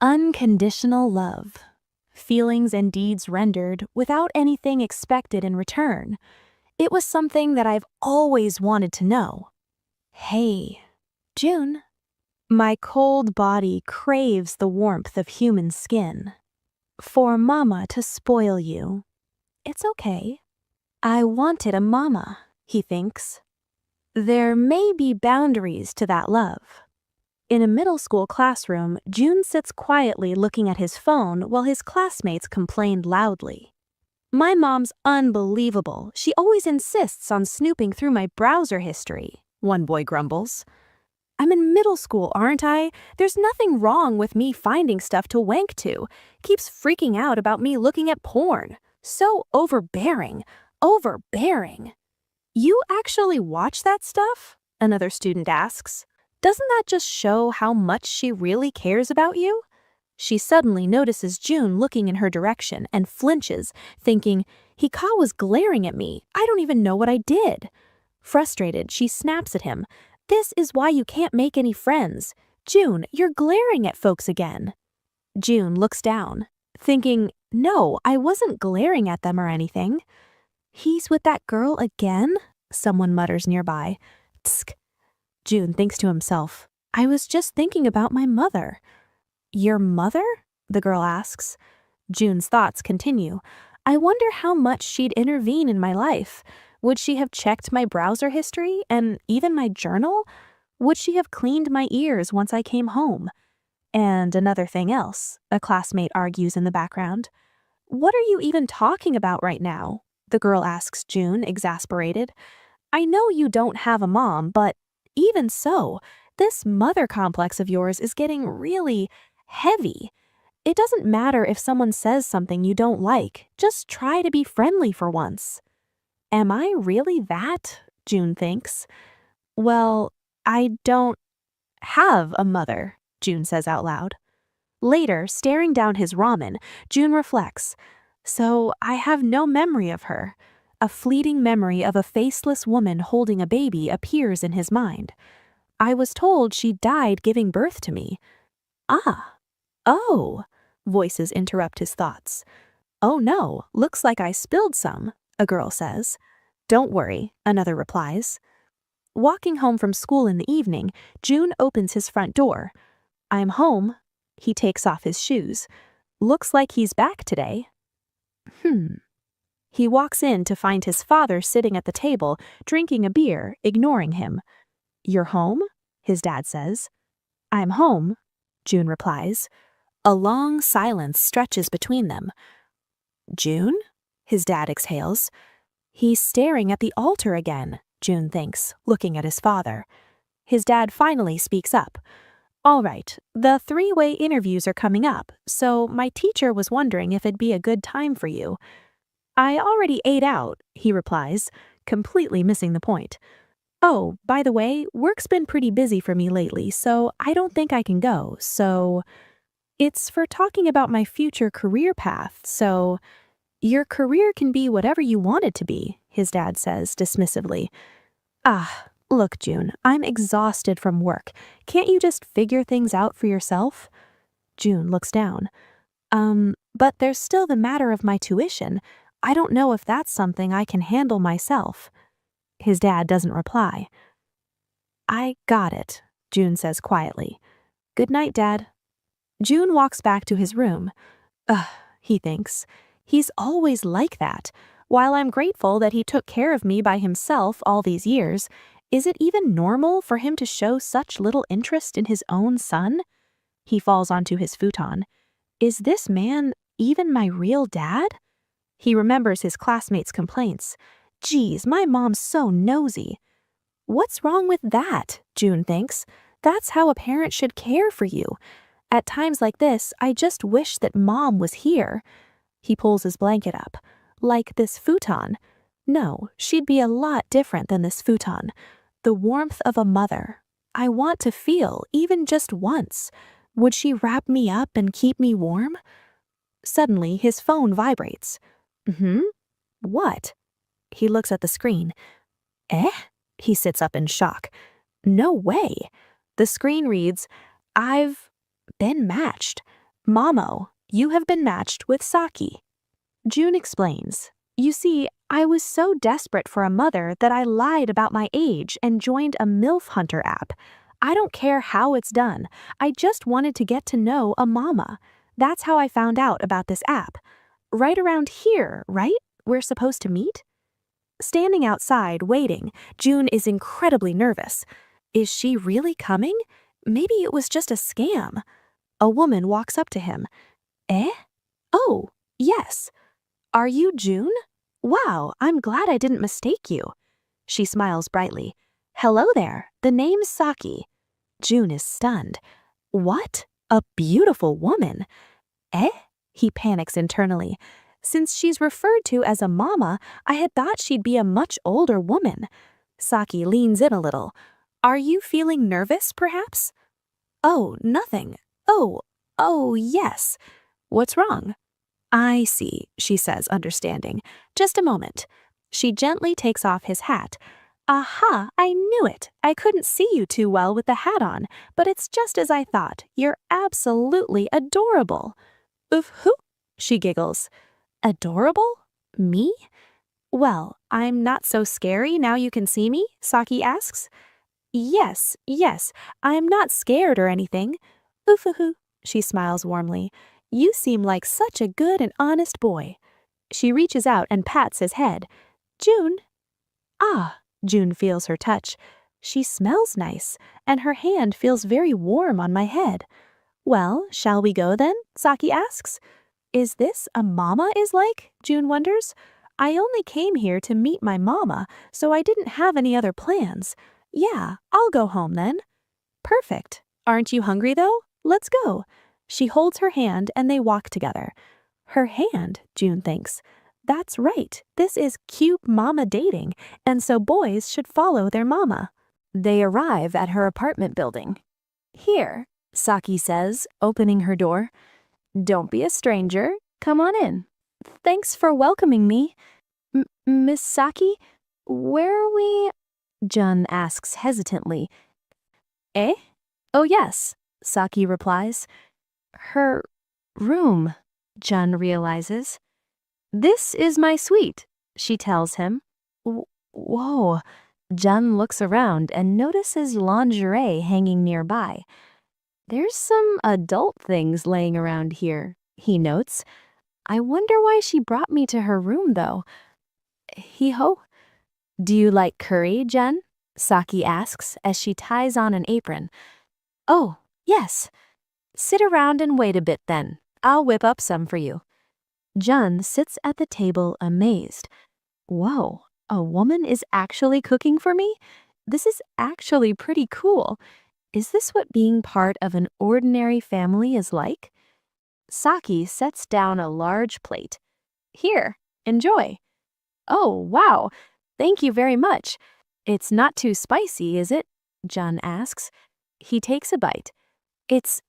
Unconditional love. Feelings and deeds rendered without anything expected in return. It was something that I've always wanted to know. Hey, June. My cold body craves the warmth of human skin. For mama to spoil you. It's okay. I wanted a mama, he thinks. There may be boundaries to that love. In a middle school classroom, June sits quietly looking at his phone while his classmates complain loudly. My mom's unbelievable. She always insists on snooping through my browser history, one boy grumbles. I'm in middle school, aren't I? There's nothing wrong with me finding stuff to wank to. Keeps freaking out about me looking at porn. So overbearing. Overbearing. You actually watch that stuff? Another student asks. Doesn't that just show how much she really cares about you? She suddenly notices June looking in her direction and flinches, thinking, Hikawa's glaring at me. I don't even know what I did. Frustrated, she snaps at him. This is why you can't make any friends. June, you're glaring at folks again. June looks down, thinking, no, I wasn't glaring at them or anything. He's with that girl again? Someone mutters nearby. Tsk. June thinks to himself, I was just thinking about my mother. Your mother? The girl asks. June's thoughts continue. I wonder how much she'd intervene in my life. Would she have checked my browser history and even my journal? Would she have cleaned my ears once I came home? And another thing else, a classmate argues in the background. What are you even talking about right now? The girl asks June, exasperated. I know you don't have a mom, but even so, this mother complex of yours is getting really heavy. It doesn't matter if someone says something you don't like. Just try to be friendly for once. Am I really that? June thinks. Well, I don't have a mother, June says out loud. Later, staring down his ramen, June reflects. So I have no memory of her. A fleeting memory of a faceless woman holding a baby appears in his mind. I was told she died giving birth to me. Ah. Oh. Voices interrupt his thoughts. Oh no, looks like I spilled some, a girl says. Don't worry, another replies. Walking home from school in the evening, June opens his front door. I'm home. He takes off his shoes. Looks like he's back today. He walks in to find his father sitting at the table, drinking a beer, ignoring him. You're home? His dad says. I'm home, June replies. A long silence stretches between them. June? His dad exhales. He's staring at the altar again, June thinks, looking at his father. His dad finally speaks up. All right, the 3-way interviews are coming up, so my teacher was wondering if it'd be a good time for you. I already ate out, he replies, completely missing the point. Oh, by the way, work's been pretty busy for me lately, so I don't think I can go, so... It's for talking about my future career path, so... Your career can be whatever you want it to be, his dad says dismissively. Ah, look, June, I'm exhausted from work. Can't you just figure things out for yourself? June looks down. But there's still the matter of my tuition. I don't know if that's something I can handle myself. His dad doesn't reply. I got it, June says quietly. Good night, Dad. June walks back to his room. Ugh, he thinks. He's always like that. While I'm grateful that he took care of me by himself all these years, is it even normal for him to show such little interest in his own son? He falls onto his futon. Is this man even my real dad? He remembers his classmates' complaints. Geez, my mom's so nosy. What's wrong with that? June thinks. That's how a parent should care for you. At times like this, I just wish that Mom was here. He pulls his blanket up. Like this futon. No, she'd be a lot different than this futon. The warmth of a mother. I want to feel, even just once. Would she wrap me up and keep me warm? Suddenly, his phone vibrates. What? He looks at the screen. Eh? He sits up in shock. No way. The screen reads, I've been matched. Momo, you have been matched with Saki. June explains. You see, I was so desperate for a mother that I lied about my age and joined a MILF Hunter app. I don't care how it's done. I just wanted to get to know a mama. That's how I found out about this app. Right around here, right? We're supposed to meet? Standing outside, waiting, June is incredibly nervous. Is she really coming? Maybe it was just a scam. A woman walks up to him. Eh? Oh, yes. Are you June? Wow, I'm glad I didn't mistake you. She smiles brightly. Hello there, the name's Saki. June is stunned. What? A beautiful woman? Eh? He panics internally. Since she's referred to as a mama, I had thought she'd be a much older woman. Saki leans in a little. Are you feeling nervous, perhaps? Oh, nothing. Oh, yes. What's wrong? I see, she says, understanding. Just a moment. She gently takes off his hat. Aha, I knew it. I couldn't see you too well with the hat on, but it's just as I thought. You're absolutely adorable. Oof, hoo, she giggles. Adorable? Me? Well, I'm not so scary now you can see me, Saki asks. Yes, I'm not scared or anything. Oof-hoo, she smiles warmly. You seem like such a good and honest boy. She reaches out and pats his head. June? Ah, June feels her touch. She smells nice, and her hand feels very warm on my head. Well, shall we go then? Saki asks. Is this a mama is like? June wonders. I only came here to meet my mama, so I didn't have any other plans. Yeah, I'll go home then. Perfect. Aren't you hungry though? Let's go. She holds her hand and they walk together. Her hand, June thinks. That's right. This is cute mama dating, and so boys should follow their mama. They arrive at her apartment building. Here, Saki says, opening her door. Don't be a stranger. Come on in. Thanks for welcoming me. Miss Saki, where are we? Jun asks hesitantly. Eh? Oh yes, Saki replies. Her room, Jun realizes. This is my suite, she tells him. Whoa. Jun looks around and notices lingerie hanging nearby. There's some adult things laying around here, he notes. I wonder why she brought me to her room, though. Hee-ho. Do you like curry, Jun? Saki asks as she ties on an apron. Oh, yes. Sit around and wait a bit then. I'll whip up some for you. Jun sits at the table amazed. Whoa, a woman is actually cooking for me? This is actually pretty cool. Is this what being part of an ordinary family is like? Saki sets down a large plate. Here, enjoy. Oh, wow. Thank you very much. It's not too spicy, is it? Jun asks. He takes a bite. It's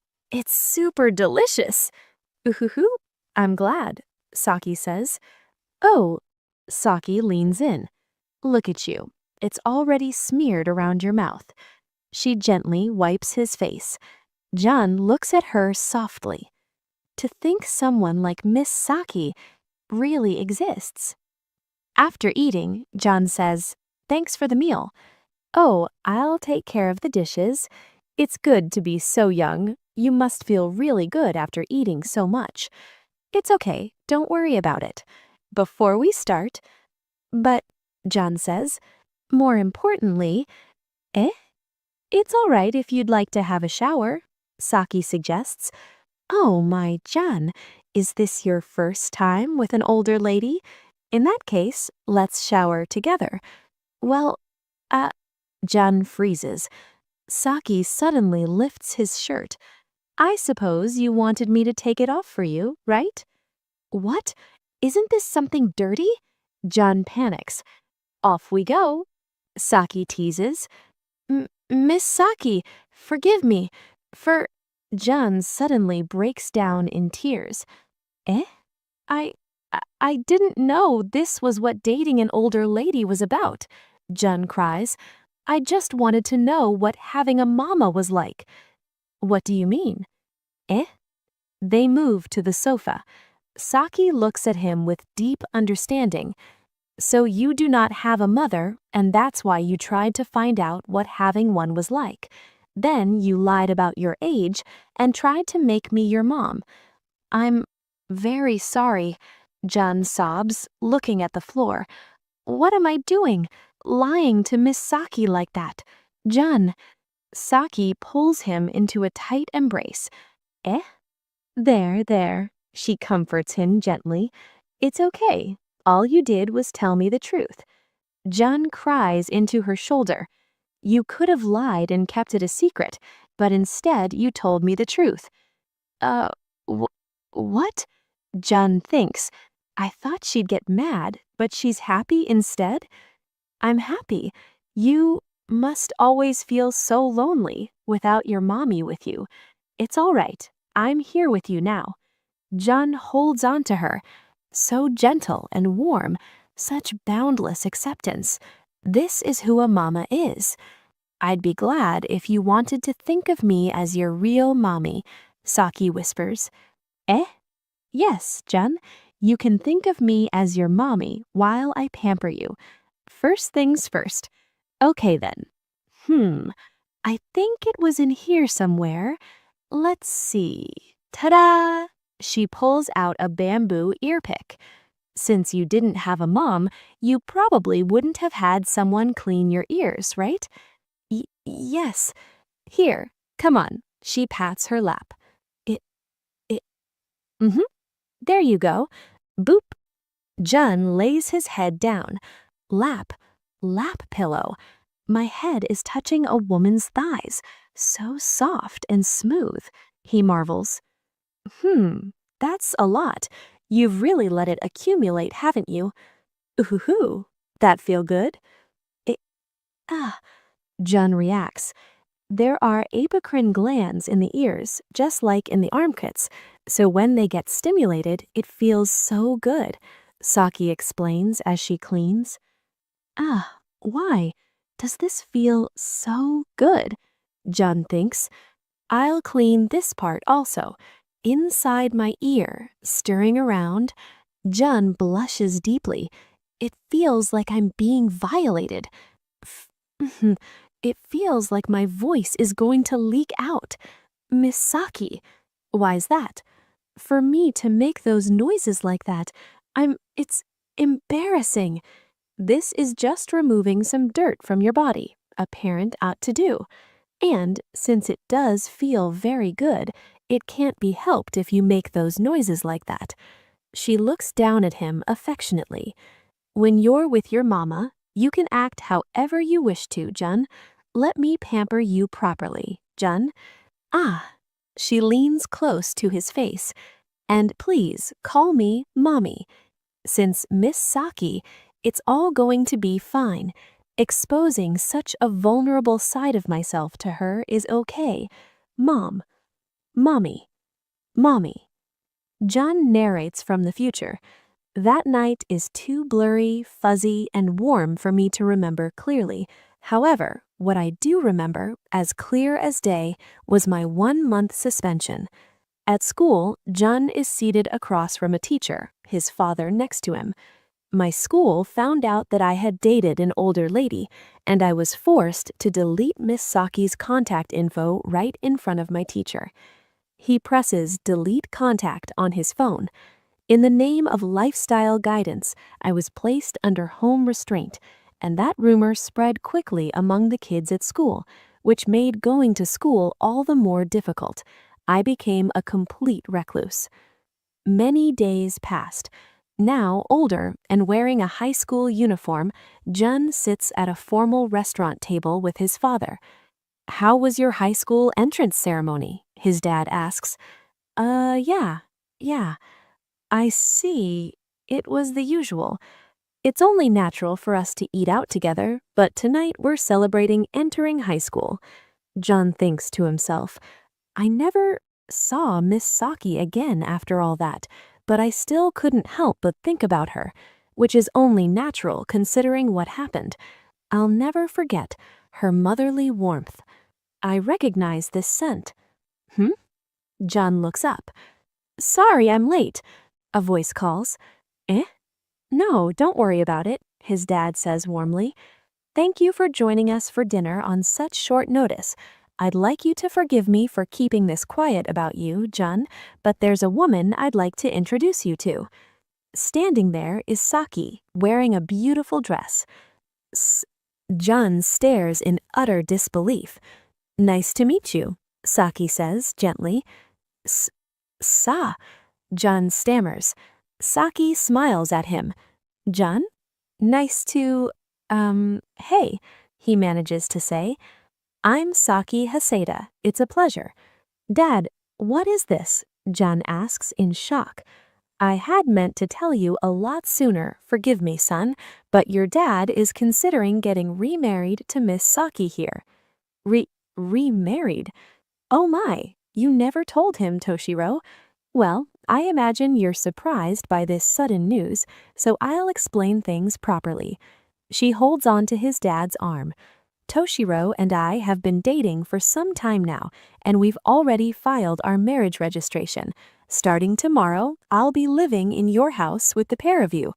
super delicious. Ooh-hoo-hoo. I'm glad, Saki says. Oh, Saki leans in. Look at you. It's already smeared around your mouth. She gently wipes his face. Jun looks at her softly. To think someone like Miss Saki really exists. After eating, Jun says, Thanks for the meal. Oh, I'll take care of the dishes. It's good to be so young. You must feel really good after eating so much. It's okay, don't worry about it. Before we start, but, Jun says, more importantly, eh? It's all right if you'd like to have a shower, Saki suggests. Oh my, Jun, is this your first time with an older lady? In that case, let's shower together. Well, Jun freezes. Saki suddenly lifts his shirt. I suppose you wanted me to take it off for you, right? What? Isn't this something dirty? Jun panics. Off we go, Saki teases. Miss Saki, forgive me, Jun suddenly breaks down in tears. Eh? I didn't know this was what dating an older lady was about, Jun cries. I just wanted to know what having a mama was like. What do you mean? Eh? They move to the sofa. Saki looks at him with deep understanding. So you do not have a mother, and that's why you tried to find out what having one was like. Then you lied about your age and tried to make me your mom. I'm very sorry, Jun sobs, looking at the floor. What am I doing? Lying to Miss Saki like that. Jun. Saki pulls him into a tight embrace. Eh? There. She comforts him gently. It's okay. All you did was tell me the truth. Jun cries into her shoulder. You could have lied and kept it a secret, but instead you told me the truth. Uh, wh- what? Jun thinks. I thought she'd get mad, but she's happy instead? I'm happy. You must always feel so lonely without your mommy with you. It's all right. I'm here with you now. Jun holds on to her. So gentle and warm, such boundless acceptance. This is who a mama is. I'd be glad if you wanted to think of me as your real mommy, Saki whispers. Eh? Yes, Jun. You can think of me as your mommy while I pamper you. First things first. Okay then. I think it was in here somewhere. Let's see. Ta-da! She pulls out a bamboo earpick. Since you didn't have a mom, you probably wouldn't have had someone clean your ears, right? Yes. Here, come on. She pats her lap. It, it, mm-hmm. There you go. Boop. Jun lays his head down. Lap pillow. My head is touching a woman's thighs. So soft and smooth, he marvels. That's a lot. You've really let it accumulate, haven't you? Ooh, that feel good? It, ah, Jun reacts. There are apocrine glands in the ears, just like in the armpits, so when they get stimulated, it feels so good, Saki explains as she cleans. Why? Does this feel so good? Jun thinks. I'll clean this part also. Inside my ear, stirring around. Jun blushes deeply. It feels like I'm being violated. It feels like my voice is going to leak out. Miss Saki. Why's that? For me to make those noises like that, it's embarrassing. This is just removing some dirt from your body, a parent ought to do. And since it does feel very good, it can't be helped if you make those noises like that. She looks down at him affectionately. When you're with your mama, you can act however you wish to, Jun. Let me pamper you properly, Jun. She leans close to his face. And please call me Mommy. Since Miss Saki, it's all going to be fine. Exposing such a vulnerable side of myself to her is okay. Mom. Mommy. Mommy. Jun narrates from the future. That night is too blurry, fuzzy, and warm for me to remember clearly. However, what I do remember, as clear as day, was my 1-month suspension. At school, Jun is seated across from a teacher, his father next to him. My school found out that I had dated an older lady, and I was forced to delete Miss Saki's contact info right in front of my teacher. He presses delete contact on his phone. In the name of lifestyle guidance, I was placed under home restraint, and that rumor spread quickly among the kids at school, which made going to school all the more difficult. I became a complete recluse. Many days passed. Now, older and wearing a high school uniform, Jun sits at a formal restaurant table with his father. How was your high school entrance ceremony? His dad asks. Yeah. I see. It was the usual. It's only natural for us to eat out together, but tonight we're celebrating entering high school. Jun thinks to himself. I never saw Miss Saki again after all that, but I still couldn't help but think about her, which is only natural considering what happened. I'll never forget her motherly warmth. I recognize this scent. Jun looks up. Sorry, I'm late, a voice calls. Eh? No, don't worry about it, his dad says warmly. Thank you for joining us for dinner on such short notice. I'd like you to forgive me for keeping this quiet about you, Jun, but there's a woman I'd like to introduce you to. Standing there is Saki, wearing a beautiful dress. Jun stares in utter disbelief. Nice to meet you, Saki says gently. Sa, Jun stammers. Saki smiles at him. Jun? Nice to, hey, he manages to say. I'm Saki Haseda. It's a pleasure. Dad, what is this? Jun asks in shock. I had meant to tell you a lot sooner, forgive me, son, but your dad is considering getting remarried to Miss Saki here. Remarried? Oh my, you never told him, Toshiro. Well, I imagine you're surprised by this sudden news, so I'll explain things properly. She holds on to his dad's arm. Toshiro and I have been dating for some time now, and we've already filed our marriage registration. Starting tomorrow, I'll be living in your house with the pair of you.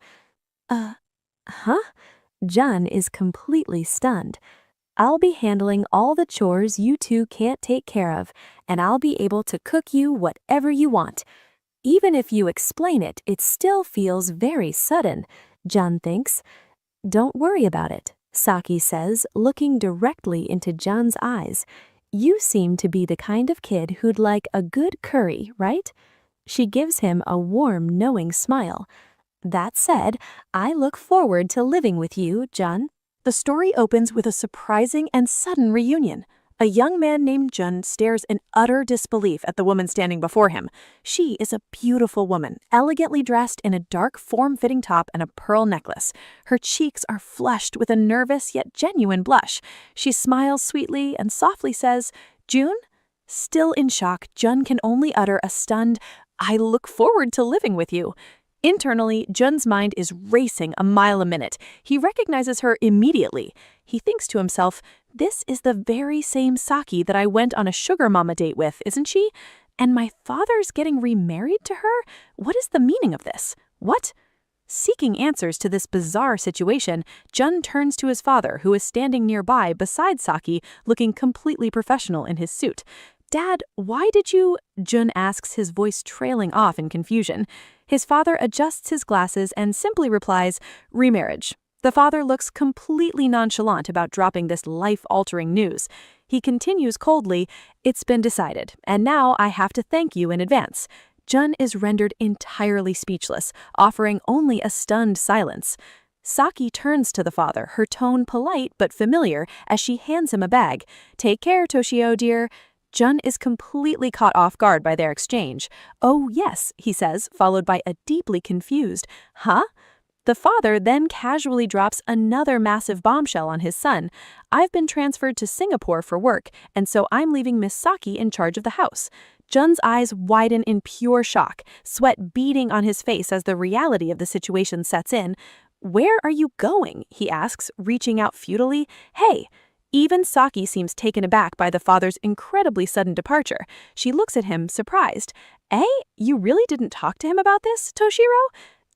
Huh? Jun is completely stunned. I'll be handling all the chores you two can't take care of, and I'll be able to cook you whatever you want. Even if you explain it, it still feels very sudden, Jun thinks. Don't worry about it, Saki says, looking directly into Jun's eyes. You seem to be the kind of kid who'd like a good curry, right? She gives him a warm, knowing smile. That said, I look forward to living with you, Jun. The story opens with a surprising and sudden reunion. A young man named Jun stares in utter disbelief at the woman standing before him. She is a beautiful woman, elegantly dressed in a dark, form-fitting top and a pearl necklace. Her cheeks are flushed with a nervous yet genuine blush. She smiles sweetly and softly says, "June?" Still in shock, Jun can only utter a stunned, "I look forward to living with you." Internally, Jun's mind is racing a mile a minute. He recognizes her immediately. He thinks to himself, this is the very same Saki that I went on a sugar mama date with, isn't she? And my father's getting remarried to her? What is the meaning of this? What? Seeking answers to this bizarre situation, Jun turns to his father, who is standing nearby beside Saki, looking completely professional in his suit. Dad, why did you? Jun asks, his voice trailing off in confusion. His father adjusts his glasses and simply replies, remarriage. The father looks completely nonchalant about dropping this life-altering news. He continues coldly, it's been decided, and now I have to thank you in advance. Jun is rendered entirely speechless, offering only a stunned silence. Saki turns to the father, her tone polite but familiar, as she hands him a bag. Take care, Toshio, dear. Jun is completely caught off guard by their exchange. Oh, yes, he says, followed by a deeply confused, huh? The father then casually drops another massive bombshell on his son. I've been transferred to Singapore for work, and so I'm leaving Miss Saki in charge of the house. Jun's eyes widen in pure shock, sweat beading on his face as the reality of the situation sets in. Where are you going? He asks, reaching out futilely. Hey! Even Saki seems taken aback by the father's incredibly sudden departure. She looks at him, surprised. Eh? You really didn't talk to him about this, Toshiro?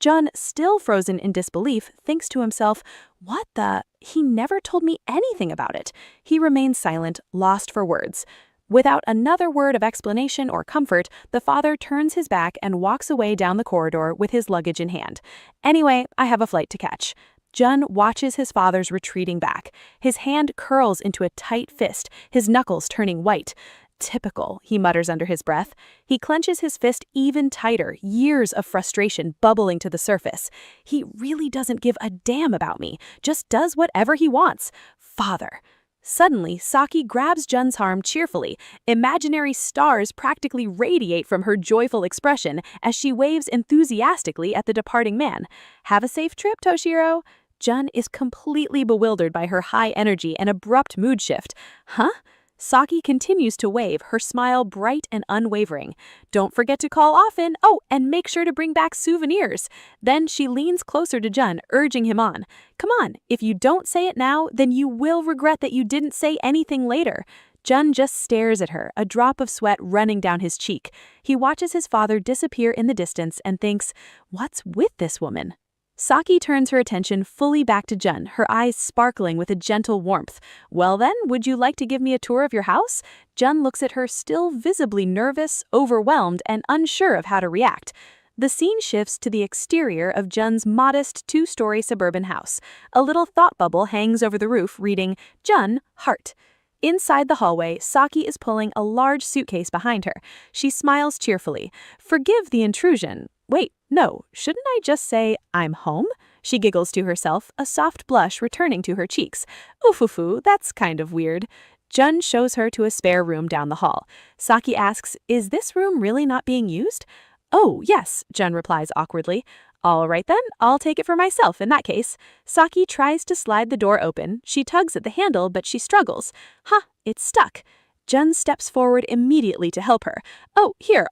Jun, still frozen in disbelief, thinks to himself, what the? He never told me anything about it. He remains silent, lost for words. Without another word of explanation or comfort, the father turns his back and walks away down the corridor with his luggage in hand. Anyway, I have a flight to catch. Jun watches his father's retreating back. His hand curls into a tight fist, his knuckles turning white. Typical, he mutters under his breath. He clenches his fist even tighter, years of frustration bubbling to the surface. He really doesn't give a damn about me, just does whatever he wants. Father. Suddenly, Saki grabs Jun's arm cheerfully. Imaginary stars practically radiate from her joyful expression as she waves enthusiastically at the departing man. Have a safe trip, Toshiro. Jun is completely bewildered by her high energy and abrupt mood shift. Huh? Saki continues to wave, her smile bright and unwavering. Don't forget to call often. Oh, and make sure to bring back souvenirs. Then she leans closer to Jun, urging him on. Come on, if you don't say it now, then you will regret that you didn't say anything later. Jun just stares at her, a drop of sweat running down his cheek. He watches his father disappear in the distance and thinks, what's with this woman? Saki turns her attention fully back to Jun, her eyes sparkling with a gentle warmth. Well then, would you like to give me a tour of your house? Jun looks at her, still visibly nervous, overwhelmed, and unsure of how to react. The scene shifts to the exterior of Jun's modest two-story suburban house. A little thought bubble hangs over the roof reading, Jun, heart. Inside the hallway, Saki is pulling a large suitcase behind her. She smiles cheerfully. Forgive the intrusion. Wait, no, shouldn't I just say, I'm home? She giggles to herself, a soft blush returning to her cheeks. Oof, that's kind of weird. Jun shows her to a spare room down the hall. Saki asks, is this room really not being used? Oh, yes, Jun replies awkwardly. All right then, I'll take it for myself in that case. Saki tries to slide the door open. She tugs at the handle, but she struggles. It's stuck. Jun steps forward immediately to help her. Oh, here,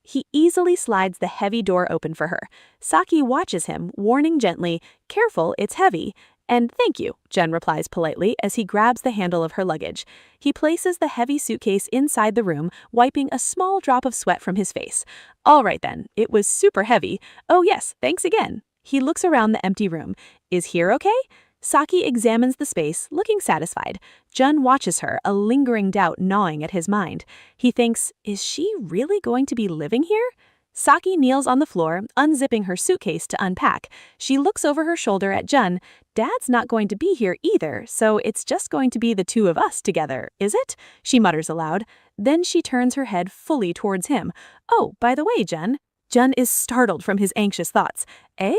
He easily slides the heavy door open for her. Saki watches him, warning gently, careful, it's heavy. And thank you, Jun replies politely as he grabs the handle of her luggage. He places the heavy suitcase inside the room, wiping a small drop of sweat from his face. All right then, it was super heavy. Oh yes, thanks again. He looks around the empty room. Is here okay? Saki examines the space, looking satisfied. Jun watches her, a lingering doubt gnawing at his mind. He thinks, is she really going to be living here? Saki kneels on the floor, unzipping her suitcase to unpack. She looks over her shoulder at Jun. Dad's not going to be here either, so it's just going to be the two of us together, is it? She mutters aloud. Then she turns her head fully towards him. Oh, by the way, Jun. Jun is startled from his anxious thoughts. Eh?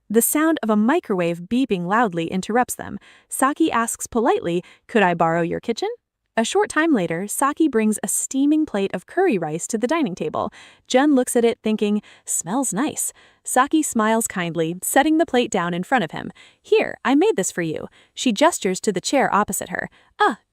The sound of a microwave beeping loudly interrupts them. Saki asks politely, could I borrow your kitchen? A short time later, Saki brings a steaming plate of curry rice to the dining table. Jun looks at it thinking, smells nice. Saki smiles kindly, setting the plate down in front of him. Here, I made this for you. She gestures to the chair opposite her.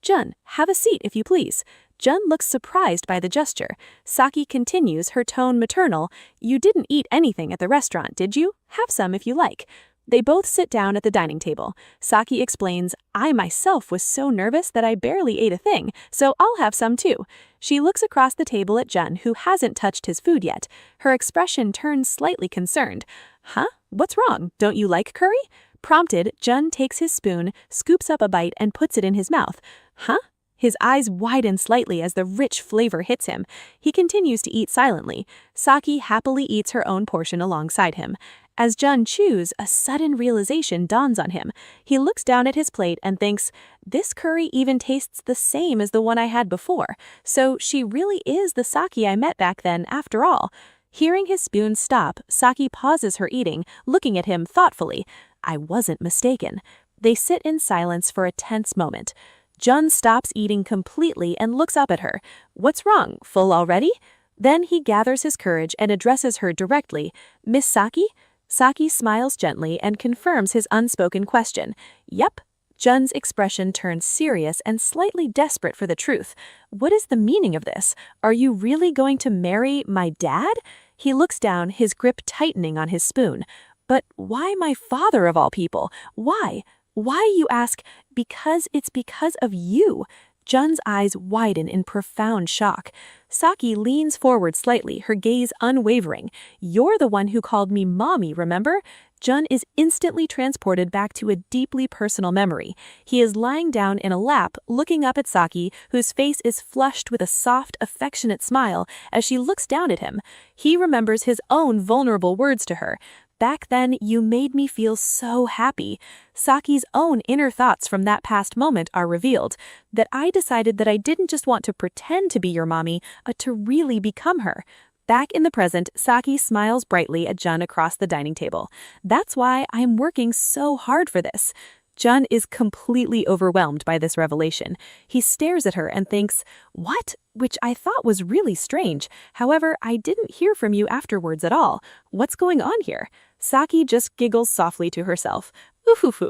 Jun, have a seat if you please. Jun looks surprised by the gesture. Saki continues, her tone maternal. You didn't eat anything at the restaurant, did you? Have some if you like. They both sit down at the dining table. Saki explains, I myself was so nervous that I barely ate a thing, so I'll have some too. She looks across the table at Jun, who hasn't touched his food yet. Her expression turns slightly concerned. Huh? What's wrong? Don't you like curry? Prompted, Jun takes his spoon, scoops up a bite, and puts it in his mouth. Huh? His eyes widen slightly as the rich flavor hits him. He continues to eat silently. Saki happily eats her own portion alongside him. As Jun chews, a sudden realization dawns on him. He looks down at his plate and thinks, this curry even tastes the same as the one I had before, so she really is the Saki I met back then after all. Hearing his spoon stop, Saki pauses her eating, looking at him thoughtfully. I wasn't mistaken. They sit in silence for a tense moment. Jun stops eating completely and looks up at her. What's wrong? Full already? Then he gathers his courage and addresses her directly. Miss Saki? Saki smiles gently and confirms his unspoken question. Yep. Jun's expression turns serious and slightly desperate for the truth. What is the meaning of this? Are you really going to marry my dad? He looks down, his grip tightening on his spoon. But why my father of all people? Why? Why, you ask? It's because of you. Jun's eyes widen in profound shock. Saki leans forward slightly, her gaze unwavering. You're the one who called me mommy, remember? Jun is instantly transported back to a deeply personal memory. He is lying down in a lap, looking up at Saki, whose face is flushed with a soft, affectionate smile as she looks down at him. He remembers his own vulnerable words to her. Back then, you made me feel so happy. Saki's own inner thoughts from that past moment are revealed. That I decided that I didn't just want to pretend to be your mommy, but to really become her. Back in the present, Saki smiles brightly at Jun across the dining table. That's why I'm working so hard for this. Jun is completely overwhelmed by this revelation. He stares at her and thinks, what? Which I thought was really strange. However, I didn't hear from you afterwards at all. What's going on here? Saki just giggles softly to herself. Oof.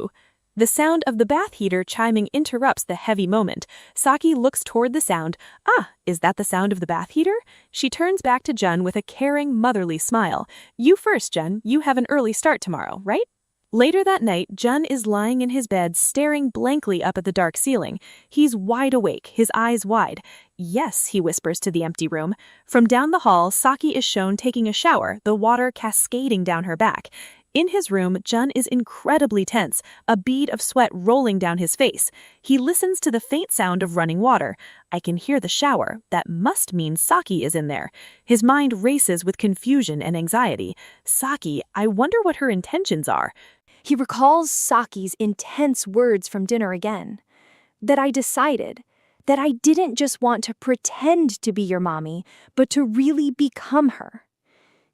The sound of the bath heater chiming interrupts the heavy moment. Saki looks toward the sound. Is that the sound of the bath heater? She turns back to Jun with a caring, motherly smile. You first, Jun. You have an early start tomorrow, right? Later that night, Jun is lying in his bed staring blankly up at the dark ceiling. He's wide awake, his eyes wide. Yes, he whispers to the empty room. From down the hall, Saki is shown taking a shower, the water cascading down her back. In his room, Jun is incredibly tense, a bead of sweat rolling down his face. He listens to the faint sound of running water. I can hear the shower. That must mean Saki is in there. His mind races with confusion and anxiety. Saki, I wonder what her intentions are. He recalls Saki's intense words from dinner again. That I decided that I didn't just want to pretend to be your mommy, but to really become her.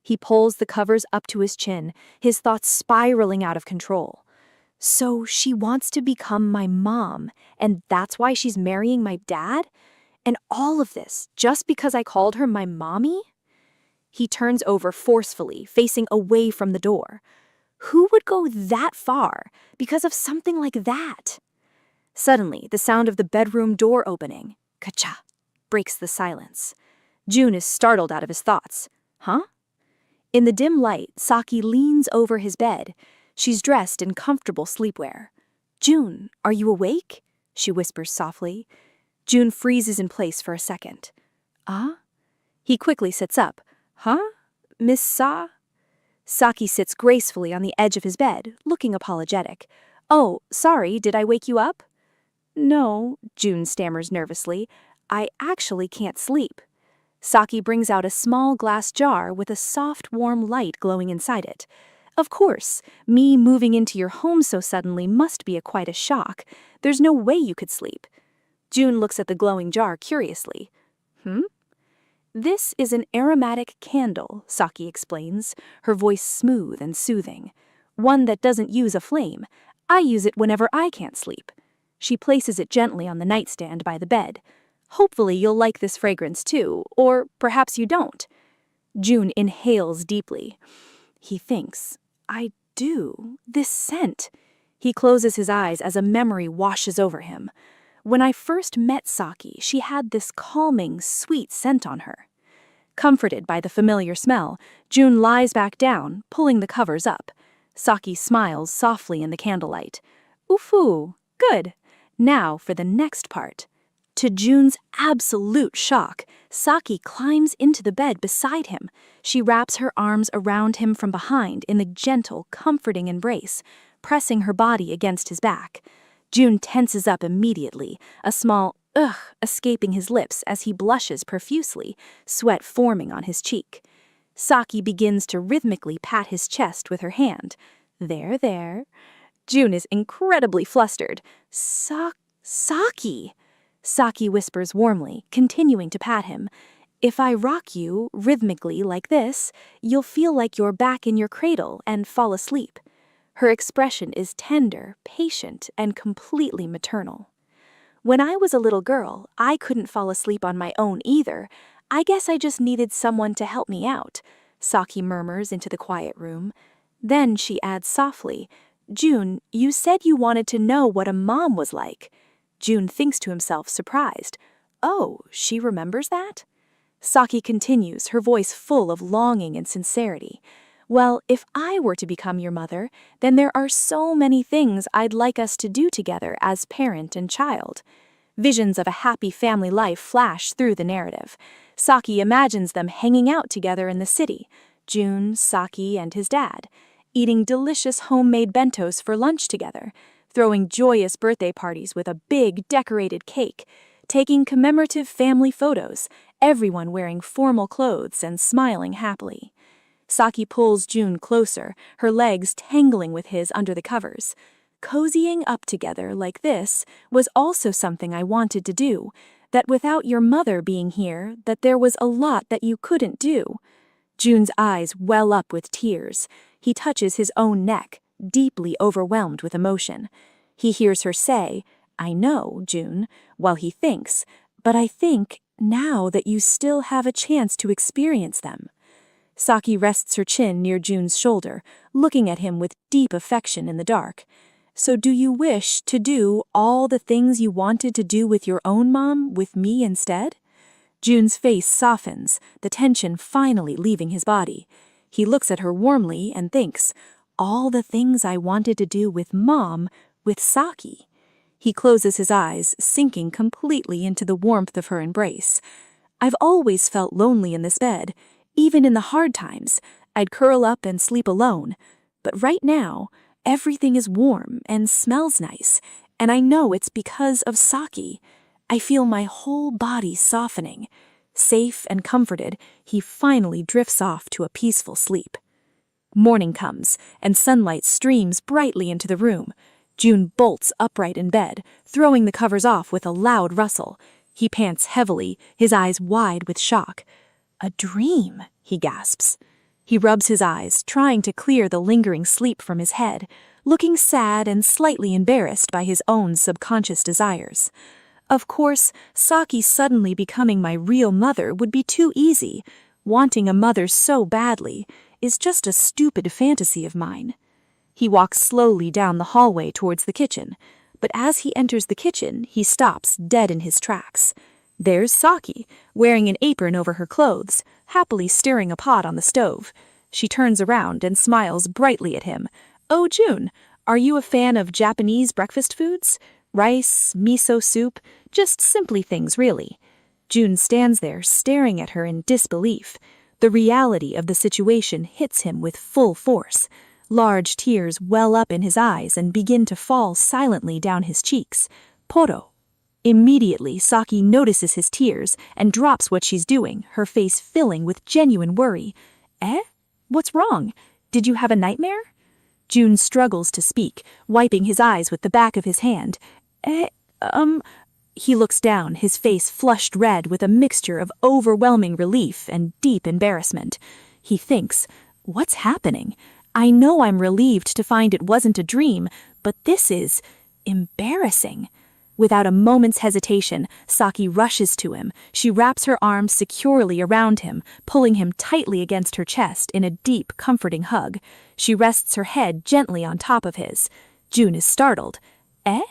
He pulls the covers up to his chin, his thoughts spiraling out of control. So she wants to become my mom, and that's why she's marrying my dad? And all of this just because I called her my mommy? He turns over forcefully, facing away from the door. Who would go that far because of something like that? Suddenly, the sound of the bedroom door opening, ka-cha, breaks the silence. Jun is startled out of his thoughts. Huh? In the dim light, Saki leans over his bed. She's dressed in comfortable sleepwear. Jun, are you awake? She whispers softly. Jun freezes in place for a second. He quickly sits up. Huh? Miss Sa? Saki sits gracefully on the edge of his bed, looking apologetic. Oh, sorry, did I wake you up? No, Jun stammers nervously. I actually can't sleep. Saki brings out a small glass jar with a soft, warm light glowing inside it. Of course, me moving into your home so suddenly must be quite a shock. There's no way you could sleep. Jun looks at the glowing jar curiously. This is an aromatic candle, Saki explains, her voice smooth and soothing. One that doesn't use a flame. I use it whenever I can't sleep. She places it gently on the nightstand by the bed. Hopefully you'll like this fragrance too, or perhaps you don't. Jun inhales deeply. He thinks, I do. This scent. He closes his eyes as a memory washes over him. When I first met Saki, she had this calming, sweet scent on her. Comforted by the familiar smell, Jun lies back down, pulling the covers up. Saki smiles softly in the candlelight. Oof-oo, good. Now for the next part. To Jun's absolute shock, Saki climbs into the bed beside him. She wraps her arms around him from behind in a gentle, comforting embrace, pressing her body against his back. Jun tenses up immediately, a small ugh escaping his lips as he blushes profusely, sweat forming on his cheek. Saki begins to rhythmically pat his chest with her hand. There, there. Jun is incredibly flustered. Saki! Saki whispers warmly, continuing to pat him. If I rock you, rhythmically like this, you'll feel like you're back in your cradle and fall asleep. Her expression is tender, patient, and completely maternal. When I was a little girl, I couldn't fall asleep on my own either. I guess I just needed someone to help me out, Saki murmurs into the quiet room. Then she adds softly, Jun, you said you wanted to know what a mom was like. Jun thinks to himself, surprised. Oh, she remembers that? Saki continues, her voice full of longing and sincerity. Well, if I were to become your mother, then there are so many things I'd like us to do together as parent and child. Visions of a happy family life flash through the narrative. Saki imagines them hanging out together in the city, Jun, Saki, and his dad, eating delicious homemade bentos for lunch together, throwing joyous birthday parties with a big decorated cake, taking commemorative family photos, everyone wearing formal clothes and smiling happily. Saki pulls Jun closer, her legs tangling with his under the covers. Cozying up together like this was also something I wanted to do, that without your mother being here, that there was a lot that you couldn't do. Jun's eyes well up with tears. He touches his own neck, deeply overwhelmed with emotion. He hears her say, I know, Jun, while he thinks, but I think now that you still have a chance to experience them. Saki rests her chin near Jun's shoulder, looking at him with deep affection in the dark. So do you wish to do all the things you wanted to do with your own mom with me instead? Jun's face softens, the tension finally leaving his body. He looks at her warmly and thinks, all the things I wanted to do with Mom with Saki. He closes his eyes, sinking completely into the warmth of her embrace. I've always felt lonely in this bed. Even in the hard times, I'd curl up and sleep alone. But right now, everything is warm and smells nice, and I know it's because of Saki. I feel my whole body softening. Safe and comforted, he finally drifts off to a peaceful sleep. Morning comes, and sunlight streams brightly into the room. June bolts upright in bed, throwing the covers off with a loud rustle. He pants heavily, his eyes wide with shock. "A dream," he gasps. He rubs his eyes, trying to clear the lingering sleep from his head, looking sad and slightly embarrassed by his own subconscious desires. Of course, Saki suddenly becoming my real mother would be too easy. Wanting a mother so badly is just a stupid fantasy of mine. He walks slowly down the hallway towards the kitchen, but as he enters the kitchen, he stops dead in his tracks. There's Saki, wearing an apron over her clothes, happily stirring a pot on the stove. She turns around and smiles brightly at him. "Oh, June, are you a fan of Japanese breakfast foods? Rice, miso soup, just simply things, really." June stands there, staring at her in disbelief. The reality of the situation hits him with full force. Large tears well up in his eyes and begin to fall silently down his cheeks. Poro. Immediately, Saki notices his tears and drops what she's doing, her face filling with genuine worry. "Eh? What's wrong? Did you have a nightmare?" June struggles to speak, wiping his eyes with the back of his hand. He looks down, his face flushed red with a mixture of overwhelming relief and deep embarrassment. He thinks, "What's happening? I know I'm relieved to find it wasn't a dream, but this is embarrassing." Without a moment's hesitation, Saki rushes to him. She wraps her arms securely around him, pulling him tightly against her chest in a deep, comforting hug. She rests her head gently on top of his. June is startled. "Eh?"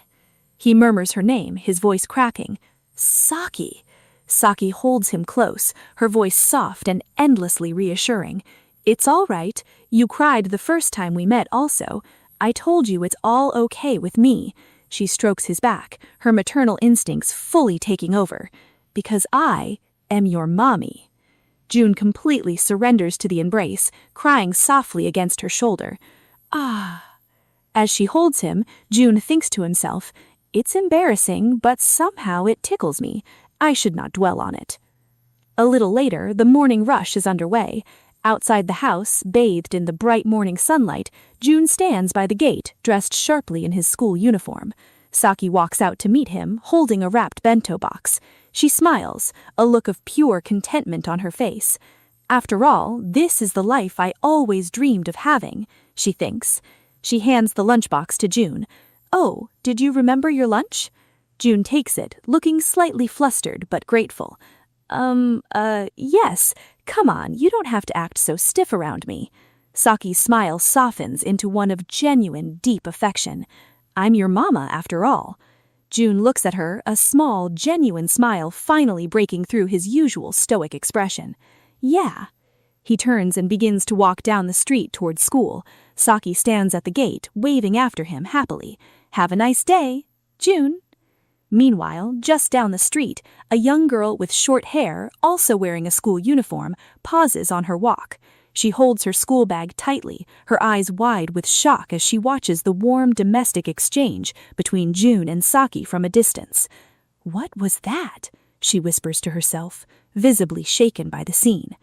He murmurs her name, his voice cracking. "Saki." Saki holds him close, her voice soft and endlessly reassuring. "It's all right. You cried the first time we met also. I told you it's all okay with me." She strokes his back, her maternal instincts fully taking over. "Because I am your mommy." June completely surrenders to the embrace, crying softly against her shoulder. "Ah." As she holds him, June thinks to himself, "It's embarrassing, but somehow it tickles me. I should not dwell on it." A little later, the morning rush is underway. Outside the house, bathed in the bright morning sunlight, June stands by the gate, dressed sharply in his school uniform. Saki walks out to meet him, holding a wrapped bento box. She smiles, a look of pure contentment on her face. "After all, this is the life I always dreamed of having," she thinks. She hands the lunchbox to June. "Oh, did you remember your lunch?" June takes it, looking slightly flustered but grateful. Yes. Come on, you don't have to act so stiff around me." Saki's smile softens into one of genuine, deep affection. "I'm your mama, after all." June looks at her, a small, genuine smile finally breaking through his usual stoic expression. "Yeah." He turns and begins to walk down the street towards school. Saki stands at the gate, waving after him happily. "Have a nice day, June." Meanwhile, just down the street, a young girl with short hair, also wearing a school uniform, pauses on her walk. She holds her school bag tightly, her eyes wide with shock as she watches the warm domestic exchange between June and Saki from a distance. "What was that?" she whispers to herself, visibly shaken by the scene.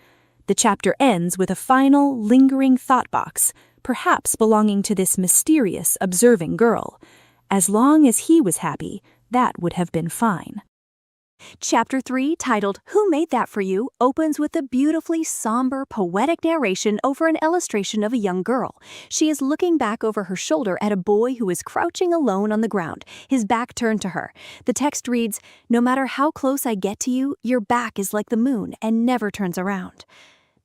The chapter ends with a final, lingering thought box, perhaps belonging to this mysterious, observing girl. As long as he was happy, that would have been fine. Chapter 3, titled Who Made That For You, opens with a beautifully somber, poetic narration over an illustration of a young girl. She is looking back over her shoulder at a boy who is crouching alone on the ground, his back turned to her. The text reads, "No matter how close I get to you, your back is like the moon and never turns around."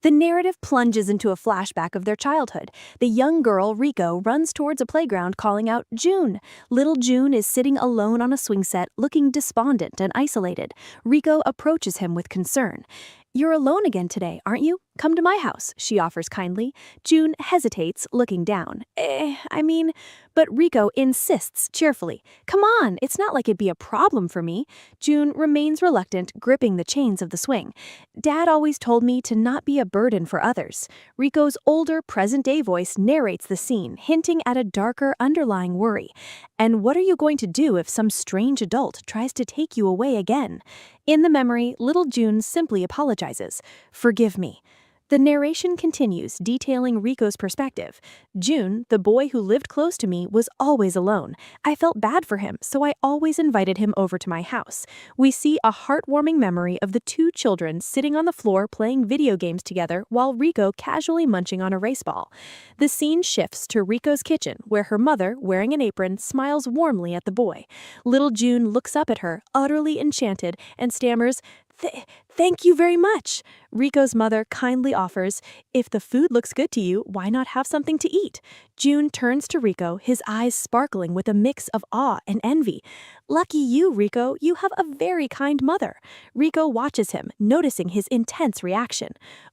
The narrative plunges into a flashback of their childhood. The young girl, Riko, runs towards a playground calling out, "June!" Little June is sitting alone on a swing set, looking despondent and isolated. Riko approaches him with concern. "You're alone again today, aren't you? Come to my house, she offers kindly. June hesitates, looking down. But Rico insists cheerfully. Come on, it's not like it'd be a problem for me. June remains reluctant, gripping the chains of the swing. Dad always told me to not be a burden for others. Rico's older, present-day voice narrates the scene, hinting at a darker underlying worry. And what are you going to do if some strange adult tries to take you away again? In the memory, little June simply apologizes. Forgive me. The narration continues, detailing Rico's perspective. June, the boy who lived close to me, was always alone. I felt bad for him, so I always invited him over to my house. We see a heartwarming memory of the two children sitting on the floor playing video games together while Rico casually munching on a race ball. The scene shifts to Rico's kitchen, where her mother, wearing an apron, smiles warmly at the boy. Little June looks up at her, utterly enchanted, and stammers, Thank you very much. Rico's mother kindly offers, if the food looks good to you, why not have something to eat? June turns to Rico, his eyes sparkling with a mix of awe and envy. Lucky you, Rico, you have a very kind mother. Rico watches him, noticing his intense reaction.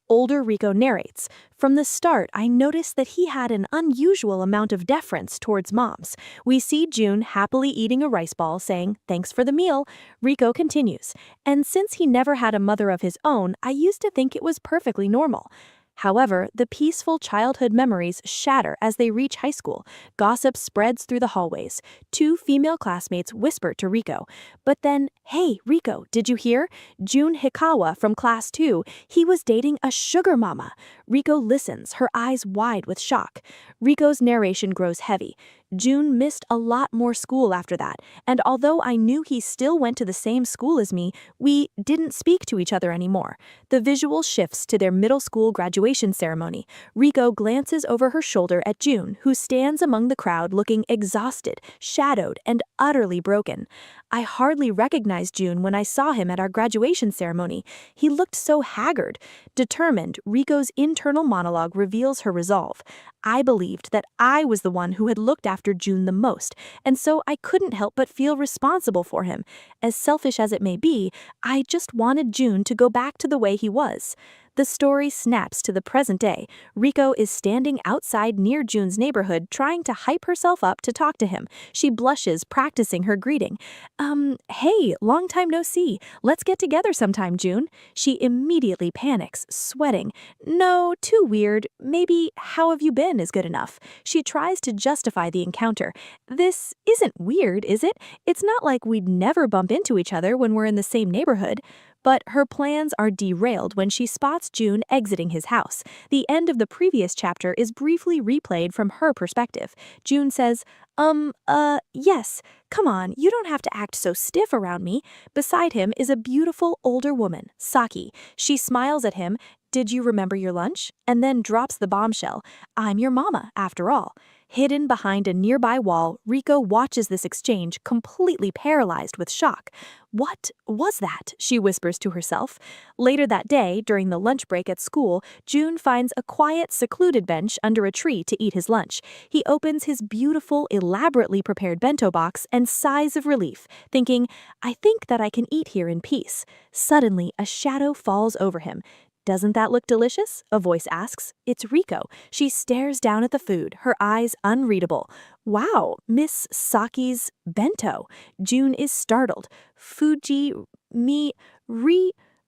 Older Rico narrates, from the start, I noticed that he had an unusual amount of deference towards moms. We see June happily eating a rice ball, saying, thanks for the meal. Rico continues, and since he never had a mother of his own, I used to think it was perfectly normal. However, the peaceful childhood memories shatter as they reach high school. Gossip spreads through the hallways. Two female classmates whisper to Rico. But then, hey, Rico, did you hear? June Hikawa from class 2, he was dating a sugar mama. Rico listens, her eyes wide with shock. Rico's narration grows heavy. June missed a lot more school after that, and although I knew he still went to the same school as me, we didn't speak to each other anymore. The visual shifts to their middle school graduation ceremony. Rico glances over her shoulder at June, who stands among the crowd looking exhausted, shadowed, and utterly broken. I hardly recognized June when I saw him at our graduation ceremony. He looked so haggard. Determined, Rico's internal monologue reveals her resolve. I believed that I was the one who had looked after June the most, and so I couldn't help but feel responsible for him. As selfish as it may be, I just wanted June to go back to the way he was. The story snaps to the present day. Rico is standing outside near June's neighborhood trying to hype herself up to talk to him. She blushes, practicing her greeting. Hey, long time no see. Let's get together sometime, June. She immediately panics, sweating. No, too weird. Maybe how have you been is good enough. She tries to justify the encounter. This isn't weird, is it? It's not like we'd never bump into each other when we're in the same neighborhood. But her plans are derailed when she spots June exiting his house. The end of the previous chapter is briefly replayed from her perspective. June says, yes, come on, you don't have to act so stiff around me. Beside him is a beautiful older woman, Saki. She smiles at him, did you remember your lunch? And then drops the bombshell, I'm your mama, after all. Hidden behind a nearby wall, Rico watches this exchange, completely paralyzed with shock. What was that? She whispers to herself. Later that day, during the lunch break at school, June finds a quiet, secluded bench under a tree to eat his lunch. He opens his beautiful, elaborately prepared bento box and sighs of relief, thinking, I think that I can eat here in peace. Suddenly, a shadow falls over him. Doesn't that look delicious? A voice asks. It's Rico. She stares down at the food, her eyes unreadable. Wow, Miss Saki's bento. June is startled.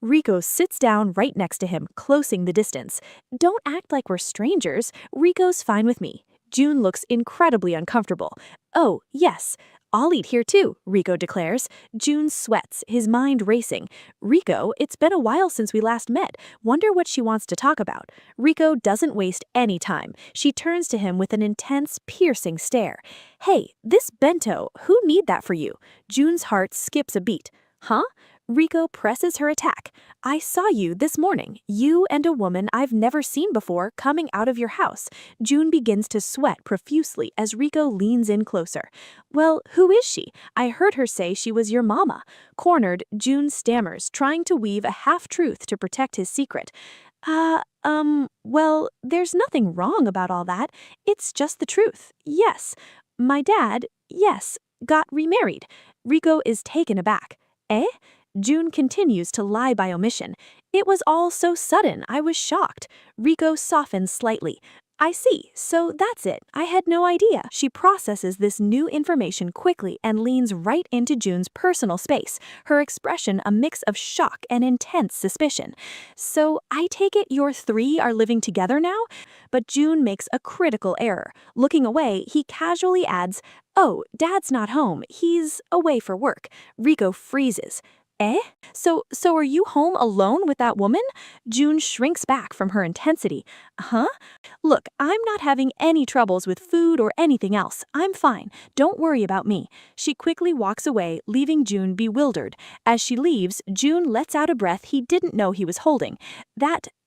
Rico sits down right next to him, closing the distance. Don't act like we're strangers. Rico's fine with me. June looks incredibly uncomfortable. Oh, yes. I'll eat here too, Rico declares. June sweats, his mind racing. Rico, it's been a while since we last met. Wonder what she wants to talk about. Rico doesn't waste any time. She turns to him with an intense, piercing stare. Hey, this bento, who need that for you? June's heart skips a beat. Huh? Rico presses her attack. I saw you this morning, you and a woman I've never seen before coming out of your house. June begins to sweat profusely as Rico leans in closer. Well, who is she? I heard her say she was your mama. Cornered, June stammers, trying to weave a half-truth to protect his secret. Well, there's nothing wrong about all that. It's just the truth. Yes. My dad, yes, got remarried. Rico is taken aback. Eh? June continues to lie by omission. It was all so sudden, I was shocked. Riko softens slightly. I see, so that's it. I had no idea. She processes this new information quickly and leans right into June's personal space, her expression a mix of shock and intense suspicion. So I take it your three are living together now? But June makes a critical error. Looking away, he casually adds, "Oh, Dad's not home. He's away for work." Riko freezes. Eh? So are you home alone with that woman? June shrinks back from her intensity. Huh? Look, I'm not having any troubles with food or anything else. I'm fine. Don't worry about me. She quickly walks away, leaving June bewildered. As she leaves, June lets out a breath he didn't know he was holding.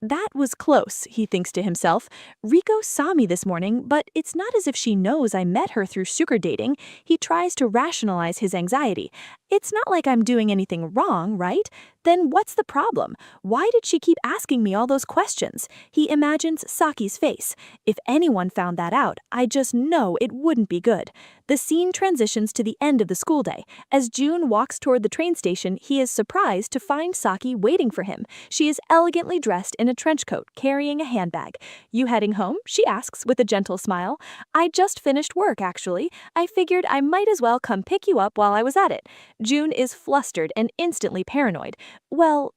That was close, he thinks to himself. Riko saw me this morning, but it's not as if she knows I met her through sugar dating. He tries to rationalize his anxiety. It's not like I'm doing anything wrong, right? Then what's the problem? Why did she keep asking me all those questions? He imagines Saki's face. If anyone found that out, I just know it wouldn't be good. The scene transitions to the end of the school day. As June walks toward the train station, he is surprised to find Saki waiting for him. She is elegantly dressed in a trench coat, carrying a handbag. "You heading home?" she asks with a gentle smile. "I just finished work, actually. I figured I might as well come pick you up while I was at it." June is flustered and instantly paranoid. "Well,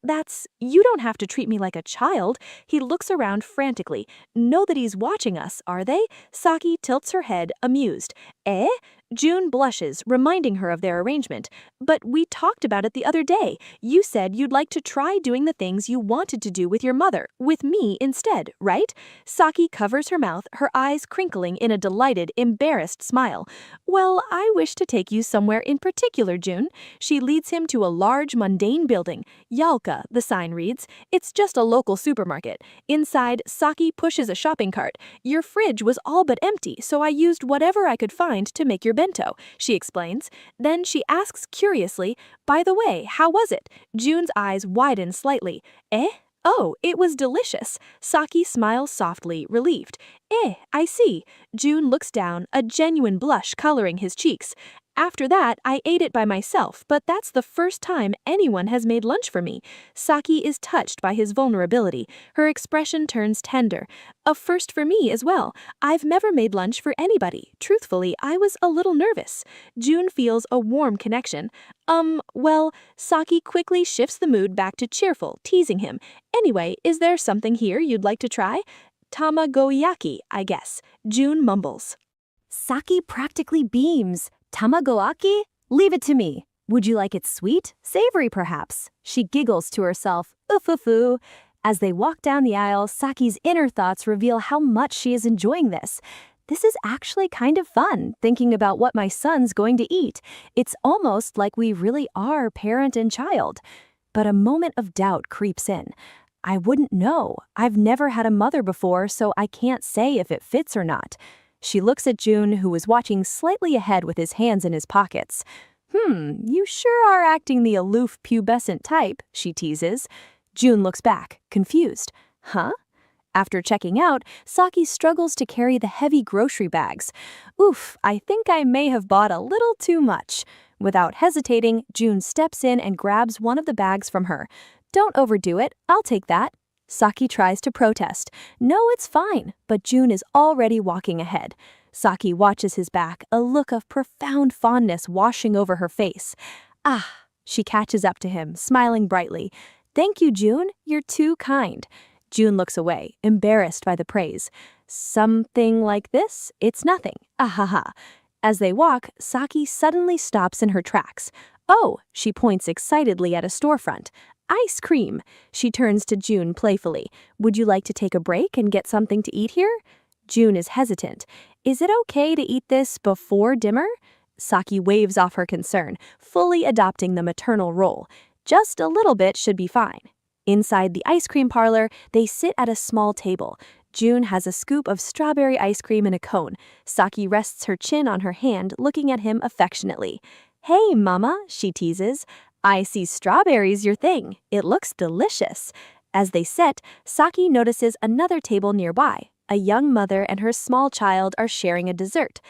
you don't have to treat me like a child." He looks around frantically. Nobody's watching us, are they? Saki tilts her head, amused. Eh? June blushes, reminding her of their arrangement. "But we talked about it the other day. You said you'd like to try doing the things you wanted to do with your mother, with me instead, right?" Saki covers her mouth, her eyes crinkling in a delighted, embarrassed smile. "Well, I wish to take you somewhere in particular, June." She leads him to a large, mundane building. Yalka, the sign reads. It's just a local supermarket. Inside, Saki pushes a shopping cart. "Your fridge was all but empty, so I used whatever I could find to make your bento," she explains. Then she asks curiously, "By the way, how was it?" June's eyes widen slightly. "Eh? Oh, it was delicious." Saki smiles softly, relieved. I see." June looks down, a genuine blush coloring his cheeks. "After that, I ate it by myself, but that's the first time anyone has made lunch for me." Saki is touched by his vulnerability. Her expression turns tender. "A first for me as well. I've never made lunch for anybody. Truthfully, I was a little nervous." June feels a warm connection. Well, Saki quickly shifts the mood back to cheerful, teasing him. "Anyway, is there something here you'd like to try?" "Tamagoyaki, I guess." June mumbles. Saki practically beams. Tamagoaki? Leave it to me. Would you like it sweet? Savory, perhaps? She giggles to herself. Oof. As they walk down the aisle, Saki's inner thoughts reveal how much she is enjoying this. This is actually kind of fun, thinking about what my son's going to eat. It's almost like we really are parent and child. But a moment of doubt creeps in. I wouldn't know. I've never had a mother before, so I can't say if it fits or not. She looks at June, who was watching slightly ahead with his hands in his pockets. You sure are acting the aloof, pubescent type," she teases. June looks back, confused. Huh? After checking out, Saki struggles to carry the heavy grocery bags. Oof, I think I may have bought a little too much. Without hesitating, June steps in and grabs one of the bags from her. "Don't overdo it, I'll take that." Saki tries to protest. "No, it's fine," but June is already walking ahead. Saki watches his back, a look of profound fondness washing over her face. "Ah," she catches up to him, smiling brightly. "Thank you, June, you're too kind." June looks away, embarrassed by the praise. "Something like this? It's nothing. Ahaha." As they walk, Saki suddenly stops in her tracks. "Oh," she points excitedly at a storefront. "Ice cream." She turns to June playfully. "Would you like to take a break and get something to eat here?" June is hesitant. "Is it okay to eat this before dinner?" Saki waves off her concern, fully adopting the maternal role. "Just a little bit should be fine." Inside the ice cream parlor, they sit at a small table. June has a scoop of strawberry ice cream in a cone. Saki rests her chin on her hand, looking at him affectionately. "Hey, Mama," she teases. "I see strawberries your thing. It looks delicious." As they sit, Saki notices another table nearby. A young mother and her small child are sharing a dessert.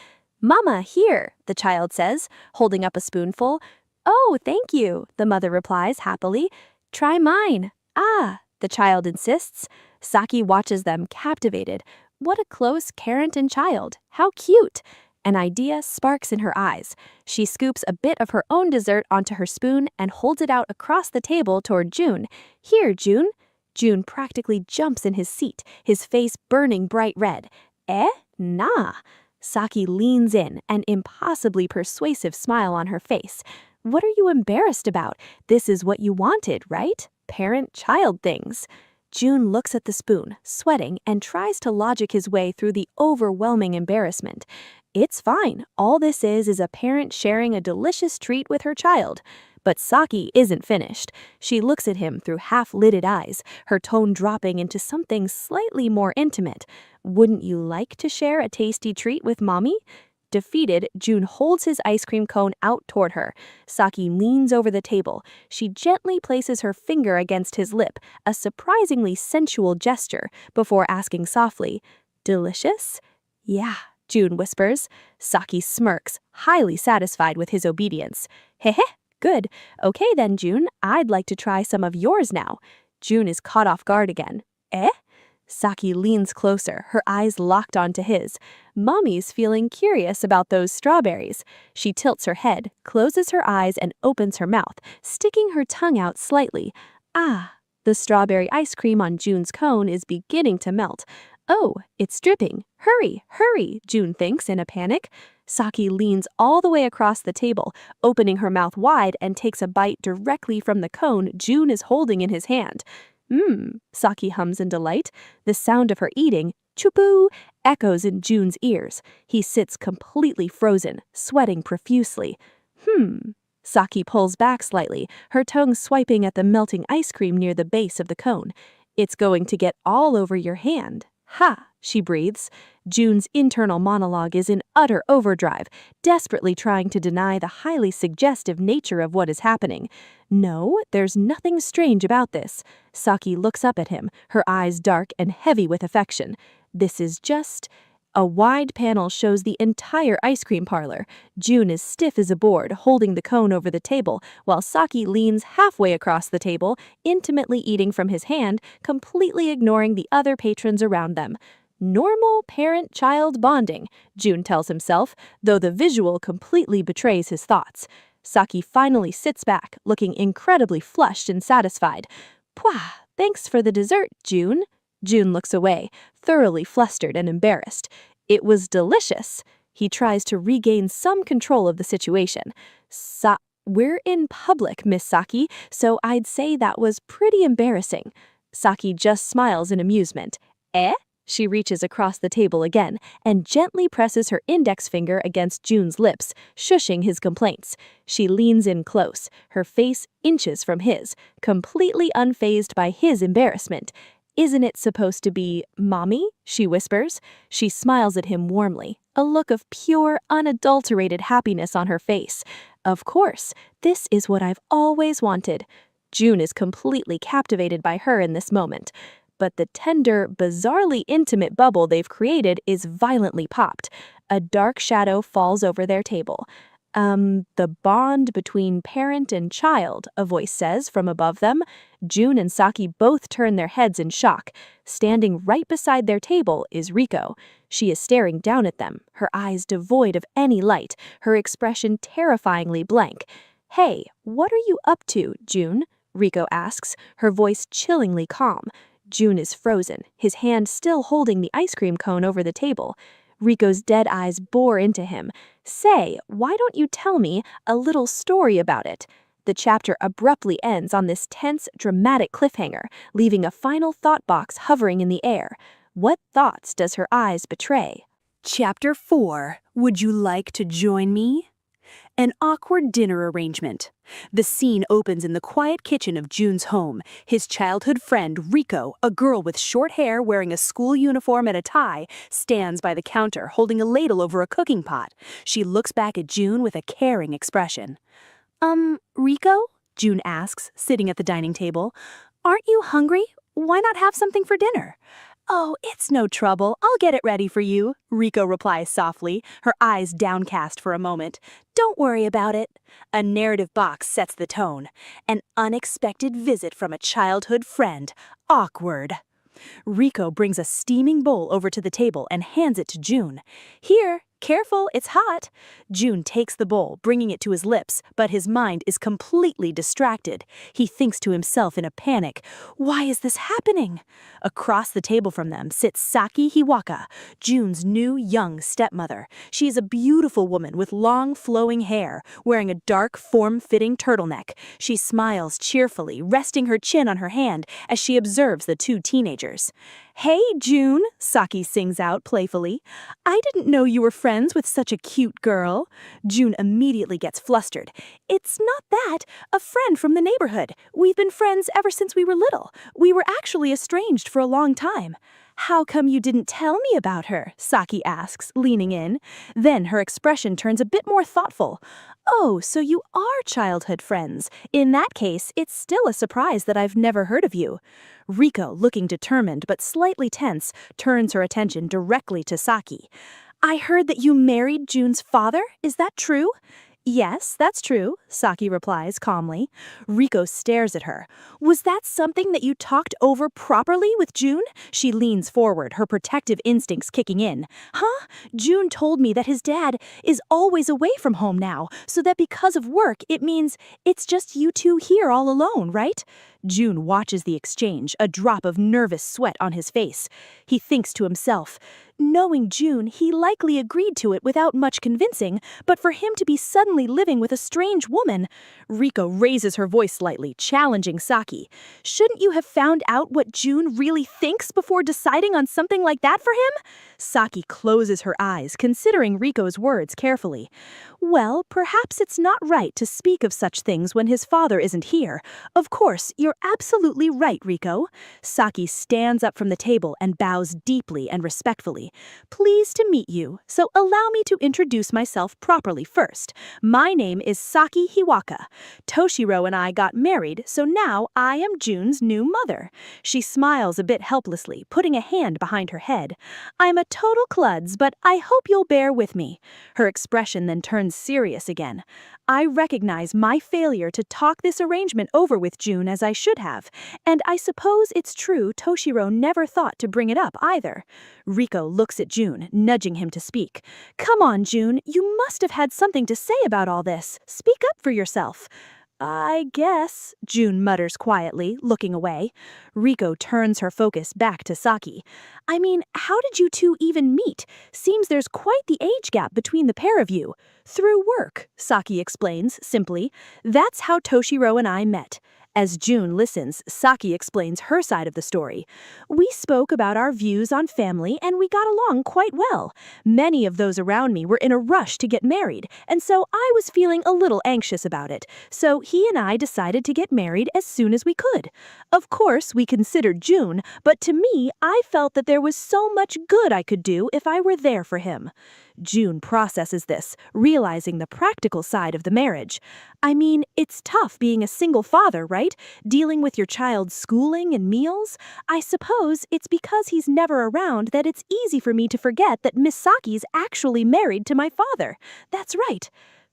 "Mama, here," the child says, holding up a spoonful. Oh, thank you, the mother replies happily. Try mine. Ah, the child insists. Saki watches them captivated. What a close parent and child. How cute. An idea sparks in her eyes. She scoops a bit of her own dessert onto her spoon and holds it out across the table toward June. Here, June. June practically jumps in his seat, his face burning bright red. Eh? Nah. Saki leans in, an impossibly persuasive smile on her face. What are you embarrassed about? This is what you wanted, right? Parent-child things. June looks at the spoon, sweating, and tries to logic his way through the overwhelming embarrassment. It's fine. All this is a parent sharing a delicious treat with her child. But Saki isn't finished. She looks at him through half-lidded eyes, her tone dropping into something slightly more intimate. Wouldn't you like to share a tasty treat with Mommy? Defeated, June holds his ice cream cone out toward her. Saki leans over the table. She gently places her finger against his lip, a surprisingly sensual gesture, before asking softly, "Delicious?" "Yeah," June whispers. Saki smirks, highly satisfied with his obedience. "Heh heh, good. Okay then, June, I'd like to try some of yours now." June is caught off guard again. "Eh?" Saki leans closer, her eyes locked onto his. Mommy's feeling curious about those strawberries. She tilts her head, closes her eyes, and opens her mouth, sticking her tongue out slightly. Ah, the strawberry ice cream on June's cone is beginning to melt. Oh, it's dripping. Hurry, hurry, June thinks in a panic. Saki leans all the way across the table, opening her mouth wide and takes a bite directly from the cone June is holding in his hand. Saki hums in delight. The sound of her eating, chupu, echoes in June's ears. He sits completely frozen, sweating profusely. Saki pulls back slightly, her tongue swiping at the melting ice cream near the base of the cone. It's going to get all over your hand. Ha, she breathes. June's internal monologue is in utter overdrive, desperately trying to deny the highly suggestive nature of what is happening. No, there's nothing strange about this. Saki looks up at him, her eyes dark and heavy with affection. This is just... A wide panel shows the entire ice cream parlor. June is stiff as a board, holding the cone over the table, while Saki leans halfway across the table, intimately eating from his hand, completely ignoring the other patrons around them. Normal parent-child bonding, June tells himself, though the visual completely betrays his thoughts. Saki finally sits back, looking incredibly flushed and satisfied. Pwah, thanks for the dessert, June. June looks away, thoroughly flustered and embarrassed. It was delicious. He tries to regain some control of the situation. We're in public, Miss Saki, so I'd say that was pretty embarrassing. Saki just smiles in amusement. Eh? She reaches across the table again and gently presses her index finger against June's lips, shushing his complaints. She leans in close, her face inches from his, completely unfazed by his embarrassment. Isn't it supposed to be Mommy? She whispers. She smiles at him warmly, a look of pure, unadulterated happiness on her face. Of course, this is what I've always wanted. June is completely captivated by her in this moment. But the tender, bizarrely intimate bubble they've created is violently popped. A dark shadow falls over their table. The bond between parent and child, a voice says from above them. June and Saki both turn their heads in shock. Standing right beside their table is Riko. She is staring down at them, her eyes devoid of any light, her expression terrifyingly blank. Hey, what are you up to, June? Riko asks, her voice chillingly calm. June is frozen, his hand still holding the ice cream cone over the table. Riko's dead eyes bore into him. Say, why don't you tell me a little story about it? The chapter abruptly ends on this tense, dramatic cliffhanger, leaving a final thought box hovering in the air. What thoughts does her eyes betray? Chapter 4. Would you like to join me? An awkward dinner arrangement. The scene opens in the quiet kitchen of June's home. His childhood friend, Riko, a girl with short hair wearing a school uniform and a tie, stands by the counter holding a ladle over a cooking pot. She looks back at June with a caring expression. Riko? June asks, sitting at the dining table. Aren't you hungry? Why not have something for dinner? Oh, it's no trouble. I'll get it ready for you, Riko replies softly, her eyes downcast for a moment. Don't worry about it. A narrative box sets the tone. An unexpected visit from a childhood friend. Awkward. Riko brings a steaming bowl over to the table and hands it to June. Here, careful, it's hot. June takes the bowl, bringing it to his lips, but his mind is completely distracted. He thinks to himself in a panic, why is this happening? Across the table from them sits Saki Hiwaka, June's new young stepmother. She is a beautiful woman with long flowing hair, wearing a dark form-fitting turtleneck. She smiles cheerfully, resting her chin on her hand as she observes the two teenagers. Hey, June, Saki sings out playfully. I didn't know you were friends with such a cute girl. June immediately gets flustered. It's not that. A friend from the neighborhood. We've been friends ever since we were little. We were actually estranged for a long time. How come you didn't tell me about her? Saki asks, leaning in. Then her expression turns a bit more thoughtful. Oh, so you are childhood friends. In that case, it's still a surprise that I've never heard of you. Riko, looking determined but slightly tense, turns her attention directly to Saki. I heard that you married June's father. Is that true? Yes, that's true, Saki replies calmly. Riko stares at her. Was that something that you talked over properly with June? She leans forward, her protective instincts kicking in. Huh? June told me that his dad is always away from home now, so that because of work, it means it's just you two here all alone, right? June watches the exchange, a drop of nervous sweat on his face. He thinks to himself, knowing June, he likely agreed to it without much convincing, but for him to be suddenly living with a strange woman. Riko raises her voice slightly, challenging Saki. Shouldn't you have found out what June really thinks before deciding on something like that for him? Saki closes her eyes, considering Riko's words carefully. Well, perhaps it's not right to speak of such things when his father isn't here. Of course, you're absolutely right, Riko. Saki stands up from the table and bows deeply and respectfully. Pleased to meet you, so allow me to introduce myself properly first. My name is Saki Hiwaka. Toshiro and I got married, so now I am June's new mother. She smiles a bit helplessly, putting a hand behind her head. I'm a total klutz, but I hope you'll bear with me. Her expression then turns serious again. I recognize my failure to talk this arrangement over with June as I should have, and I suppose it's true Toshiro never thought to bring it up either. Riko looks at June, nudging him to speak. Come on, June, you must have had something to say about all this. Speak up for yourself. I guess, June mutters quietly, looking away. Riko turns her focus back to Saki. I mean, how did you two even meet? Seems there's quite the age gap between the pair of you. Through work, Saki explains, simply. That's how Toshiro and I met. As June listens, Saki explains her side of the story. We spoke about our views on family and we got along quite well. Many of those around me were in a rush to get married, and so I was feeling a little anxious about it. So he and I decided to get married as soon as we could. Of course, we considered June, but to me, I felt that there was so much good I could do if I were there for him. June processes this, realizing the practical side of the marriage. I mean, it's tough being a single father, right? Dealing with your child's schooling and meals? I suppose it's because he's never around that it's easy for me to forget that Miss Saki's actually married to my father. That's right.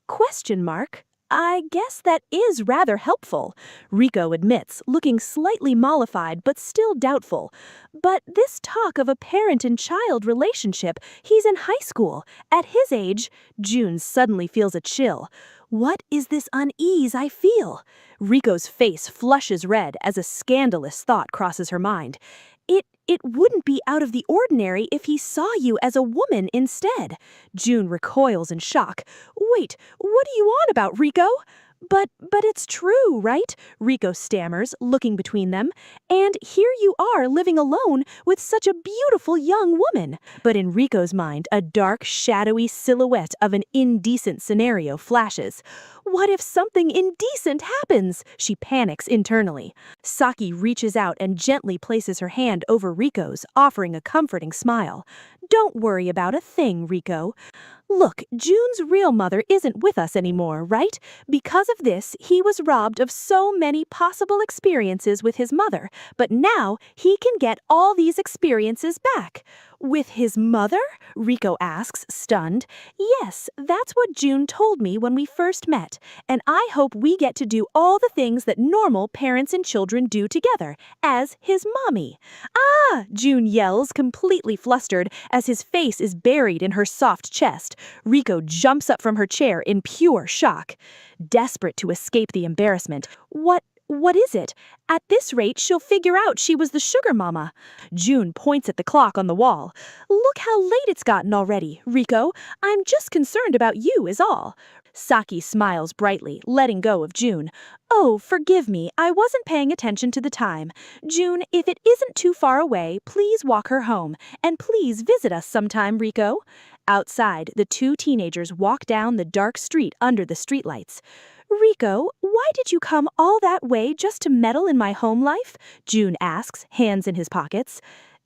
Question mark. I guess that is rather helpful, Riko admits, looking slightly mollified but still doubtful. But this talk of a parent and child relationship, he's in high school. At his age, June suddenly feels a chill. What is this unease I feel? Riko's face flushes red as a scandalous thought crosses her mind. It wouldn't be out of the ordinary if he saw you as a woman instead. June recoils in shock. Wait, what are you on about, Riko? But it's true, right? Riko stammers, looking between them. And here you are living alone with such a beautiful young woman. But in Riko's mind, a dark, shadowy silhouette of an indecent scenario flashes. What if something indecent happens? She panics internally. Saki reaches out and gently places her hand over Riko's, offering a comforting smile. Don't worry about a thing, Riko. Look, June's real mother isn't with us anymore, right? Because of this, he was robbed of so many possible experiences with his mother, but now he can get all these experiences back. With his mother? Rico asks, stunned. Yes, that's what June told me when we first met, and I hope we get to do all the things that normal parents and children do together, as his mommy. Ah! June yells, completely flustered, as his face is buried in her soft chest. Rico jumps up from her chair in pure shock. Desperate to escape the embarrassment, What is it? At this rate, she'll figure out she was the sugar mama. June points at the clock on the wall. Look how late it's gotten already, Rico. I'm just concerned about you is all. Saki smiles brightly, letting go of June. Oh, forgive me, I wasn't paying attention to the time. June, if it isn't too far away, please walk her home. And please visit us sometime, Rico. Outside, the two teenagers walk down the dark street under the streetlights. Rico, why did you come all that way just to meddle in my home life? June asks, hands in his pockets.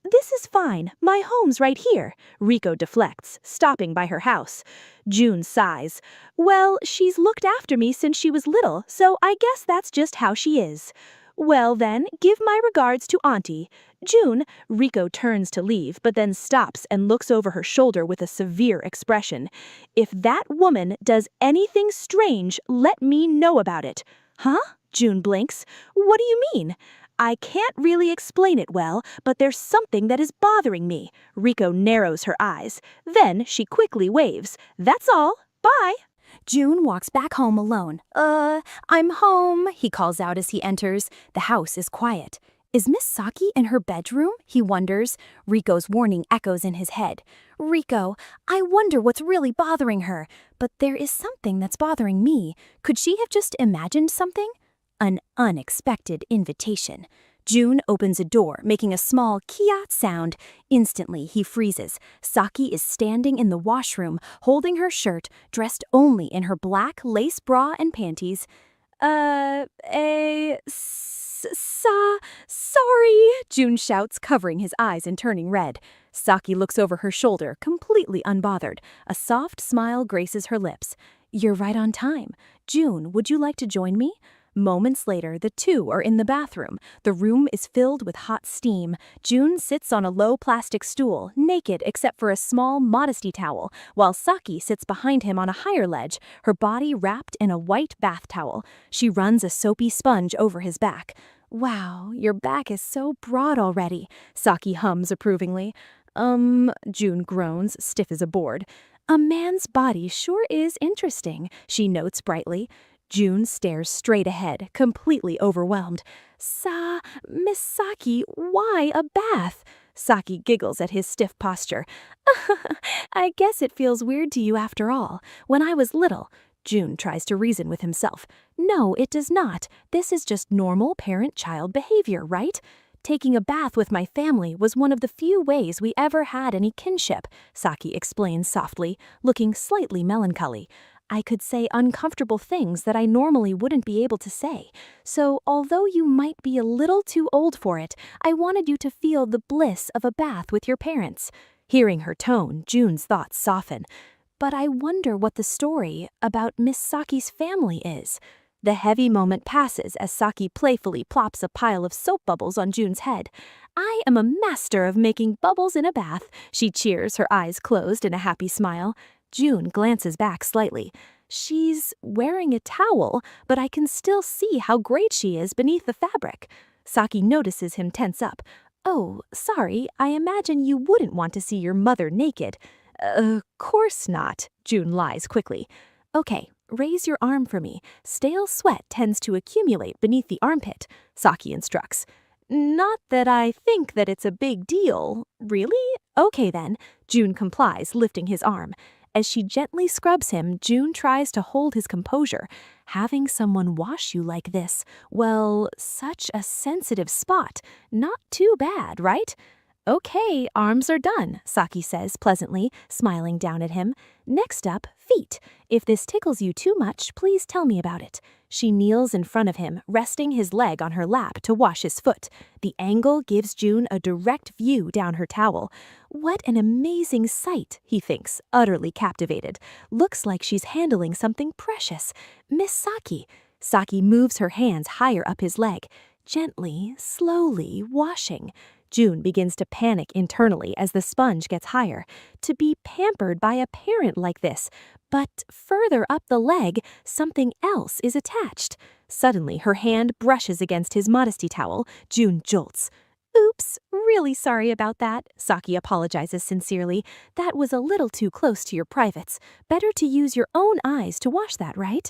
This is fine. My home's right here. Rico deflects, stopping by her house. June sighs. Well, she's looked after me since she was little, so I guess that's just how she is. Well then, give my regards to Auntie. June, Rico turns to leave, but then stops and looks over her shoulder with a severe expression. If that woman does anything strange, let me know about it. Huh? June blinks. What do you mean? I can't really explain it well, but there's something that is bothering me. Rico narrows her eyes. Then she quickly waves. That's all. Bye. June walks back home alone. I'm home, he calls out as he enters. The house is quiet. Is Miss Saki in her bedroom? He wonders. Rico's warning echoes in his head. Rico, I wonder what's really bothering her. But there is something that's bothering me. Could she have just imagined something? An unexpected invitation. June opens a door, making a small kiat sound. Instantly, he freezes. Saki is standing in the washroom, holding her shirt, dressed only in her black lace bra and panties. Sorry, June shouts, covering his eyes and turning red. Saki looks over her shoulder, completely unbothered. A soft smile graces her lips. You're right on time. June, would you like to join me? Moments later, the two are in the bathroom. The room is filled with hot steam. June sits on a low plastic stool, naked except for a small modesty towel, while Saki sits behind him on a higher ledge, her body wrapped in a white bath towel. She runs a soapy sponge over his back. Wow, your back is so broad already, Saki hums approvingly. June groans, stiff as a board. A man's body sure is interesting, she notes brightly. June stares straight ahead, completely overwhelmed. Miss Saki, why a bath? Saki giggles at his stiff posture. I guess it feels weird to you after all. When I was little, June tries to reason with himself. No, it does not. This is just normal parent-child behavior, right? Taking a bath with my family was one of the few ways we ever had any kinship, Saki explains softly, looking slightly melancholy. I could say uncomfortable things that I normally wouldn't be able to say. So, although you might be a little too old for it, I wanted you to feel the bliss of a bath with your parents. Hearing her tone, June's thoughts soften. But I wonder what the story about Miss Saki's family is. The heavy moment passes as Saki playfully plops a pile of soap bubbles on June's head. I am a master of making bubbles in a bath, she cheers, her eyes closed in a happy smile. June glances back slightly. She's wearing a towel, but I can still see how great she is beneath the fabric. Saki notices him tense up. Oh, sorry, I imagine you wouldn't want to see your mother naked. Of course not, June lies quickly. Okay, raise your arm for me. Stale sweat tends to accumulate beneath the armpit, Saki instructs. Not that I think that it's a big deal. Really? Okay then. June complies, lifting his arm. As she gently scrubs him, June tries to hold his composure. Having someone wash you like this, well, such a sensitive spot. Not too bad, right? Okay, arms are done, Saki says pleasantly, smiling down at him. Next up, feet. If this tickles you too much, please tell me about it. She kneels in front of him, resting his leg on her lap to wash his foot. The angle gives June a direct view down her towel. What an amazing sight, he thinks, utterly captivated. Looks like she's handling something precious. Miss Saki. Saki moves her hands higher up his leg, gently, slowly washing. June begins to panic internally as the sponge gets higher. To be pampered by a parent like this. But further up the leg, something else is attached. Suddenly, her hand brushes against his modesty towel. June jolts. Oops, really sorry about that, Saki apologizes sincerely. That was a little too close to your privates. Better to use your own eyes to wash that, right?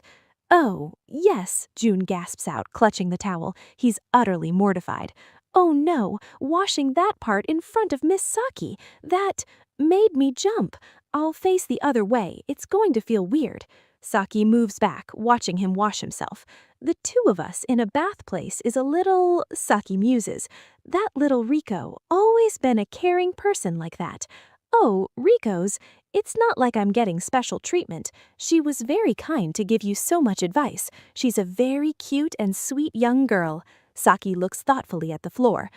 Oh, yes, June gasps out, clutching the towel. He's utterly mortified. Oh no, washing that part in front of Miss Saki. That made me jump. I'll face the other way. It's going to feel weird. Saki moves back, watching him wash himself. The two of us in a bath place is a little, Saki muses. That little Rico, always been a caring person like that. Oh, Rico's, it's not like I'm getting special treatment. She was very kind to give you so much advice. She's a very cute and sweet young girl. Saki looks thoughtfully at the floor.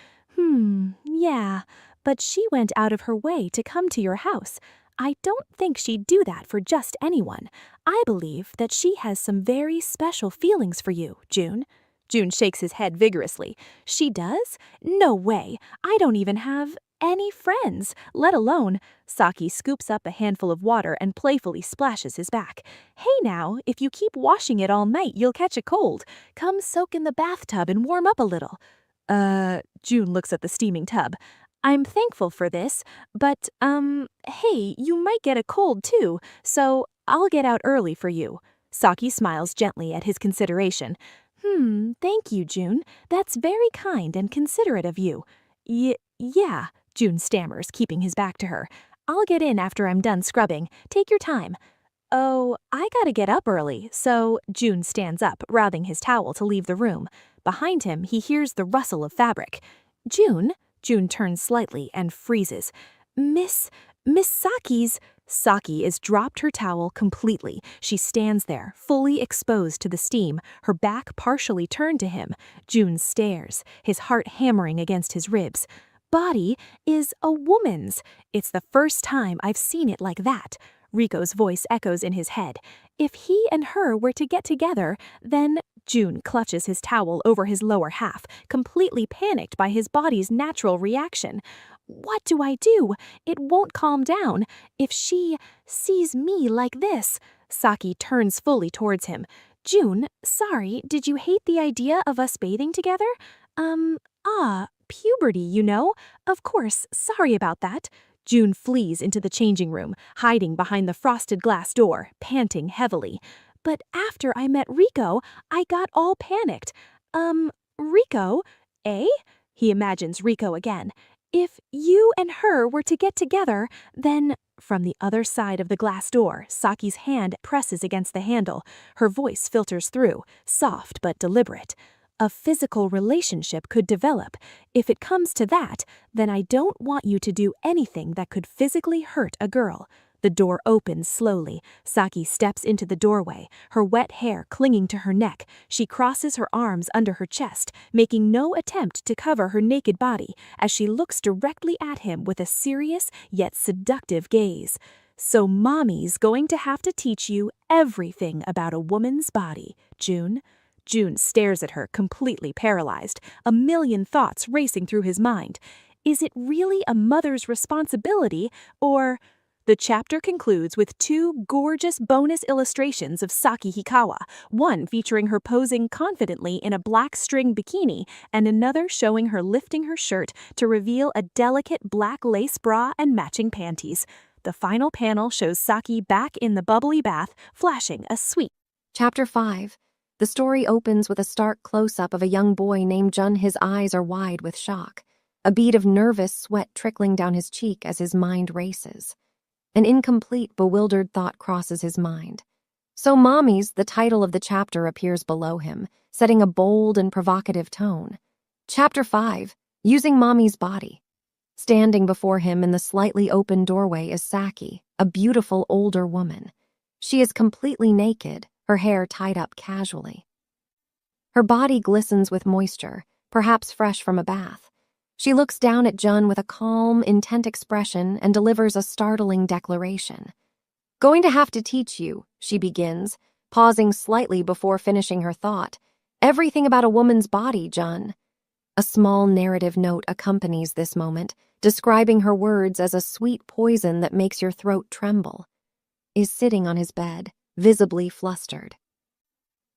Yeah, but she went out of her way to come to your house. I don't think she'd do that for just anyone. I believe that she has some very special feelings for you, June. June shakes his head vigorously. She does? No way. I don't even have any friends, let alone. Saki scoops up a handful of water and playfully splashes his back. Hey now, if you keep washing it all night, you'll catch a cold. Come soak in the bathtub and warm up a little. June looks at the steaming tub. I'm thankful for this, but, hey, you might get a cold too, so I'll get out early for you. Saki smiles gently at his consideration. Thank you, June. That's very kind and considerate of you. Yeah, June stammers, keeping his back to her. I'll get in after I'm done scrubbing. Take your time. Oh, I gotta get up early, so June stands up, wrapping his towel to leave the room. Behind him, he hears the rustle of fabric. June turns slightly and freezes. Miss Saki's. Saki has dropped her towel completely. She stands there, fully exposed to the steam, her back partially turned to him. June stares, his heart hammering against his ribs. Body is a woman's. It's the first time I've seen it like that. Rico's voice echoes in his head. If he and her were to get together, then June clutches his towel over his lower half, completely panicked by his body's natural reaction. What do I do? It won't calm down. If she sees me like this. Saki turns fully towards him. June, sorry, did you hate the idea of us bathing together? Puberty, you know. Of course, sorry about that. June flees into the changing room, hiding behind the frosted glass door, panting heavily. But after I met Rico, I got all panicked. Rico? Eh? He imagines Rico again. If you and her were to get together, then... From the other side of the glass door, Saki's hand presses against the handle. Her voice filters through, soft but deliberate. A physical relationship could develop. If it comes to that, then I don't want you to do anything that could physically hurt a girl. The door opens slowly. Saki steps into the doorway, her wet hair clinging to her neck. She crosses her arms under her chest, making no attempt to cover her naked body as she looks directly at him with a serious yet seductive gaze. So Mommy's going to have to teach you everything about a woman's body, June. June stares at her, completely paralyzed, a million thoughts racing through his mind. Is it really a mother's responsibility, or... The chapter concludes with 2 gorgeous bonus illustrations of Saki Hikawa, one featuring her posing confidently in a black string bikini and another showing her lifting her shirt to reveal a delicate black lace bra and matching panties. The final panel shows Saki back in the bubbly bath, flashing a sweet. Chapter 5. The story opens with a stark close-up of a young boy named Jun. His eyes are wide with shock, a bead of nervous sweat trickling down his cheek as his mind races. An incomplete, bewildered thought crosses his mind. So Mommy's, the title of the chapter, appears below him, setting a bold and provocative tone. Chapter 5. Using Mommy's body. Standing before him in the slightly open doorway is Saki, a beautiful older woman. She is completely naked, her hair tied up casually. Her body glistens with moisture, perhaps fresh from a bath. She looks down at Jun with a calm, intent expression and delivers a startling declaration. "Going to have to teach you," she begins, pausing slightly before finishing her thought. "Everything about a woman's body, Jun." A small narrative note accompanies this moment, describing her words as a sweet poison that makes your throat tremble. Is sitting on his bed, visibly flustered.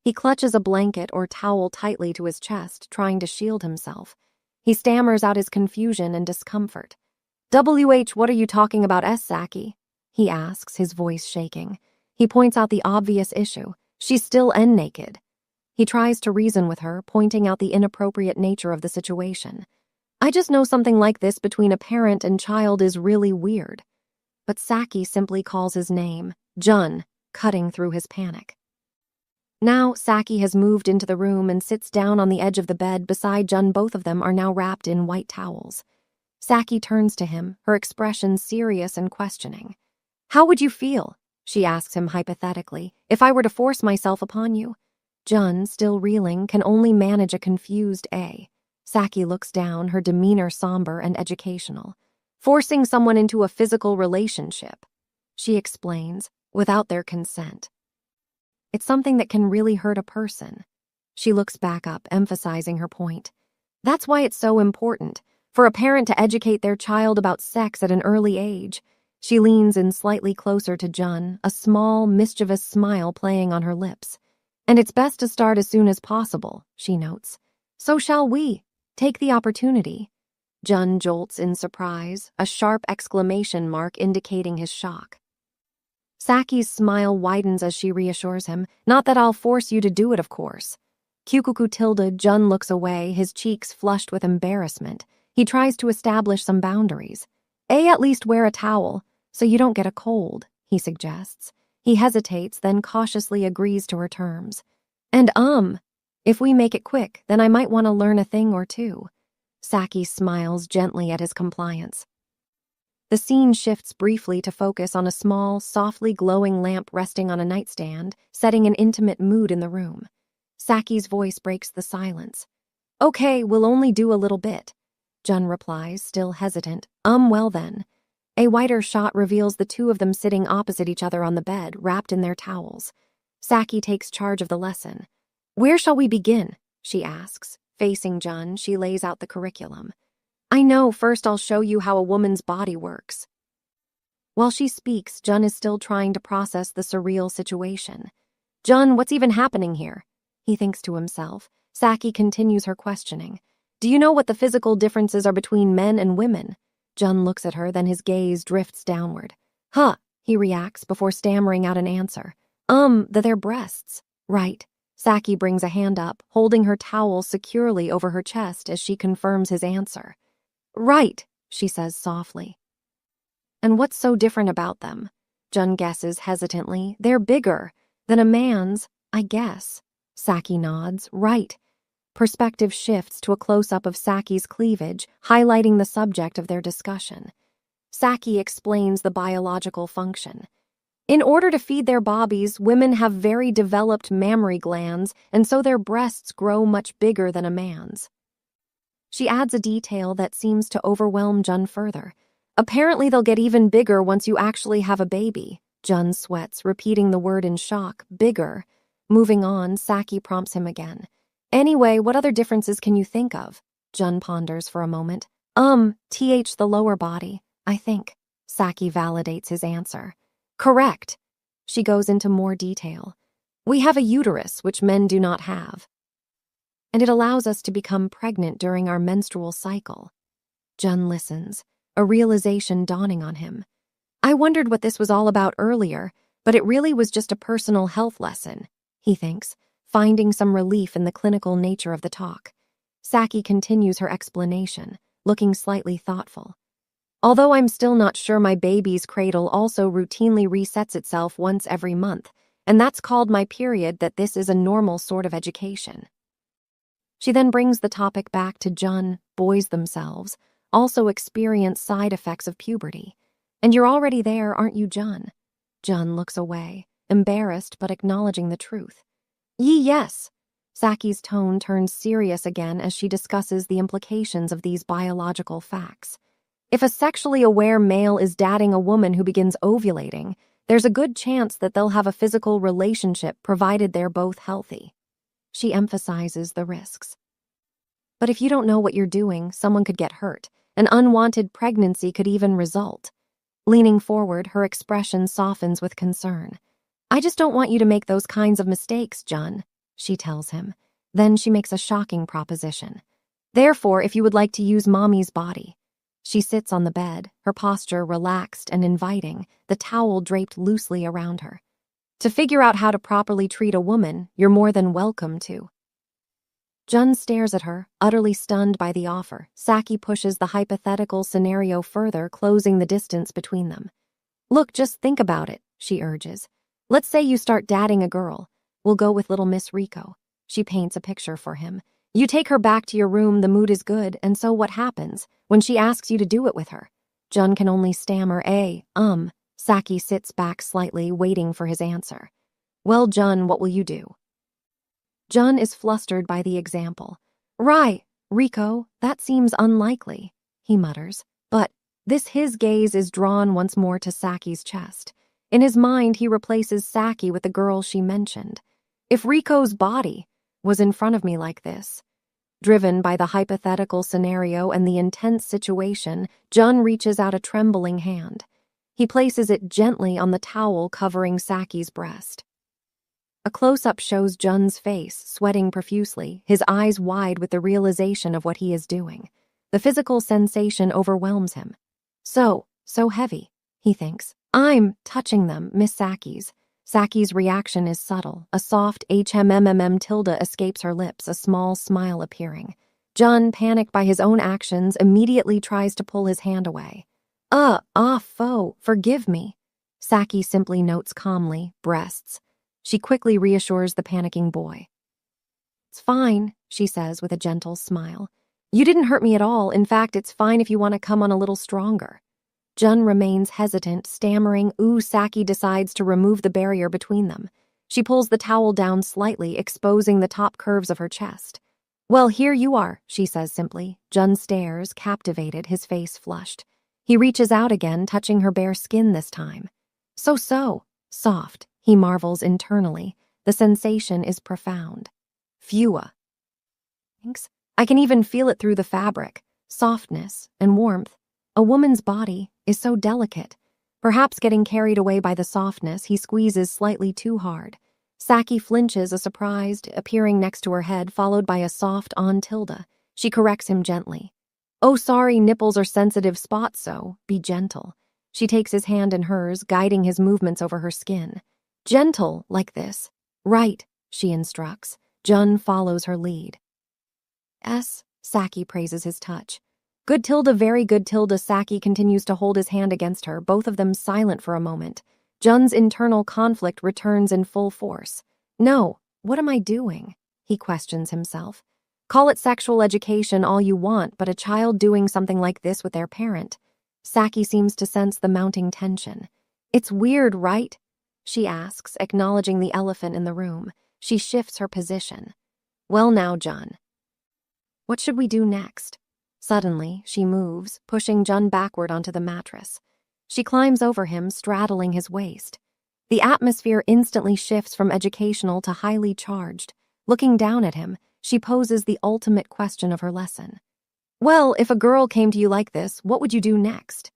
He clutches a blanket or towel tightly to his chest, trying to shield himself. He stammers out his confusion and discomfort. What are you talking about, Saki?" he asks, his voice shaking. He points out the obvious issue. She's still naked. He tries to reason with her, pointing out the inappropriate nature of the situation. "I just know something like this between a parent and child is really weird." But Saki simply calls his name, Jun, cutting through his panic. Now, Saki has moved into the room and sits down on the edge of the bed beside Jun. Both of them are now wrapped in white towels. Saki turns to him, her expression serious and questioning. "How would you feel," she asks him hypothetically, "if I were to force myself upon you?" Jun, still reeling, can only manage a confused A. Saki looks down, her demeanor somber and educational. "Forcing someone into a physical relationship," she explains, "without their consent. It's something that can really hurt a person." She looks back up, emphasizing her point. "That's why it's so important for a parent to educate their child about sex at an early age." She leans in slightly closer to Jun, a small, mischievous smile playing on her lips. "And it's best to start as soon as possible," she notes. "So shall we take the opportunity?" Jun jolts in surprise, a sharp exclamation mark indicating his shock. Saki's smile widens as she reassures him. "Not that I'll force you to do it, of course." Kyukuku tilde, Jun looks away, his cheeks flushed with embarrassment. He tries to establish some boundaries. At least wear a towel, so you don't get a cold," he suggests. He hesitates, then cautiously agrees to her terms. "And if we make it quick, then I might want to learn a thing or two." Saki smiles gently at his compliance. The scene shifts briefly to focus on a small, softly glowing lamp resting on a nightstand, setting an intimate mood in the room. Saki's voice breaks the silence. "Okay, we'll only do a little bit," Jun replies, still hesitant. Well then." A wider shot reveals the two of them sitting opposite each other on the bed, wrapped in their towels. Saki takes charge of the lesson. "Where shall we begin?" she asks. Facing Jun, she lays out the curriculum. "I know, first I'll show you how a woman's body works." While she speaks, Jun is still trying to process the surreal situation. "Jun, what's even happening here?" he thinks to himself. Saki continues her questioning. "Do you know what the physical differences are between men and women?" Jun looks at her, then his gaze drifts downward. "Huh," he reacts before stammering out an answer. Their breasts." "Right." Saki brings a hand up, holding her towel securely over her chest as she confirms his answer. "Right," she says softly. "And what's so different about them?" Jun guesses hesitantly. "They're bigger than a man's, I guess." Saki nods. "Right." Perspective shifts to a close-up of Saki's cleavage, highlighting the subject of their discussion. Saki explains the biological function. "In order to feed their bobbies, women have very developed mammary glands, and so their breasts grow much bigger than a man's." She adds a detail that seems to overwhelm Jun further. "Apparently they'll get even bigger once you actually have a baby." Jun sweats, repeating the word in shock. "Bigger." Moving on, Saki prompts him again. "Anyway, what other differences can you think of?" Jun ponders for a moment. The lower body, I think." Saki validates his answer. "Correct." She goes into more detail. "We have a uterus, which men do not have. And it allows us to become pregnant during our menstrual cycle." Jun listens, a realization dawning on him. "I wondered what this was all about earlier, but it really was just a personal health lesson," he thinks, finding some relief in the clinical nature of the talk. Saki continues her explanation, looking slightly thoughtful. "Although I'm still not sure, my baby's cradle also routinely resets itself once every month, and that's called my period. That this is a normal sort of education." She then brings the topic back to Jun, boys themselves. also experience side effects of puberty. And you're already there, aren't you, Jun? Jun looks away, embarrassed but acknowledging the truth. Yes. Saki's tone turns serious again as she discusses the implications of these biological facts. If a sexually aware male is dating a woman who begins ovulating, there's a good chance that they'll have a physical relationship provided they're both healthy. She emphasizes the risks. But if you don't know what you're doing, someone could get hurt. An unwanted pregnancy could even result. Leaning forward, her expression softens with concern. I just don't want you to make those kinds of mistakes, Jun, she tells him. Then she makes a shocking proposition. Therefore, if you would like to use Mommy's body. She sits on the bed, her posture relaxed and inviting, the towel draped loosely around her. To figure out how to properly treat a woman, you're more than welcome to. Jun stares at her, utterly stunned by the offer. Saki pushes the hypothetical scenario further, closing the distance between them. Look, just think about it, she urges. Let's say you start dating a girl. We'll go with little Miss Rico. She paints a picture for him. You take her back to your room, the mood is good, and so what happens when she asks you to do it with her? Jun can only stammer, Saki sits back slightly, waiting for his answer. Well, Jun, what will you do? Jun is flustered by the example. Right, Rico, that seems unlikely, he mutters. But his gaze is drawn once more to Saki's chest. In his mind, he replaces Saki with the girl she mentioned. If Rico's body was in front of me like this. Driven by the hypothetical scenario and the intense situation, Jun reaches out a trembling hand. He places it gently on the towel covering Saki's breast. A close-up shows Jun's face, sweating profusely, his eyes wide with the realization of what he is doing. The physical sensation overwhelms him. So heavy, he thinks. I'm touching them, Miss Saki's. Saki's reaction is subtle. A soft tilde escapes her lips, a small smile appearing. Jun, panicked by his own actions, immediately tries to pull his hand away. Forgive me. Saki simply notes calmly, breasts. She quickly reassures the panicking boy. It's fine, she says with a gentle smile. You didn't hurt me at all. In fact, it's fine if you want to come on a little stronger. Jun remains hesitant, stammering. Saki decides to remove the barrier between them. She pulls the towel down slightly, exposing the top curves of her chest. Well, here you are, she says simply. Jun stares, captivated, his face flushed. He reaches out again, touching her bare skin this time. So, soft, he marvels internally. The sensation is profound. Phewa. Thanks. I can even feel it through the fabric. Softness and warmth. A woman's body is so delicate. Perhaps getting carried away by the softness, he squeezes slightly too hard. Saki flinches, a surprised, appearing next to her head, followed by a soft tilde. She corrects him gently. Oh, sorry, nipples are sensitive spots, so be gentle. She takes his hand in hers, guiding his movements over her skin. Gentle, like this. Right, she instructs. Jun follows her lead. Saki praises his touch. Good tilde, very good tilde. Saki continues to hold his hand against her, both of them silent for a moment. Jun's internal conflict returns in full force. No, what am I doing? He questions himself. Call it sexual education all you want, but a child doing something like this with their parent. Saki seems to sense the mounting tension. It's weird, right? She asks, acknowledging the elephant in the room. She shifts her position. Well now, Jun. What should we do next? Suddenly, she moves, pushing Jun backward onto the mattress. She climbs over him, straddling his waist. The atmosphere instantly shifts from educational to highly charged. Looking down at him, she poses the ultimate question of her lesson. Well, if a girl came to you like this, what would you do next?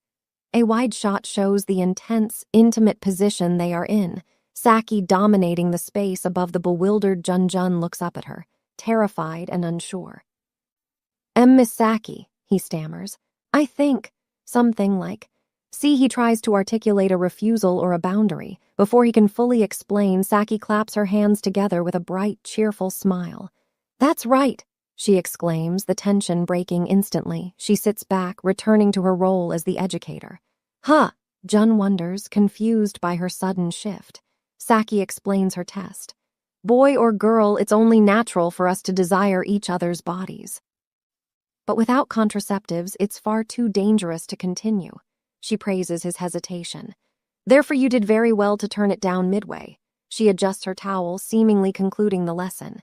A wide shot shows the intense, intimate position they are in, Saki dominating the space above the bewildered Jun. Jun looks up at her, terrified and unsure. Miss Saki, he stammers. I think, something like. See, he tries to articulate a refusal or a boundary. Before he can fully explain, Saki claps her hands together with a bright, cheerful smile. That's right, she exclaims, the tension breaking instantly. She sits back, returning to her role as the educator. Jun wonders, confused by her sudden shift. Saki explains her test. Boy or girl, it's only natural for us to desire each other's bodies. but without contraceptives, it's far too dangerous to continue. She praises his hesitation. Therefore, you did very well to turn it down midway. She adjusts her towel, seemingly concluding the lesson.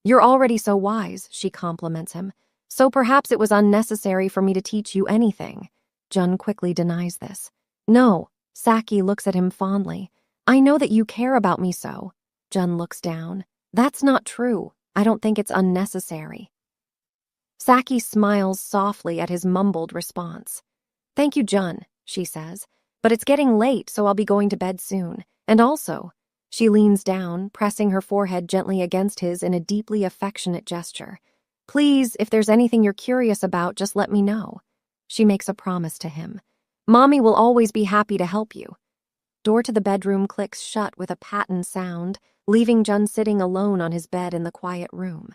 You're already so wise, she compliments him. So perhaps it was unnecessary for me to teach you anything. Jun quickly denies this. No, Saki looks at him fondly. I know that you care about me so. Jun looks down. That's not true. I don't think it's unnecessary. Saki smiles softly at his mumbled response. Thank you, Jun, she says. But it's getting late, so I'll be going to bed soon. And also, she leans down, pressing her forehead gently against his in a deeply affectionate gesture. Please, if there's anything you're curious about, just let me know. She makes a promise to him. Mommy will always be happy to help you. Door to the bedroom clicks shut with a patent sound, leaving Jun sitting alone on his bed in the quiet room.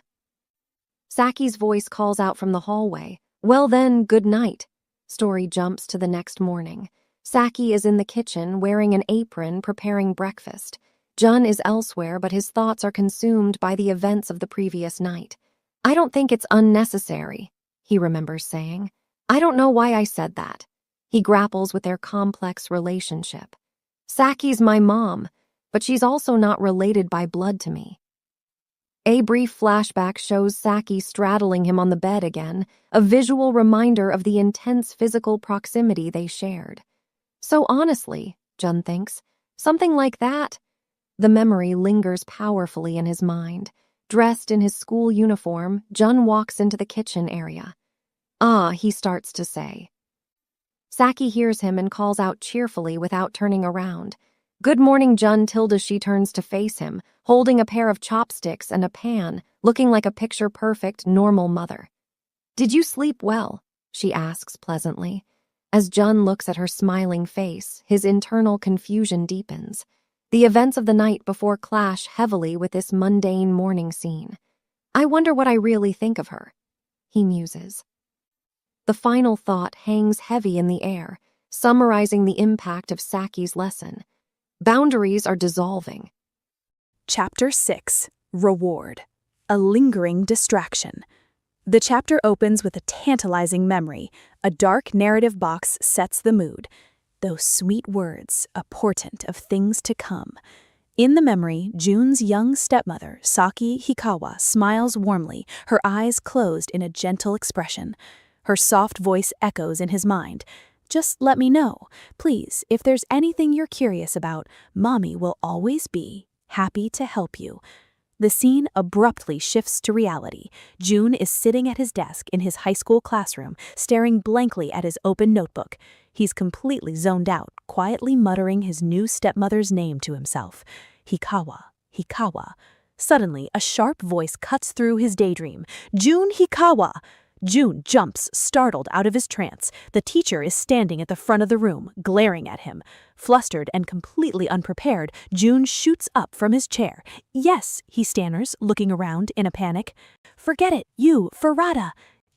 Saki's voice calls out from the hallway. Well then, good night. Story jumps to the next morning. Saki is in the kitchen, wearing an apron, preparing breakfast. Jun is elsewhere, but his thoughts are consumed by the events of the previous night. I don't think it's unnecessary, he remembers saying. I don't know why I said that. He grapples with their complex relationship. Saki's my mom, but she's also not related by blood to me. A brief flashback shows Saki straddling him on the bed again, a visual reminder of the intense physical proximity they shared. So honestly, Jun thinks, something like that. The memory lingers powerfully in his mind. Dressed in his school uniform, Jun walks into the kitchen area. Ah, he starts to say. Saki hears him and calls out cheerfully without turning around. Good morning, Jun, tilde. She turns to face him, holding a pair of chopsticks and a pan, looking like a picture-perfect, normal mother. Did you sleep well? She asks pleasantly. As Jun looks at her smiling face, his internal confusion deepens. The events of the night before clash heavily with this mundane morning scene. I wonder what I really think of her, he muses. The final thought hangs heavy in the air, summarizing the impact of Saki's lesson. Boundaries are dissolving. Chapter 6. Reward. A lingering distraction. The chapter opens with a tantalizing memory. A dark narrative box sets the mood. Those sweet words, a portent of things to come. In the memory, Jun's young stepmother, Saki Hikawa, smiles warmly, her eyes closed in a gentle expression. Her soft voice echoes in his mind. Just let me know. Please, if there's anything you're curious about, Mommy will always be happy to help you. The scene abruptly shifts to reality. Jun is sitting at his desk in his high school classroom, staring blankly at his open notebook. He's completely zoned out, quietly muttering his new stepmother's name to himself. Hikawa, Hikawa. Suddenly, a sharp voice cuts through his daydream. Jun Hikawa! Jun jumps, startled out of his trance. The teacher is standing at the front of the room, glaring at him. Flustered and completely unprepared, Jun shoots up from his chair. Yes, he stammers, looking around in a panic. Forget it, you, Farada.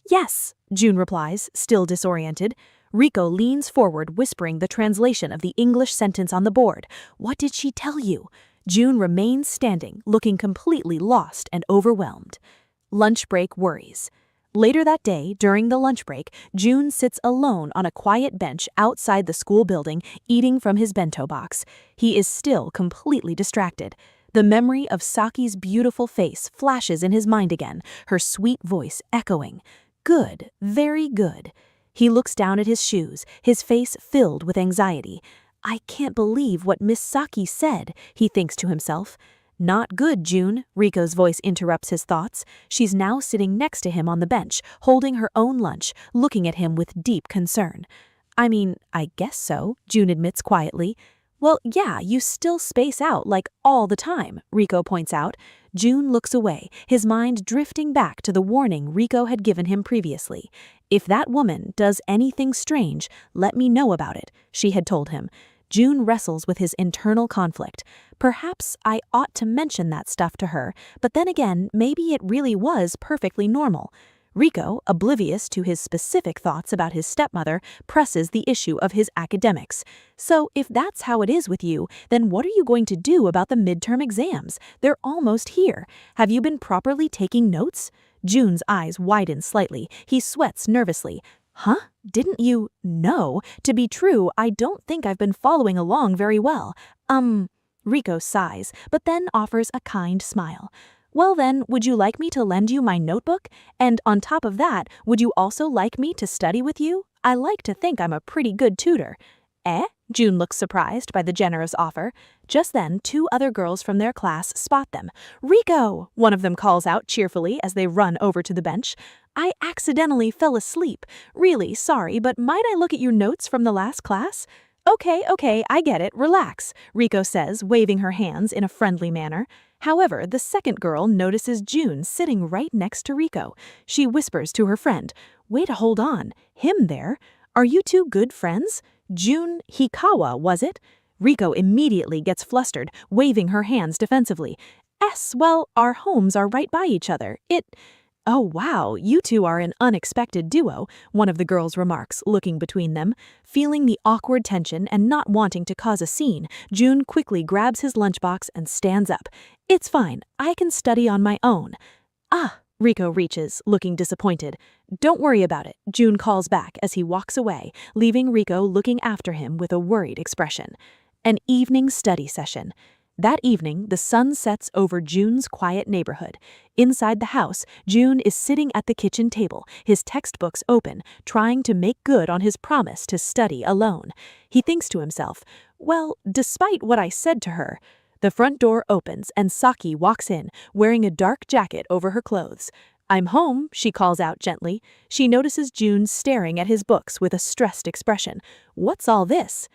Yes, Jun replies, still disoriented. Riko leans forward, whispering the translation of the English sentence on the board. What did she tell you? Jun remains standing, looking completely lost and overwhelmed. Lunch break worries. Later that day, during the lunch break, Jun sits alone on a quiet bench outside the school building, eating from his bento box. He is still completely distracted. The memory of Saki's beautiful face flashes in his mind again, her sweet voice echoing. Good, very good. He looks down at his shoes, his face filled with anxiety. I can't believe what Miss Saki said, he thinks to himself. Not good, Jun, Riko's voice interrupts his thoughts. She's now sitting next to him on the bench, holding her own lunch, looking at him with deep concern. I mean, I guess so, Jun admits quietly. Well, yeah, you still space out like all the time, Riko points out. Jun looks away, his mind drifting back to the warning Riko had given him previously. If that woman does anything strange, let me know about it, she had told him. Jun wrestles with his internal conflict. Perhaps I ought to mention that stuff to her, but then again, maybe it really was perfectly normal. Riko, oblivious to his specific thoughts about his stepmother, presses the issue of his academics. So if that's how it is with you, then what are you going to do about the midterm exams? They're almost here. Have you been properly taking notes? Jun's eyes widen slightly. He sweats nervously. Huh? Didn't you know? To be true, I don't think I've been following along very well. Rico sighs, but then offers a kind smile. Well then, would you like me to lend you my notebook? And on top of that, would you also like me to study with you? I like to think I'm a pretty good tutor. Eh? June looks surprised by the generous offer. Just then, 2 other girls from their class spot them. Rico! One of them calls out cheerfully as they run over to the bench. I accidentally fell asleep. Really sorry, but might I look at your notes from the last class? Okay, I get it. Relax, Rico says, waving her hands in a friendly manner. However, the second girl notices June sitting right next to Rico. She whispers to her friend, Wait, hold on. Him there? Are you 2 good friends? June Hikawa, was it? Rico immediately gets flustered, waving her hands defensively. Well, our homes are right by each other. Oh wow, you 2 are an unexpected duo, one of the girls remarks, looking between them. Feeling the awkward tension and not wanting to cause a scene, June quickly grabs his lunchbox and stands up. It's fine, I can study on my own. Rico reaches, looking disappointed. Don't worry about it, June calls back as he walks away, leaving Rico looking after him with a worried expression. An evening study session. That evening, the sun sets over June's quiet neighborhood. Inside the house, June is sitting at the kitchen table, his textbooks open, trying to make good on his promise to study alone. He thinks to himself, well, despite what I said to her. The front door opens and Saki walks in, wearing a dark jacket over her clothes. I'm home, she calls out gently. She notices June staring at his books with a stressed expression. What's all this?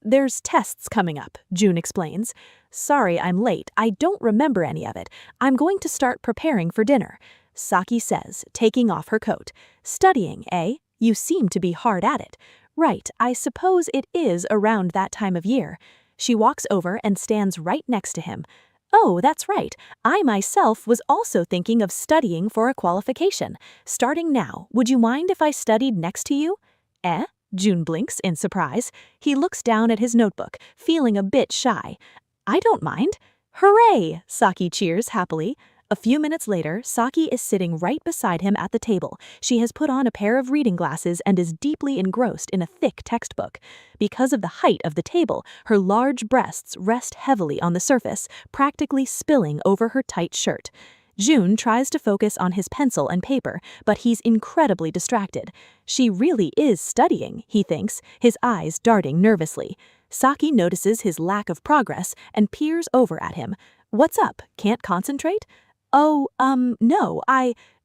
There's tests coming up, June explains. Sorry, I'm late. I don't remember any of it. I'm going to start preparing for dinner, Saki says, taking off her coat. Studying, eh? You seem to be hard at it. Right, I suppose it is around that time of year. She walks over and stands right next to him. Oh, that's right. I myself was also thinking of studying for a qualification. Starting now, would you mind if I studied next to you? Eh? June blinks in surprise. He looks down at his notebook, feeling a bit shy. I don't mind. Hooray! Saki cheers happily. A few minutes later, Saki is sitting right beside him at the table. She has put on a pair of reading glasses and is deeply engrossed in a thick textbook. Because of the height of the table, her large breasts rest heavily on the surface, practically spilling over her tight shirt. June tries to focus on his pencil and paper, but he's incredibly distracted. She really is studying, he thinks, his eyes darting nervously. Saki notices his lack of progress and peers over at him. What's up? Can't concentrate? Oh, no,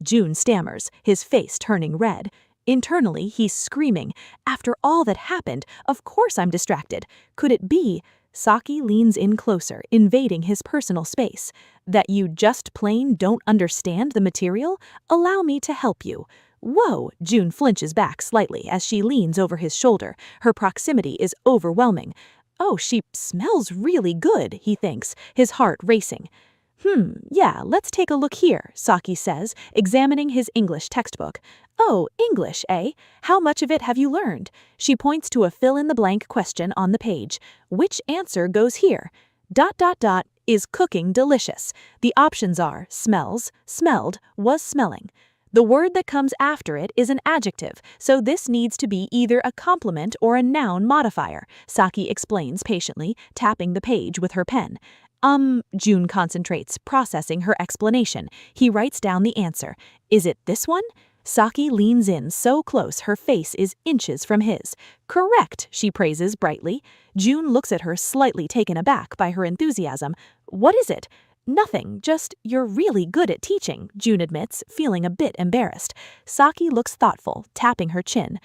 June stammers, his face turning red. Internally, he's screaming. After all that happened, of course I'm distracted. Could it be? Saki leans in closer, invading his personal space. That you just plain don't understand the material? Allow me to help you. Whoa, June flinches back slightly as she leans over his shoulder. Her proximity is overwhelming. Oh, she smells really good, he thinks, his heart racing. Yeah, let's take a look here, Saki says, examining his English textbook. Oh, English, eh? How much of it have you learned? She points to a fill-in-the-blank question on the page. Which answer goes here? ... Is cooking delicious? The options are smells, smelled, was smelling. The word that comes after it is an adjective, so this needs to be either a complement or a noun modifier, Saki explains patiently, tapping the page with her pen. June concentrates, processing her explanation. He writes down the answer. Is it this one? Saki leans in so close her face is inches from his. Correct, she praises brightly. June looks at her slightly taken aback by her enthusiasm. What is it? Nothing, just you're really good at teaching, June admits, feeling a bit embarrassed. Saki looks thoughtful, tapping her chin.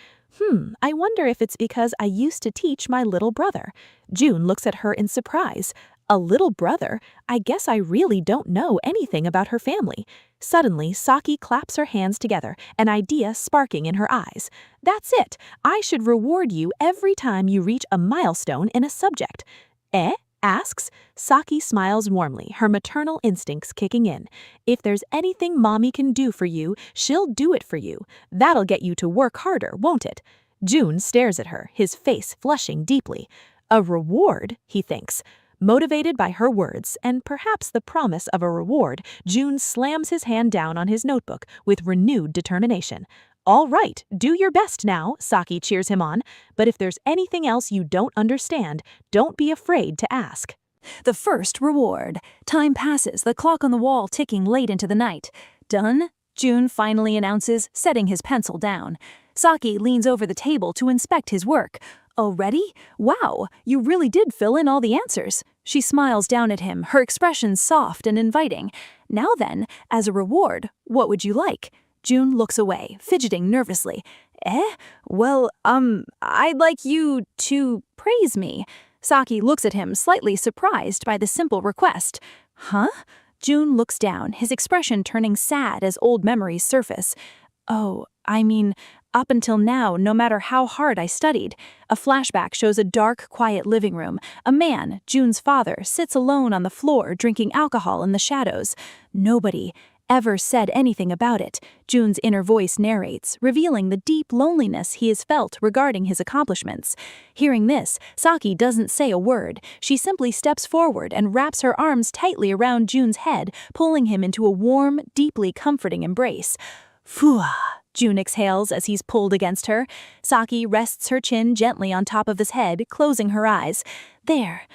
I wonder if it's because I used to teach my little brother. June looks at her in surprise. A little brother? I guess I really don't know anything about her family. Suddenly, Saki claps her hands together, an idea sparking in her eyes. That's it. I should reward you every time you reach a milestone in a subject. Eh? Asks. Saki smiles warmly, her maternal instincts kicking in. If there's anything Mommy can do for you, she'll do it for you. That'll get you to work harder, won't it? June stares at her, his face flushing deeply. A reward, he thinks. Motivated by her words and perhaps the promise of a reward, June slams his hand down on his notebook with renewed determination. All right, do your best now, Saki cheers him on, but if there's anything else you don't understand, don't be afraid to ask. The first reward. Time passes, the clock on the wall ticking late into the night. Done? June finally announces, setting his pencil down. Saki leans over the table to inspect his work. Already? Wow, you really did fill in all the answers. She smiles down at him, her expression soft and inviting. Now then, as a reward, what would you like? June looks away, fidgeting nervously. Well, I'd like you to praise me. Saki looks at him, slightly surprised by the simple request. Huh? June looks down, his expression turning sad as old memories surface. Oh, I mean, up until now, no matter how hard I studied. A flashback shows a dark, quiet living room. A man, June's father, sits alone on the floor drinking alcohol in the shadows. Nobody ever said anything about it, June's inner voice narrates, revealing the deep loneliness he has felt regarding his accomplishments. Hearing this, Saki doesn't say a word. She simply steps forward and wraps her arms tightly around June's head, pulling him into a warm, deeply comforting embrace. Phew, June exhales as he's pulled against her. Saki rests her chin gently on top of his head, closing her eyes. There,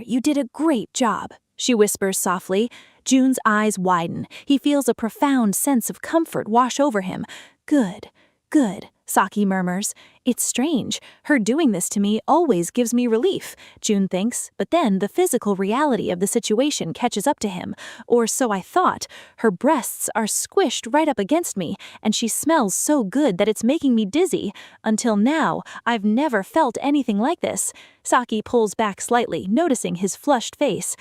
you did a great job, she whispers softly. June's eyes widen. He feels a profound sense of comfort wash over him. Good, Saki murmurs. It's strange. Her doing this to me always gives me relief, June thinks, but then the physical reality of the situation catches up to him. Or so I thought. Her breasts are squished right up against me, and she smells so good that it's making me dizzy. Until now, I've never felt anything like this. Saki pulls back slightly, noticing his flushed face.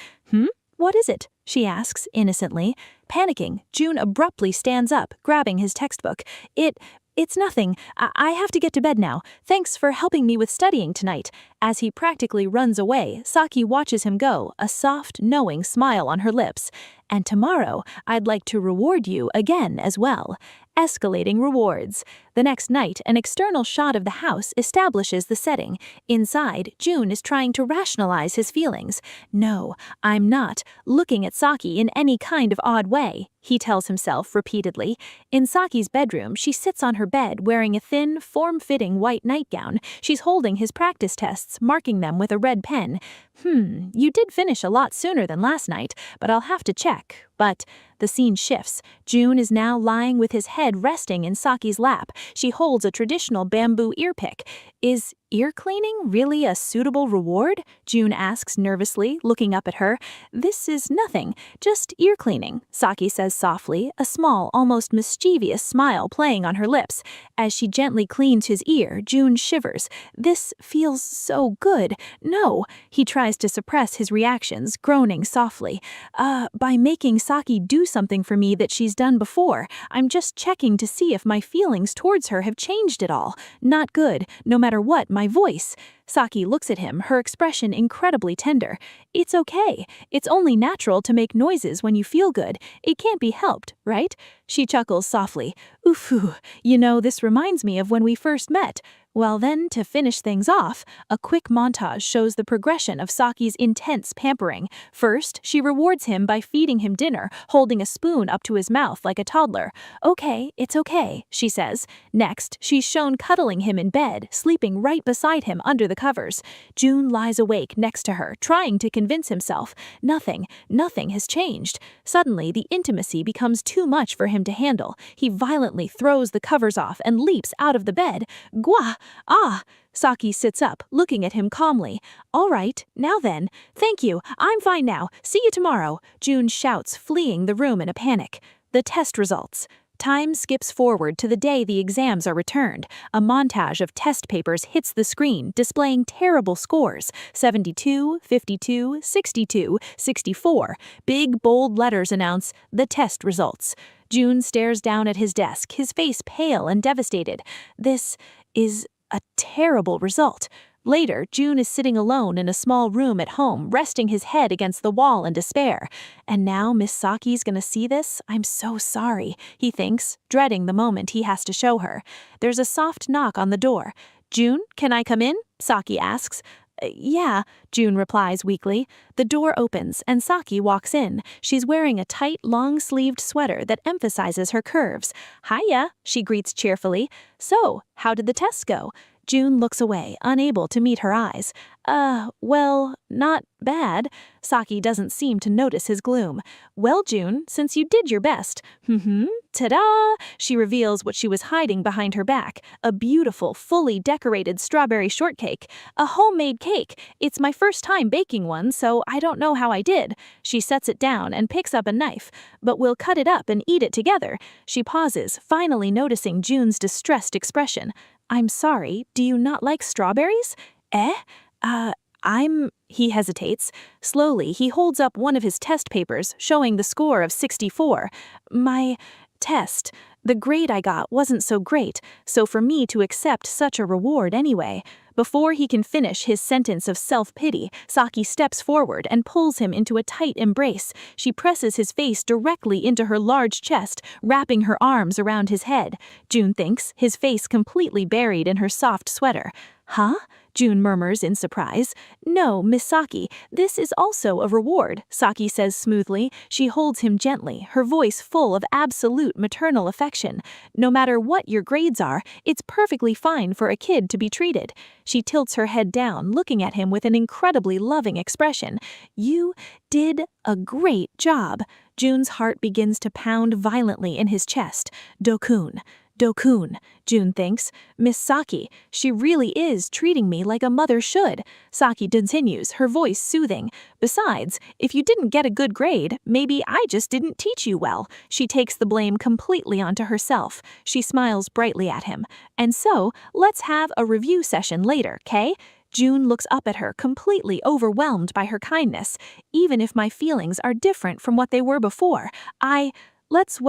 What is it? She asks, innocently. Panicking, June abruptly stands up, grabbing his textbook. It's nothing. I have to get to bed now. Thanks for helping me with studying tonight. As he practically runs away, Saki watches him go, a soft, knowing smile on her lips. And tomorrow, I'd like to reward you again as well. Escalating rewards. The next night, an external shot of the house establishes the setting. Inside, June is trying to rationalize his feelings. No, I'm not looking at Saki in any kind of odd way, he tells himself repeatedly. In Saki's bedroom, she sits on her bed wearing a thin, form-fitting white nightgown. She's holding his practice tests, marking them with a red pen. You did finish a lot sooner than last night, but I'll have to check. But the scene shifts. June is now lying with his head resting in Saki's lap. She holds a traditional bamboo ear pick. Is ear cleaning really a suitable reward? June asks nervously, looking up at her. This is nothing, just ear cleaning, Saki says softly, a small, almost mischievous smile playing on her lips. As she gently cleans his ear, June shivers. This feels so good. No, he tries to suppress his reactions, groaning softly. By making Saki do something for me that she's done before. I'm just checking to see if my feelings towards her have changed at all. Not good, no matter what my voice. Saki looks at him, her expression incredibly tender. It's okay. It's only natural to make noises when you feel good. It can't be helped, right? She chuckles softly. Oof, this reminds me of when we first met. Well then, to finish things off, a quick montage shows the progression of Saki's intense pampering. First, she rewards him by feeding him dinner, holding a spoon up to his mouth like a toddler. Okay, it's okay, she says. Next, she's shown cuddling him in bed, sleeping right beside him under the covers. June lies awake next to her, trying to convince himself. Nothing has changed. Suddenly, the intimacy becomes too much for him to handle. He violently throws the covers off and leaps out of the bed. Gwa! Ah! Saki sits up, looking at him calmly. All right, now then. Thank you. I'm fine now. See you tomorrow, June shouts, fleeing the room in a panic. The test results. Time skips forward to the day the exams are returned. A montage of test papers hits the screen, displaying terrible scores. 72, 52, 62, 64. Big, bold letters announce the test results. June stares down at his desk, his face pale and devastated. This is a terrible result. Later, June is sitting alone in a small room at home, resting his head against the wall in despair. And now Miss Saki's gonna see this? I'm so sorry, he thinks, dreading the moment he has to show her. There's a soft knock on the door. June, can I come in? Saki asks. Yeah, June replies weakly. The door opens and Saki walks in. She's wearing a tight, long-sleeved sweater that emphasizes her curves. Hiya, she greets cheerfully. So, how did the test go? June looks away, unable to meet her eyes. Well, not bad. Saki doesn't seem to notice his gloom. Well, June, since you did your best. Ta-da! She reveals what she was hiding behind her back. A beautiful, fully decorated strawberry shortcake. A homemade cake. It's my first time baking one, so I don't know how I did. She sets it down and picks up a knife. But we'll cut it up and eat it together. She pauses, finally noticing June's distressed expression. I'm sorry, do you not like strawberries? He hesitates. Slowly, he holds up one of his test papers, showing the score of 64. My test. The grade I got wasn't so great, so for me to accept such a reward anyway. Before he can finish his sentence of self-pity, Saki steps forward and pulls him into a tight embrace. She presses his face directly into her large chest, wrapping her arms around his head. June thinks, his face completely buried in her soft sweater. Huh? June murmurs in surprise. No, Miss Saki, this is also a reward, Saki says smoothly. She holds him gently, her voice full of absolute maternal affection. No matter what your grades are, it's perfectly fine for a kid to be treated. She tilts her head down, looking at him with an incredibly loving expression. You did a great job. June's heart begins to pound violently in his chest. Dokun, June thinks. Miss Saki, she really is treating me like a mother should. Saki continues, her voice soothing. Besides, if you didn't get a good grade, maybe I just didn't teach you well. She takes the blame completely onto herself. She smiles brightly at him. And so, let's have a review session later, Kay? June looks up at her, completely overwhelmed by her kindness. Even if my feelings are different from what they were before, let's,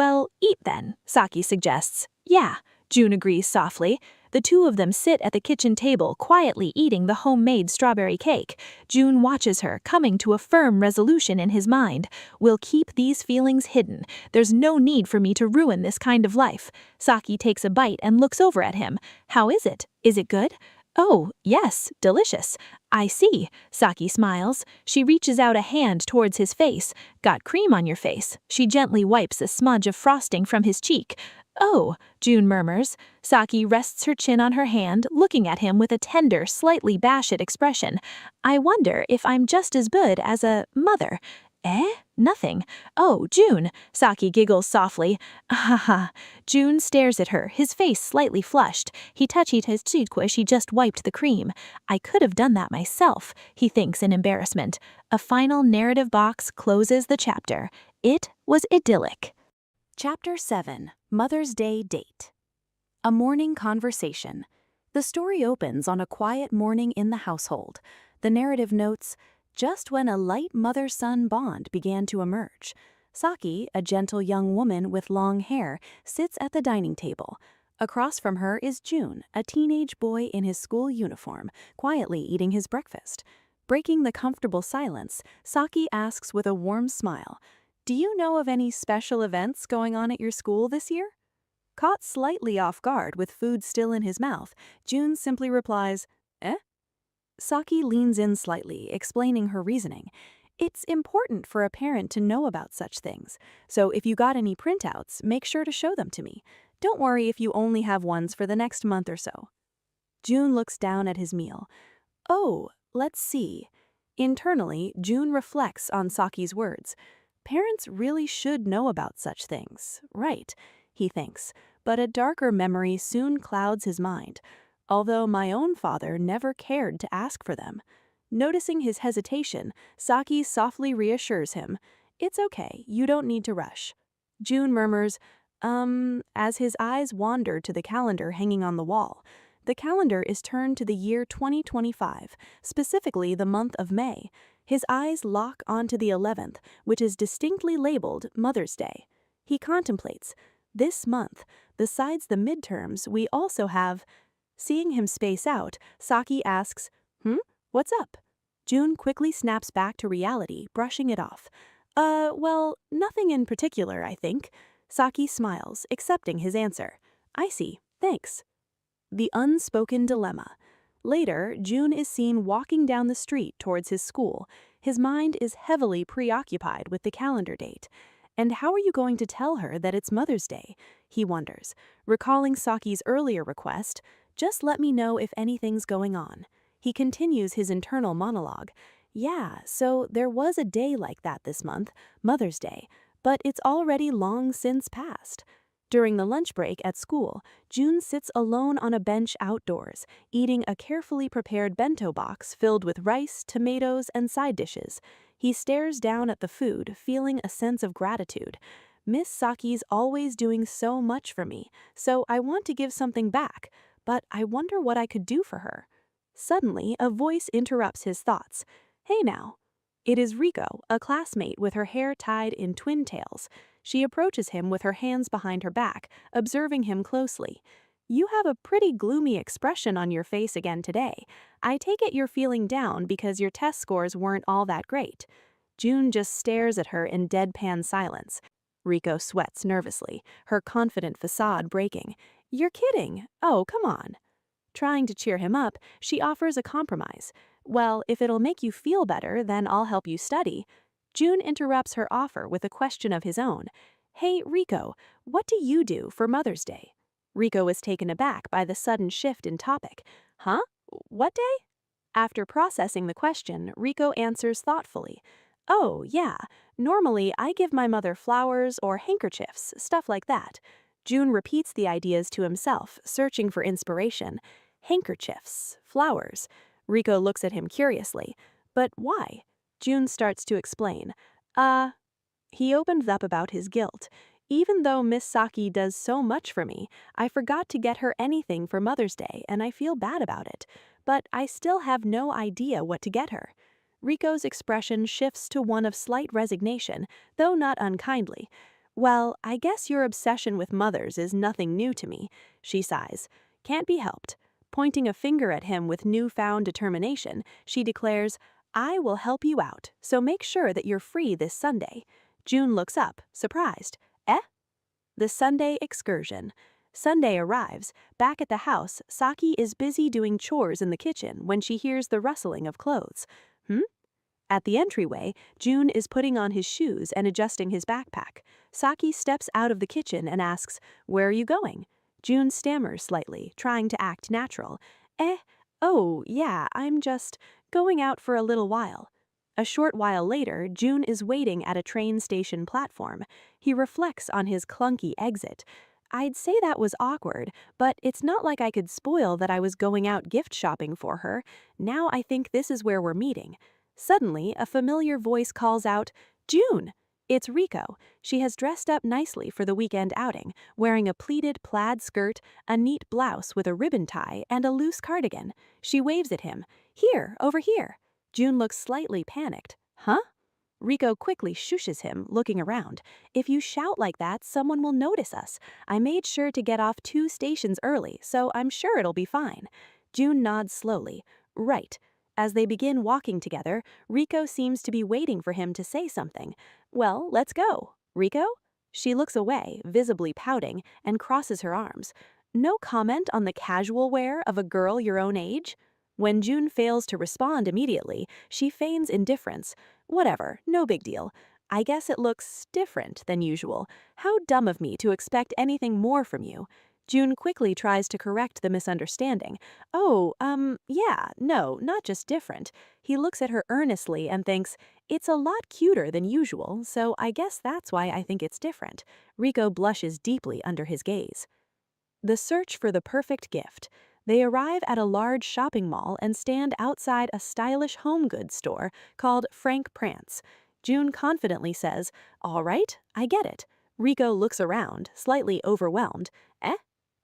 eat then, Saki suggests. Yeah, June agrees softly. The two of them sit at the kitchen table, quietly eating the homemade strawberry cake. June watches her, coming to a firm resolution in his mind. We'll keep these feelings hidden. There's no need for me to ruin this kind of life. Saki takes a bite and looks over at him. How is it? Is it good? Oh, yes, delicious. I see. Saki smiles. She reaches out a hand towards his face. Got cream on your face. She gently wipes a smudge of frosting from his cheek. Oh, June murmurs. Saki rests her chin on her hand, looking at him with a tender, slightly bashful expression. I wonder if I'm just as good as a mother. Nothing. Oh, June. Saki giggles softly. Ha. June stares at her, his face slightly flushed. He touched his cheek where she just wiped the cream. I could have done that myself, he thinks in embarrassment. A final narrative box closes the chapter. It was idyllic. Chapter 7. Mother's Day Date. A morning conversation. The story opens on a quiet morning in the household. The narrative notes, just when a light mother-son bond began to emerge. Saki, a gentle young woman with long hair, sits at the dining table. Across from her is June, a teenage boy in his school uniform, quietly eating his breakfast. Breaking the comfortable silence, Saki asks with a warm smile, do you know of any special events going on at your school this year? Caught slightly off guard with food still in his mouth, June simply replies, Saki leans in slightly, explaining her reasoning. It's important for a parent to know about such things, so if you got any printouts, make sure to show them to me. Don't worry if you only have ones for the next month or so. June looks down at his meal. Oh, let's see. Internally, June reflects on Saki's words. Parents really should know about such things, right? He thinks, but a darker memory soon clouds his mind. Although my own father never cared to ask for them. Noticing his hesitation, Saki softly reassures him. It's okay, you don't need to rush. June murmurs, as his eyes wander to the calendar hanging on the wall. The calendar is turned to the year 2025, specifically the month of May. His eyes lock onto the 11th, which is distinctly labeled Mother's Day. He contemplates. This month, besides the midterms, we also have... Seeing him space out, Saki asks, what's up? June quickly snaps back to reality, brushing it off. Nothing in particular, I think. Saki smiles, accepting his answer. I see, thanks. The unspoken dilemma. Later, June is seen walking down the street towards his school. His mind is heavily preoccupied with the calendar date. And how are you going to tell her that it's Mother's Day? He wonders, recalling Saki's earlier request, just let me know if anything's going on. He continues his internal monologue. Yeah, so there was a day like that this month, Mother's Day, but it's already long since passed. During the lunch break at school, June sits alone on a bench outdoors, eating a carefully prepared bento box filled with rice, tomatoes, and side dishes. He stares down at the food, feeling a sense of gratitude. Miss Saki's always doing so much for me, so I want to give something back, but I wonder what I could do for her. Suddenly, a voice interrupts his thoughts. Hey now. It is Riko, a classmate with her hair tied in twin tails. She approaches him with her hands behind her back, observing him closely. You have a pretty gloomy expression on your face again today. I take it you're feeling down because your test scores weren't all that great. June just stares at her in deadpan silence. Riko sweats nervously, her confident facade breaking. You're kidding. Oh, come on. Trying to cheer him up, she offers a compromise. Well, if it'll make you feel better, then I'll help you study. June interrupts her offer with a question of his own. Hey, Riko, what do you do for Mother's Day? Riko is taken aback by the sudden shift in topic. Huh? What day? After processing the question, Riko answers thoughtfully. Oh, yeah. Normally, I give my mother flowers or handkerchiefs, stuff like that. June repeats the ideas to himself, searching for inspiration. Handkerchiefs, flowers. Riko looks at him curiously. But why? June starts to explain. He opens up about his guilt. Even though Miss Saki does so much for me, I forgot to get her anything for Mother's Day and I feel bad about it. But I still have no idea what to get her. Riko's expression shifts to one of slight resignation, though not unkindly. Well, I guess your obsession with mothers is nothing new to me, she sighs. Can't be helped. Pointing a finger at him with newfound determination, she declares, I will help you out, so make sure that you're free this Sunday. June looks up, surprised. Eh? The Sunday excursion. Sunday arrives. Back at the house, Saki is busy doing chores in the kitchen when she hears the rustling of clothes. At the entryway, June is putting on his shoes and adjusting his backpack. Saki steps out of the kitchen and asks, Where are you going? June stammers slightly, trying to act natural. Oh, yeah, I'm just going out for a little while. A short while later, June is waiting at a train station platform. He reflects on his clunky exit. I'd say that was awkward, but it's not like I could spoil that I was going out gift shopping for her. Now I think this is where we're meeting. Suddenly, a familiar voice calls out, June! It's Riko. She has dressed up nicely for the weekend outing, wearing a pleated plaid skirt, a neat blouse with a ribbon tie, and a loose cardigan. She waves at him. Here, over here. June looks slightly panicked. Huh? Riko quickly shushes him, looking around. If you shout like that, someone will notice us. I made sure to get off 2 stations early, so I'm sure it'll be fine. June nods slowly. Right. As they begin walking together, Riko seems to be waiting for him to say something. Well, let's go. Riko? She looks away, visibly pouting, and crosses her arms. No comment on the casual wear of a girl your own age? When June fails to respond immediately, she feigns indifference. Whatever, no big deal. I guess it looks different than usual. How dumb of me to expect anything more from you. June quickly tries to correct the misunderstanding. Oh, yeah, no, not just different. He looks at her earnestly and thinks, it's a lot cuter than usual, so I guess that's why I think it's different. Riko blushes deeply under his gaze. The search for the perfect gift. They arrive at a large shopping mall and stand outside a stylish home goods store called Frank Prance. June confidently says, All right, I get it. Riko looks around, slightly overwhelmed.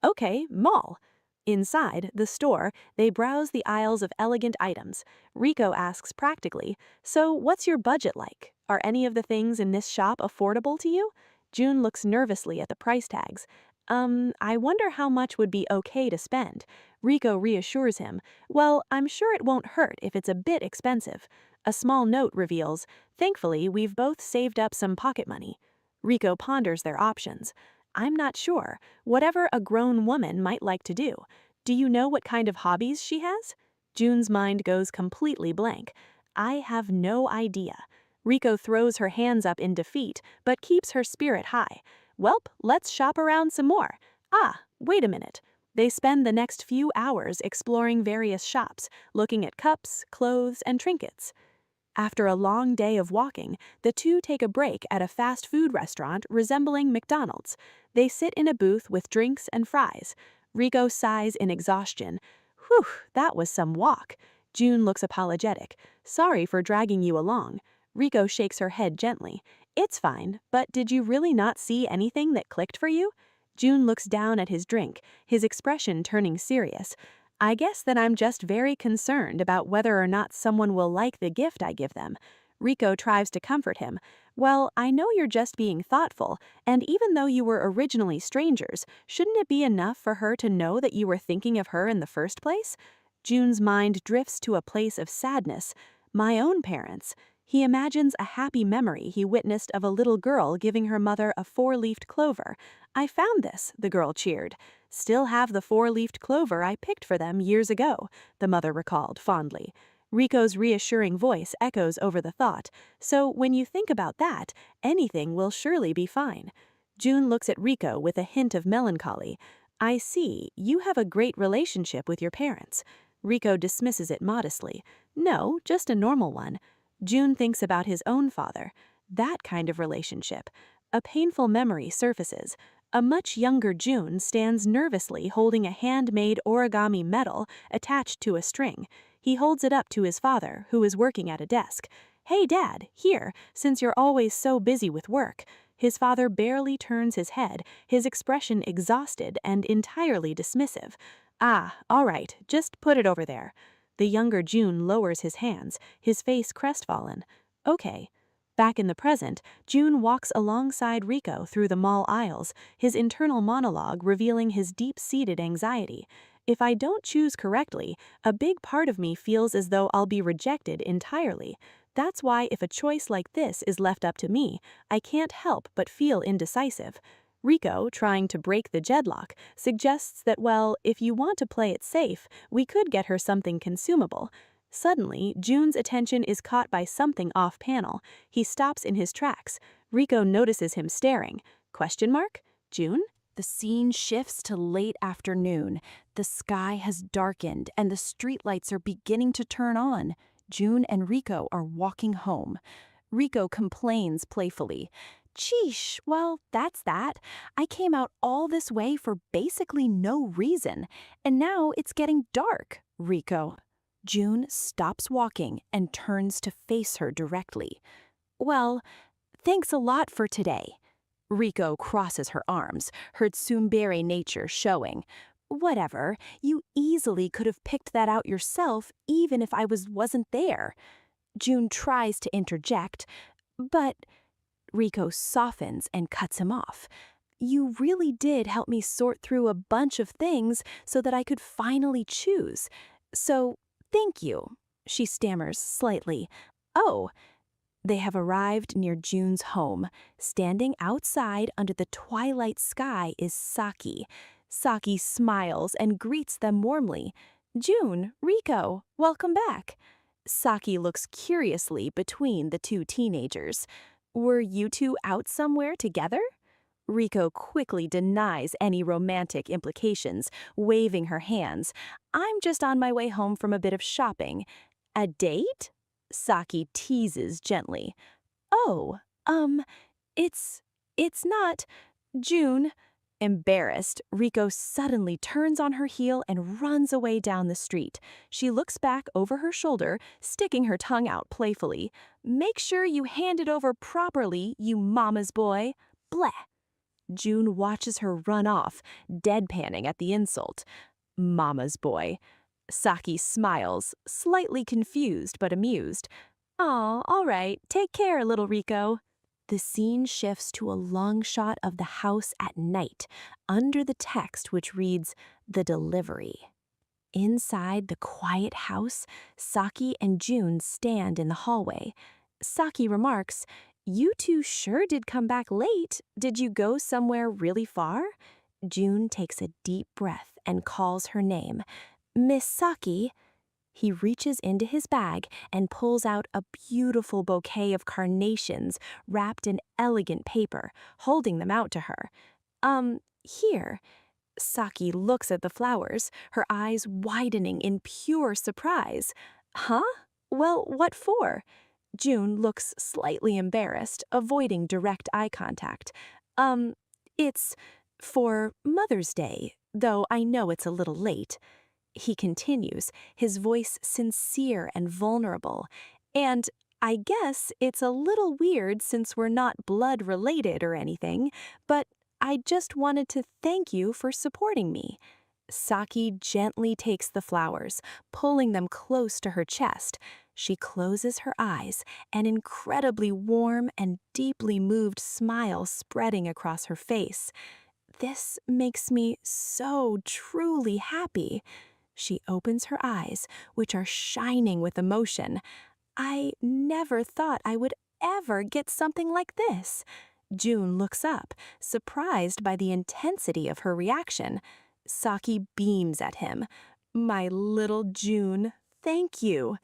Okay, mall. Inside the store, they browse the aisles of elegant items. Riko asks practically, So what's your budget like? Are any of the things in this shop affordable to you? June looks nervously at the price tags. I wonder how much would be okay to spend. Riko reassures him, Well, I'm sure it won't hurt if it's a bit expensive. A small note reveals, Thankfully, we've both saved up some pocket money. Riko ponders their options. I'm not sure. Whatever a grown woman might like to do. Do you know what kind of hobbies she has? June's mind goes completely blank. I have no idea. Riko throws her hands up in defeat, but keeps her spirit high. Welp, let's shop around some more. Ah, wait a minute. They spend the next few hours exploring various shops, looking at cups, clothes, and trinkets. After a long day of walking, the two take a break at a fast food restaurant resembling McDonald's. They sit in a booth with drinks and fries. Riko sighs in exhaustion. Whew, that was some walk. June looks apologetic. Sorry for dragging you along. Riko shakes her head gently. It's fine, but did you really not see anything that clicked for you? June looks down at his drink, his expression turning serious. I guess that I'm just very concerned about whether or not someone will like the gift I give them. Riko tries to comfort him. Well, I know you're just being thoughtful, and even though you were originally strangers, shouldn't it be enough for her to know that you were thinking of her in the first place? June's mind drifts to a place of sadness. My own parents. He imagines a happy memory he witnessed of a little girl giving her mother a 4-leafed clover. I found this, the girl cheered. Still have the 4-leafed clover I picked for them years ago, the mother recalled fondly. Riko's reassuring voice echoes over the thought, so when you think about that, anything will surely be fine. June looks at Riko with a hint of melancholy. I see, you have a great relationship with your parents. Riko dismisses it modestly. No, just a normal one. June thinks about his own father. That kind of relationship. A painful memory surfaces. A much younger June stands nervously holding a handmade origami medal attached to a string. He holds it up to his father, who is working at a desk. Hey, Dad, here, since you're always so busy with work. His father barely turns his head, his expression exhausted and entirely dismissive. Ah, all right, just put it over there. The younger June lowers his hands, his face crestfallen. Okay. Back in the present, June walks alongside Riko through the mall aisles, his internal monologue revealing his deep-seated anxiety. If I don't choose correctly, a big part of me feels as though I'll be rejected entirely. That's why if a choice like this is left up to me, I can't help but feel indecisive. Riko, trying to break the deadlock, suggests that, well, if you want to play it safe, we could get her something consumable. Suddenly, June's attention is caught by something off-panel. He stops in his tracks. Riko notices him staring. Question mark? June? The scene shifts to late afternoon. The sky has darkened and the streetlights are beginning to turn on. June and Riko are walking home. Riko complains playfully. Sheesh, well, that's that. I came out all this way for basically no reason. And now it's getting dark, Riko. June stops walking and turns to face her directly. Well, thanks a lot for today. Riko crosses her arms, her tsundere nature showing. Whatever, you easily could have picked that out yourself even if I wasn't there. June tries to interject, but Riko softens and cuts him off. You really did help me sort through a bunch of things so that I could finally choose. So, thank you, she stammers slightly. Oh. They have arrived near June's home. Standing outside under the twilight sky is Saki. Saki smiles and greets them warmly. June, Riko, welcome back. Saki looks curiously between the two teenagers. Were you two out somewhere together? Riko quickly denies any romantic implications, waving her hands. I'm just on my way home from a bit of shopping. A date? Saki teases gently. Oh, it's not. June. Embarrassed, Riko suddenly turns on her heel and runs away down the street. She looks back over her shoulder, sticking her tongue out playfully. Make sure you hand it over properly, you mama's boy. Bleh. June watches her run off, deadpanning at the insult. Mama's boy. Saki smiles, slightly confused but amused. Aw, all right, take care, little Riko. The scene shifts to a long shot of the house at night, under the text which reads, The Delivery. Inside the quiet house, Saki and June stand in the hallway. Saki remarks, You two sure did come back late. Did you go somewhere really far? June takes a deep breath and calls her name. Miss Saki. He reaches into his bag and pulls out a beautiful bouquet of carnations wrapped in elegant paper, holding them out to her. Here. Saki looks at the flowers, her eyes widening in pure surprise. Huh? Well, what for? June looks slightly embarrassed, avoiding direct eye contact. It's for Mother's Day, though I know it's a little late. He continues, his voice sincere and vulnerable. And I guess it's a little weird since we're not blood related or anything, but I just wanted to thank you for supporting me. Saki gently takes the flowers, pulling them close to her chest. She closes her eyes, an incredibly warm and deeply moved smile spreading across her face. This makes me so truly happy. She opens her eyes, which are shining with emotion. I never thought I would ever get something like this. June looks up, surprised by the intensity of her reaction. Saki beams at him. My little June, thank you.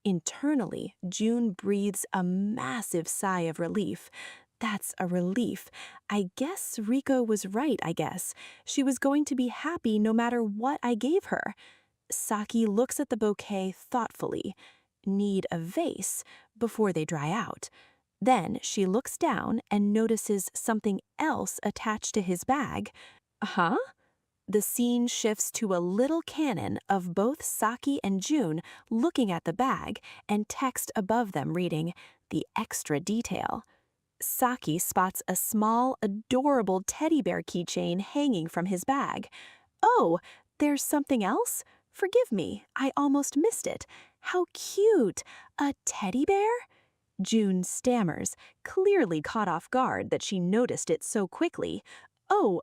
Internally, June breathes a massive sigh of relief. That's a relief. I guess Riko was right, I guess. She was going to be happy no matter what I gave her. Saki looks at the bouquet thoughtfully. Need a vase before they dry out. Then she looks down and notices something else attached to his bag. Huh? The scene shifts to a little cannon of both Saki and June looking at the bag and text above them reading, the extra detail. Saki spots a small, adorable teddy bear keychain hanging from his bag. Oh, there's something else? Forgive me, I almost missed it. How cute! A teddy bear? June stammers, clearly caught off guard that she noticed it so quickly. Oh,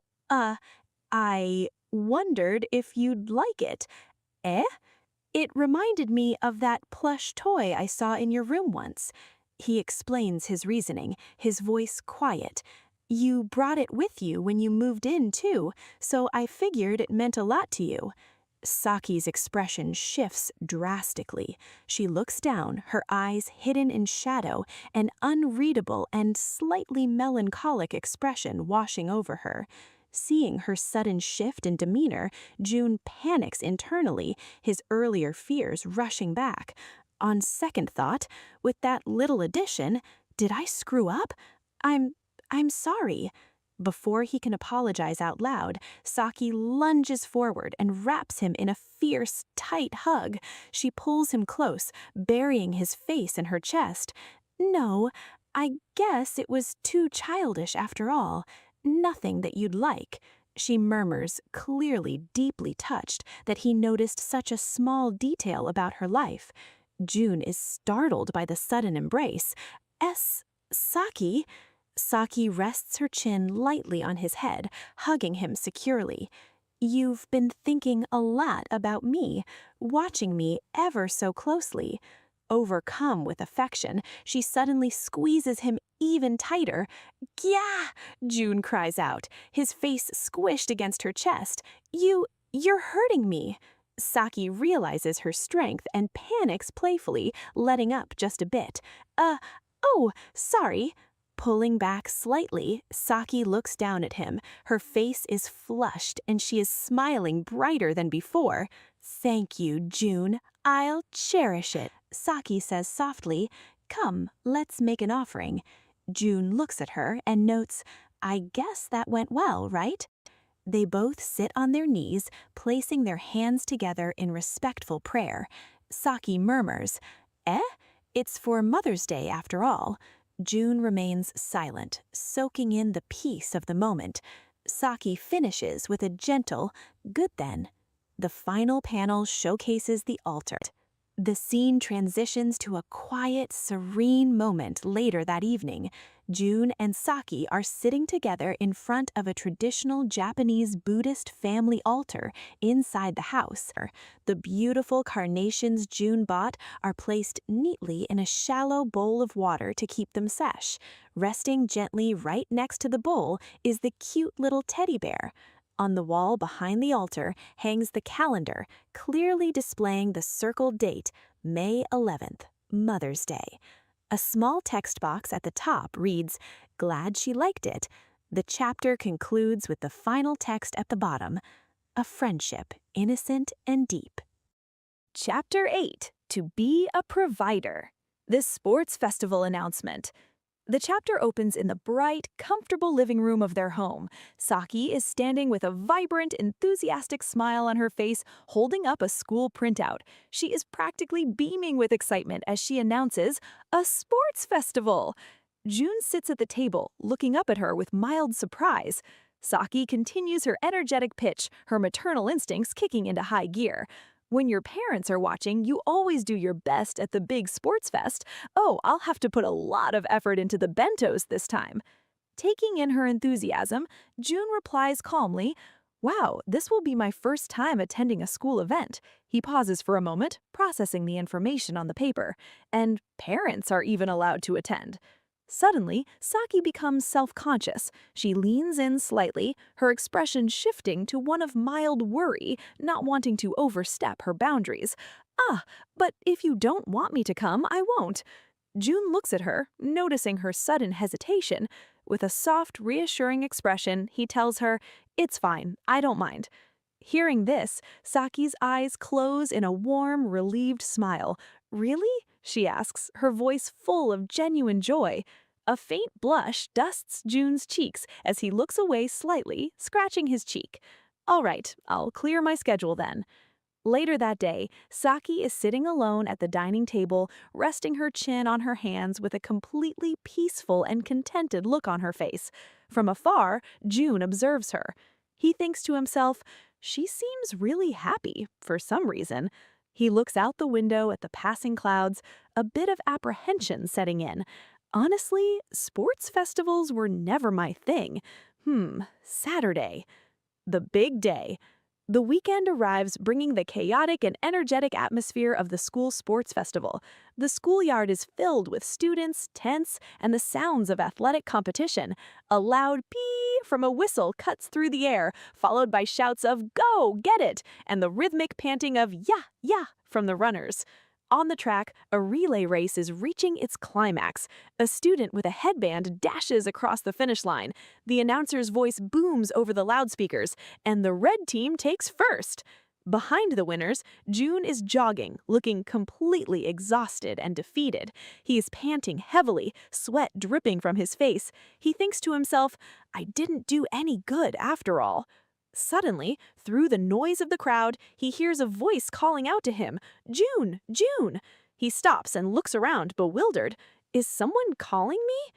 I wondered if you'd like it. Eh? It reminded me of that plush toy I saw in your room once. He explains his reasoning, his voice quiet. You brought it with you when you moved in, too, so I figured it meant a lot to you. Saki's expression shifts drastically. She looks down, her eyes hidden in shadow, an unreadable and slightly melancholic expression washing over her. Seeing her sudden shift in demeanor, June panics internally, his earlier fears rushing back. On second thought, with that little addition, did I screw up? I'm sorry. Before he can apologize out loud, Saki lunges forward and wraps him in a fierce, tight hug. She pulls him close, burying his face in her chest. No, I guess it was too childish after all. Nothing that you'd like. She murmurs, clearly deeply touched that he noticed such a small detail about her life. June is startled by the sudden embrace. Saki? Saki rests her chin lightly on his head, hugging him securely. You've been thinking a lot about me, watching me ever so closely. Overcome with affection, she suddenly squeezes him even tighter. Gah! June cries out, his face squished against her chest. You're hurting me. Saki realizes her strength and panics playfully, letting up just a bit. Oh, sorry. Pulling back slightly, Saki looks down at him. Her face is flushed and she is smiling brighter than before. Thank you, June. I'll cherish it. Saki says softly, Come, let's make an offering. June looks at her and notes, I guess that went well, right? They both sit on their knees, placing their hands together in respectful prayer. Saki murmurs, It's for Mother's Day after all. June remains silent, soaking in the peace of the moment. Saki finishes with a gentle, good then. The final panel showcases the altar. The scene transitions to a quiet, serene moment later that evening. June and Saki are sitting together in front of a traditional Japanese Buddhist family altar inside the house. The beautiful carnations June bought are placed neatly in a shallow bowl of water to keep them fresh. Resting gently right next to the bowl is the cute little teddy bear. On the wall behind the altar hangs the calendar, clearly displaying the circled date, May 11th, Mother's Day. A small text box at the top reads, "Glad she liked it." The chapter concludes with the final text at the bottom, "A friendship, innocent and deep." Chapter 8. To be a provider. This sports festival announcement. The chapter opens in the bright, comfortable living room of their home. Saki is standing with a vibrant, enthusiastic smile on her face, holding up a school printout. She is practically beaming with excitement as she announces, "A sports festival!" June sits at the table, looking up at her with mild surprise. Saki continues her energetic pitch, her maternal instincts kicking into high gear. When your parents are watching, you always do your best at the big sports fest. "Oh, I'll have to put a lot of effort into the bentos this time." Taking in her enthusiasm, June replies calmly, "Wow, this will be my first time attending a school event." He pauses for a moment, processing the information on the paper. "And parents are even allowed to attend." Suddenly, Saki becomes self-conscious. She leans in slightly, her expression shifting to one of mild worry, not wanting to overstep her boundaries. But if you don't want me to come, I won't." June looks at her, noticing her sudden hesitation. With a soft, reassuring expression, he tells her, "It's fine, I don't mind." Hearing this, Saki's eyes close in a warm, relieved smile. "Really?" she asks, her voice full of genuine joy. A faint blush dusts June's cheeks as he looks away slightly, scratching his cheek. "All right, I'll clear my schedule then." Later that day, Saki is sitting alone at the dining table, resting her chin on her hands with a completely peaceful and contented look on her face. From afar, June observes her. He thinks to himself, "She seems really happy, for some reason." He looks out the window at the passing clouds, a bit of apprehension setting in. Honestly, sports festivals were never my thing. Saturday. The big day. The weekend arrives, bringing the chaotic and energetic atmosphere of the school sports festival. The schoolyard is filled with students, tents, and the sounds of athletic competition. A loud pee from a whistle cuts through the air, followed by shouts of "Go, get it!" and the rhythmic panting of "Yeah, yeah!" from the runners. On the track, a relay race is reaching its climax. A student with a headband dashes across the finish line. The announcer's voice booms over the loudspeakers, and the red team takes first. Behind the winners, June is jogging, looking completely exhausted and defeated. He is panting heavily, sweat dripping from his face. He thinks to himself, "I didn't do any good after all." Suddenly, through the noise of the crowd, he hears a voice calling out to him, "June! June!" He stops and looks around, bewildered. Is someone calling me?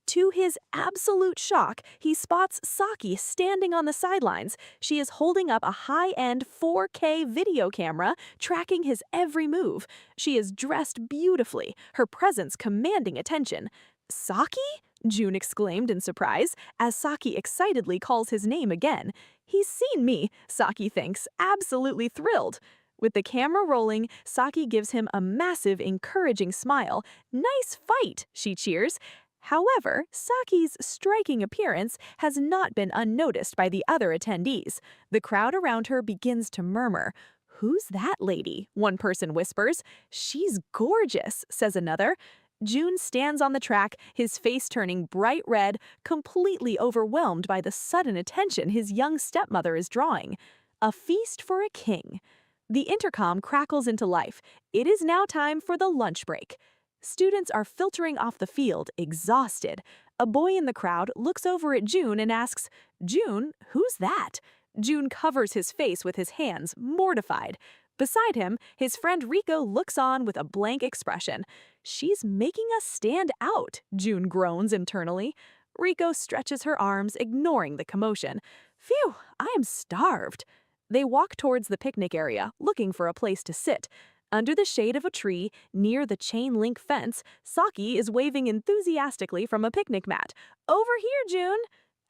To his absolute shock, he spots Saki standing on the sidelines. She is holding up a high-end 4K video camera, tracking his every move. She is dressed beautifully, her presence commanding attention. "Saki?" June exclaimed in surprise, as Saki excitedly calls his name again. He's seen me, Saki thinks, absolutely thrilled. With the camera rolling, Saki gives him a massive, encouraging smile. "Nice fight," she cheers. However, Saki's striking appearance has not been unnoticed by the other attendees. The crowd around her begins to murmur. "Who's that lady?" one person whispers. "She's gorgeous," says another. June stands on the track, his face turning bright red, completely overwhelmed by the sudden attention his young stepmother is drawing. A feast for a king. The intercom crackles into life. It is now time for the lunch break. Students are filtering off the field, exhausted. A boy in the crowd looks over at June and asks, "June, who's that?" June covers his face with his hands, mortified. Beside him, his friend Rico looks on with a blank expression. "She's making us stand out," June groans internally. Rico stretches her arms, ignoring the commotion. "Phew, I am starved." They walk towards the picnic area, looking for a place to sit. Under the shade of a tree, near the chain-link fence, Saki is waving enthusiastically from a picnic mat. "Over here, June!"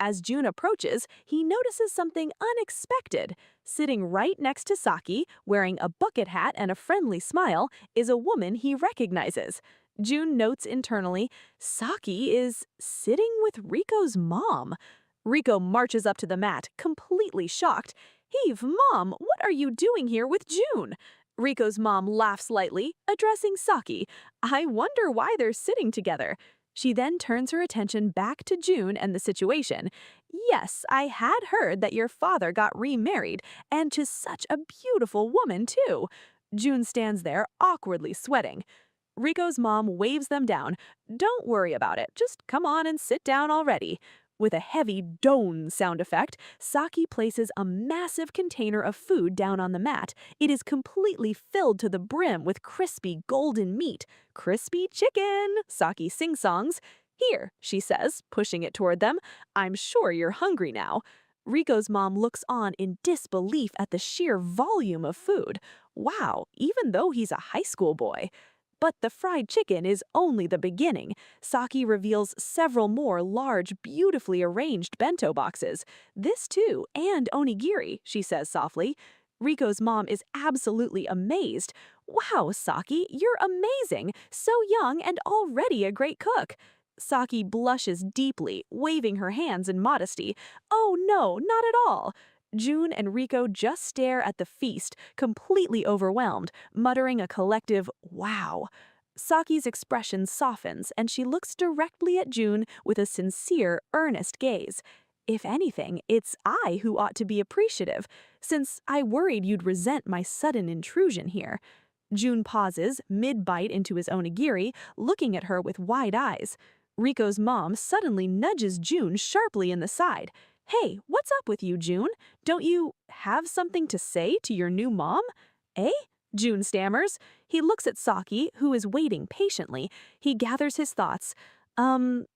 As June approaches, he notices something unexpected. Sitting right next to Saki, wearing a bucket hat and a friendly smile, is a woman he recognizes. June notes internally, Saki is sitting with Riko's mom. Rico marches up to the mat, completely shocked. Heave, Mom, what are you doing here with June? Rico's mom laughs lightly, addressing Saki. I wonder why they're sitting together. She then turns her attention back to June and the situation. Yes, I had heard that your father got remarried, and to such a beautiful woman, too. June stands there, awkwardly sweating. Rico's mom waves them down. Don't worry about it, just come on and sit down already. With a heavy "don" sound effect, Saki places a massive container of food down on the mat. It is completely filled to the brim with crispy golden meat. Crispy chicken, Saki sing-songs. Here, she says, pushing it toward them. I'm sure you're hungry now. Rico's mom looks on in disbelief at the sheer volume of food. Wow, even though he's a high school boy. But the fried chicken is only the beginning. Saki reveals several more large, beautifully arranged bento boxes. This too, and onigiri, she says softly. Rico's mom is absolutely amazed. Wow, Saki, you're amazing! So young and already a great cook. Saki blushes deeply, waving her hands in modesty. Oh no, not at all. June and Rico just stare at the feast, completely overwhelmed, muttering a collective, wow. Saki's expression softens, and she looks directly at June with a sincere, earnest gaze. If anything, it's I who ought to be appreciative, since I worried you'd resent my sudden intrusion here. June pauses, mid-bite into his onigiri, looking at her with wide eyes. Rico's mom suddenly nudges June sharply in the side. Hey, what's up with you, June? Don't you have something to say to your new mom? Eh? June stammers. He looks at Saki, who is waiting patiently. He gathers his thoughts.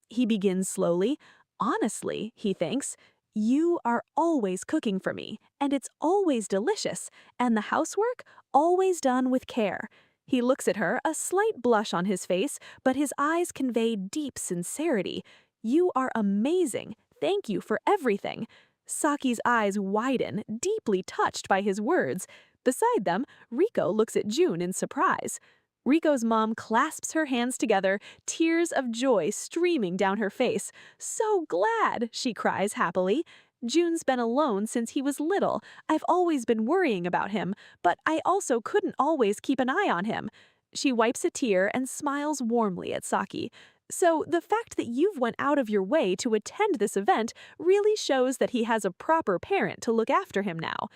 He begins slowly. Honestly, he thinks, you are always cooking for me, and it's always delicious, and the housework always done with care. He looks at her, a slight blush on his face, but his eyes convey deep sincerity. You are amazing. Thank you for everything. Saki's eyes widen, deeply touched by his words. Beside them, Rico looks at June in surprise. Rico's mom clasps her hands together, tears of joy streaming down her face. So glad, she cries happily. June's been alone since he was little. I've always been worrying about him, but I also couldn't always keep an eye on him. She wipes a tear and smiles warmly at Saki. So the fact that you've went out of your way to attend this event really shows that he has a proper parent to look after him now.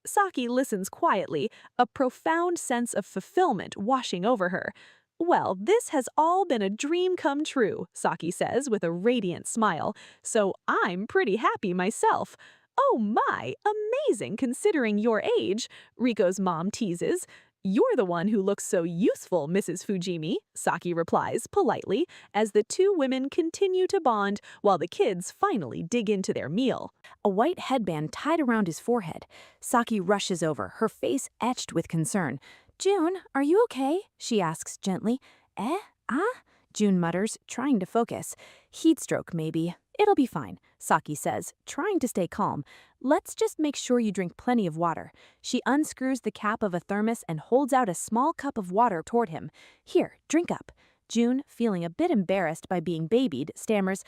Saki listens quietly, a profound sense of fulfillment washing over her. Well, this has all been a dream come true, Saki says with a radiant smile, so I'm pretty happy myself. Oh my, amazing considering your age, Riko's mom teases. You're the one who looks so youthful, Mrs. Fujimi, Saki replies politely as the two women continue to bond while the kids finally dig into their meal. A white headband tied around his forehead. Saki rushes over, her face etched with concern. June, are you okay? She asks gently. Eh? Ah? June mutters, trying to focus. Heat stroke, maybe. It'll be fine, Saki says, trying to stay calm. Let's just make sure you drink plenty of water. She unscrews the cap of a thermos and holds out a small cup of water toward him. Here, drink up. June, feeling a bit embarrassed by being babied, stammers,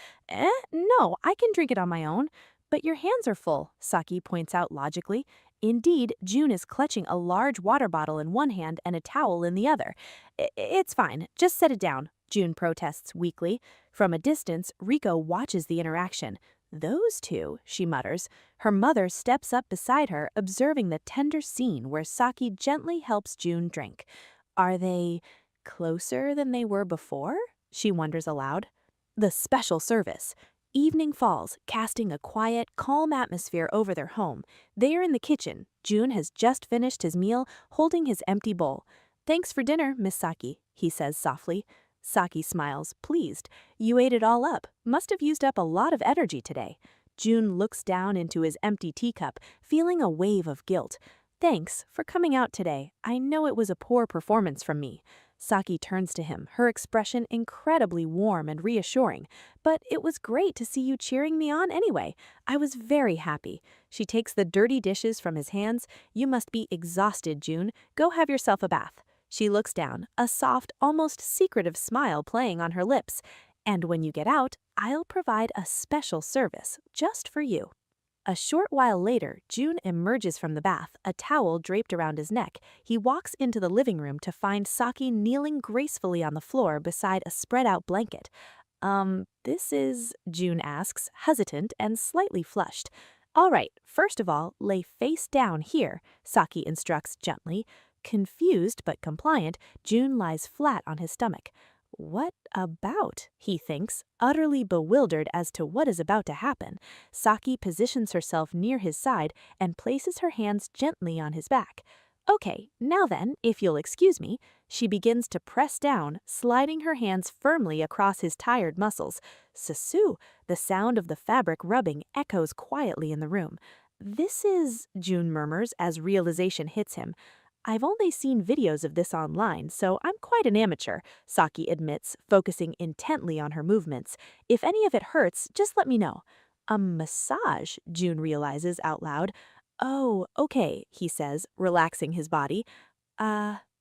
no, I can drink it on my own. But your hands are full, Saki points out logically. Indeed, June is clutching a large water bottle in one hand and a towel in the other. It's fine, just set it down, June protests weakly. From a distance, Riko watches the interaction. Those two, she mutters. Her mother steps up beside her, observing the tender scene where Saki gently helps June drink. Are they closer than they were before? She wonders aloud. The special service. Evening falls, casting a quiet, calm atmosphere over their home. They are in the kitchen. June has just finished his meal, holding his empty bowl. Thanks for dinner, Miss Saki, he says softly. Saki smiles, pleased. You ate it all up. Must have used up a lot of energy today. June looks down into his empty teacup, feeling a wave of guilt. Thanks for coming out today. I know it was a poor performance from me. Saki turns to him, her expression incredibly warm and reassuring. But it was great to see you cheering me on anyway. I was very happy. She takes the dirty dishes from his hands. You must be exhausted, June. Go have yourself a bath. She looks down, a soft, almost secretive smile playing on her lips. And when you get out, I'll provide a special service just for you. A short while later, June emerges from the bath, a towel draped around his neck. He walks into the living room to find Saki kneeling gracefully on the floor beside a spread-out blanket. This is, June asks, hesitant and slightly flushed. All right, first of all, lay face down here, Saki instructs gently. Confused but compliant, June lies flat on his stomach. What about? He thinks, utterly bewildered as to what is about to happen. Saki positions herself near his side and places her hands gently on his back. Okay, now then, if you'll excuse me, she begins to press down, sliding her hands firmly across his tired muscles. Susu, the sound of the fabric rubbing echoes quietly in the room. This is, June murmurs as realization hits him. I've only seen videos of this online, so I'm quite an amateur, Saki admits, focusing intently on her movements. If any of it hurts, just let me know. A massage, June realizes out loud. Oh, okay, he says, relaxing his body.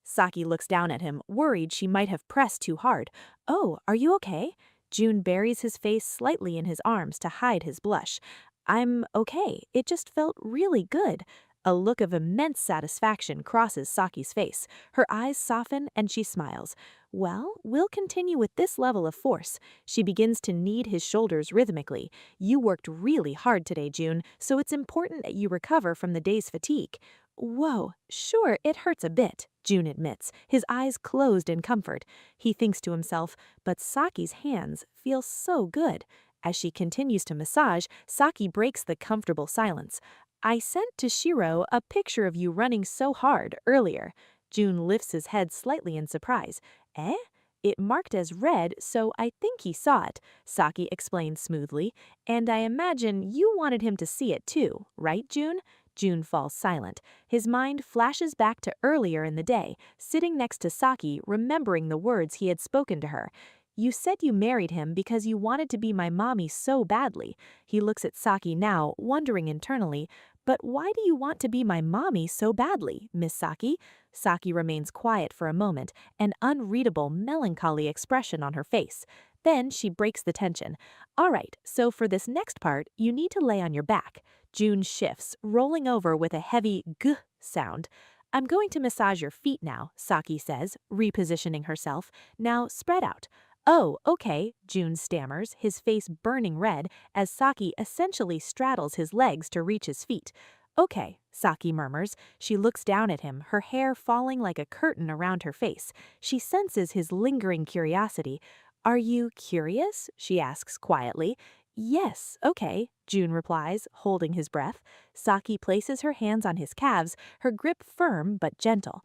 Saki looks down at him, worried she might have pressed too hard. Oh, are you okay? June buries his face slightly in his arms to hide his blush. I'm okay. It just felt really good. A look of immense satisfaction crosses Saki's face. Her eyes soften and she smiles. Well, we'll continue with this level of force. She begins to knead his shoulders rhythmically. You worked really hard today, June, so it's important that you recover from the day's fatigue. Whoa, sure, it hurts a bit, June admits, his eyes closed in comfort. He thinks to himself, but Saki's hands feel so good. As she continues to massage, Saki breaks the comfortable silence. I sent to Shiro a picture of you running so hard earlier. June lifts his head slightly in surprise. Eh? It marked as red, so I think he saw it, Saki explained smoothly. And I imagine you wanted him to see it too, right, June? June falls silent. His mind flashes back to earlier in the day, sitting next to Saki, remembering the words he had spoken to her. You said you married him because you wanted to be my mommy so badly. He looks at Saki now, wondering internally, but why do you want to be my mommy so badly, Miss Saki? Saki remains quiet for a moment, an unreadable, melancholy expression on her face. Then she breaks the tension. All right, so for this next part, you need to lay on your back. June shifts, rolling over with a heavy g sound. I'm going to massage your feet now, Saki says, repositioning herself. Now spread out. Oh, okay, June stammers, his face burning red as Saki essentially straddles his legs to reach his feet. Okay, Saki murmurs. She looks down at him, her hair falling like a curtain around her face. She senses his lingering curiosity. Are you curious? She asks quietly. Yes, okay, June replies, holding his breath. Saki places her hands on his calves, her grip firm but gentle.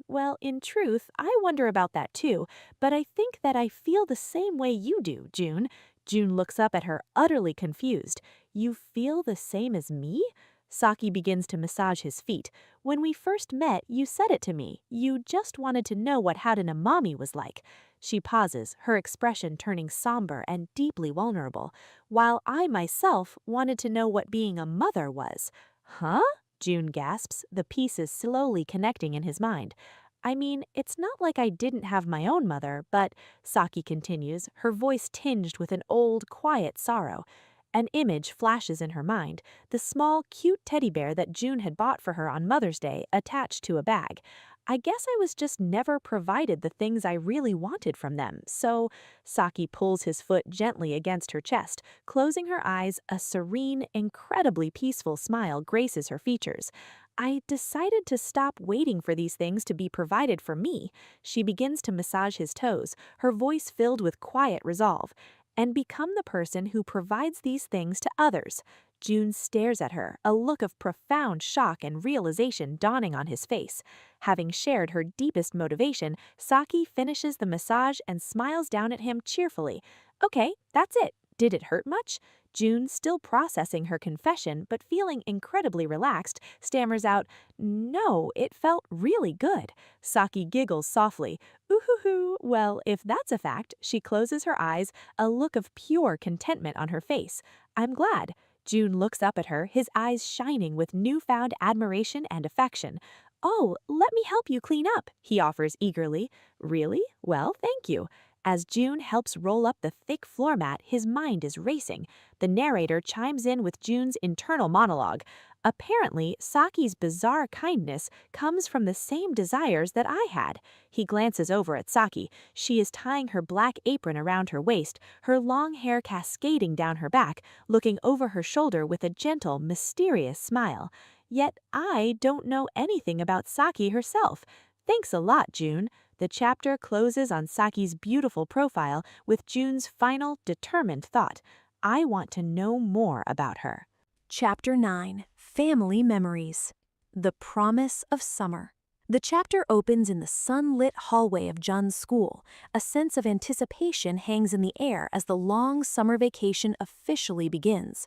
Well, in truth, I wonder about that too, but I think that I feel the same way you do, June. June looks up at her, utterly confused. You feel the same as me? Saki begins to massage his feet. When we first met, you said it to me. You just wanted to know what having a mommy was like. She pauses, her expression turning somber and deeply vulnerable, while I myself wanted to know what being a mother was. Huh? June gasps, the pieces slowly connecting in his mind. I mean, it's not like I didn't have my own mother, but, Saki continues, her voice tinged with an old, quiet sorrow. An image flashes in her mind, the small, cute teddy bear that June had bought for her on Mother's Day attached to a bag. I guess I was just never provided the things I really wanted from them, so Saki pulls his foot gently against her chest, closing her eyes. A serene, incredibly peaceful smile graces her features. I decided to stop waiting for these things to be provided for me. She begins to massage his toes, her voice filled with quiet resolve, and become the person who provides these things to others. June stares at her, a look of profound shock and realization dawning on his face. Having shared her deepest motivation, Saki finishes the massage and smiles down at him cheerfully. Okay, that's it. Did it hurt much? June, still processing her confession but feeling incredibly relaxed, stammers out, No, it felt really good. Saki giggles softly. Ooh-hoo-hoo. Well, if that's a fact, she closes her eyes, a look of pure contentment on her face. I'm glad. June looks up at her, his eyes shining with newfound admiration and affection. Oh, let me help you clean up, he offers eagerly. Really? Well, thank you. As June helps roll up the thick floor mat, his mind is racing. The narrator chimes in with June's internal monologue. Apparently, Saki's bizarre kindness comes from the same desires that I had. He glances over at Saki. She is tying her black apron around her waist, her long hair cascading down her back, looking over her shoulder with a gentle, mysterious smile. Yet I don't know anything about Saki herself. Thanks a lot, June. The chapter closes on Saki's beautiful profile with June's final, determined thought. I want to know more about her. Chapter 9, Family Memories. The Promise of Summer. The chapter opens in the sunlit hallway of Jun's school. A sense of anticipation hangs in the air as the long summer vacation officially begins.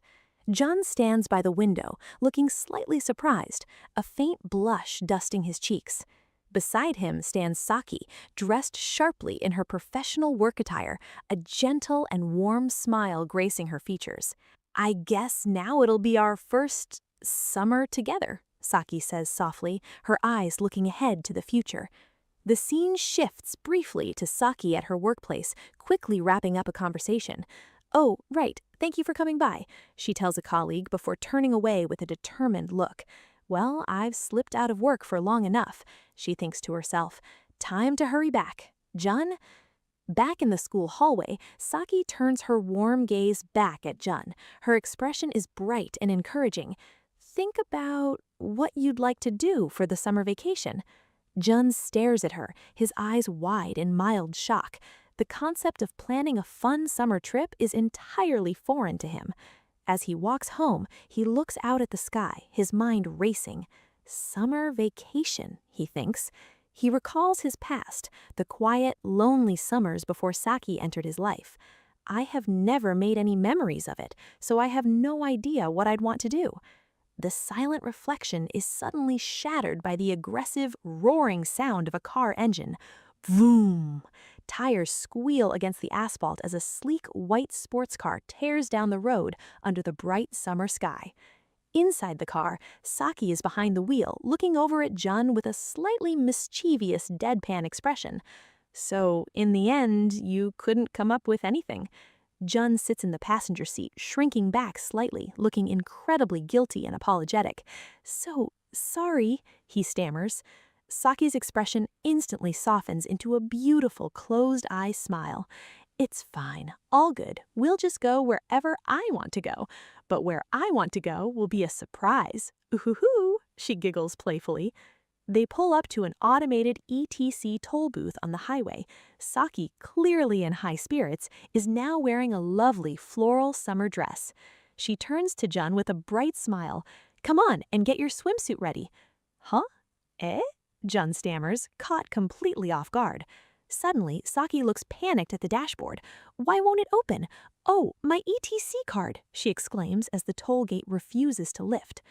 Jun stands by the window, looking slightly surprised, a faint blush dusting his cheeks. Beside him stands Saki, dressed sharply in her professional work attire, a gentle and warm smile gracing her features. I guess now it'll be our first summer together, Saki says softly, her eyes looking ahead to the future. The scene shifts briefly to Saki at her workplace, quickly wrapping up a conversation. Oh, right, thank you for coming by, she tells a colleague before turning away with a determined look. Well, I've slipped out of work for long enough, she thinks to herself. Time to hurry back. Jun? Back in the school hallway, Saki turns her warm gaze back at Jun. Her expression is bright and encouraging. Think about what you'd like to do for the summer vacation. Jun stares at her, his eyes wide in mild shock. The concept of planning a fun summer trip is entirely foreign to him. As he walks home, he looks out at the sky, his mind racing. Summer vacation, he thinks. He recalls his past, the quiet, lonely summers before Saki entered his life. I have never made any memories of it, so I have no idea what I'd want to do. The silent reflection is suddenly shattered by the aggressive, roaring sound of a car engine. Vroom! Tires squeal against the asphalt as a sleek white sports car tears down the road under the bright summer sky. Inside the car, Saki is behind the wheel, looking over at Jun with a slightly mischievous deadpan expression. So, in the end, you couldn't come up with anything. Jun sits in the passenger seat, shrinking back slightly, looking incredibly guilty and apologetic. So, sorry, he stammers. Saki's expression instantly softens into a beautiful closed-eye smile. It's fine, all good. We'll just go wherever I want to go. But where I want to go will be a surprise. Ooh-hoo-hoo, she giggles playfully. They pull up to an automated ETC toll booth on the highway. Saki, clearly in high spirits, is now wearing a lovely floral summer dress. She turns to Jun with a bright smile. Come on and get your swimsuit ready. Huh? Eh? Jun stammers, caught completely off guard. Suddenly, Saki looks panicked at the dashboard. Why won't it open? Oh, my ETC card, she exclaims as the toll gate refuses to lift.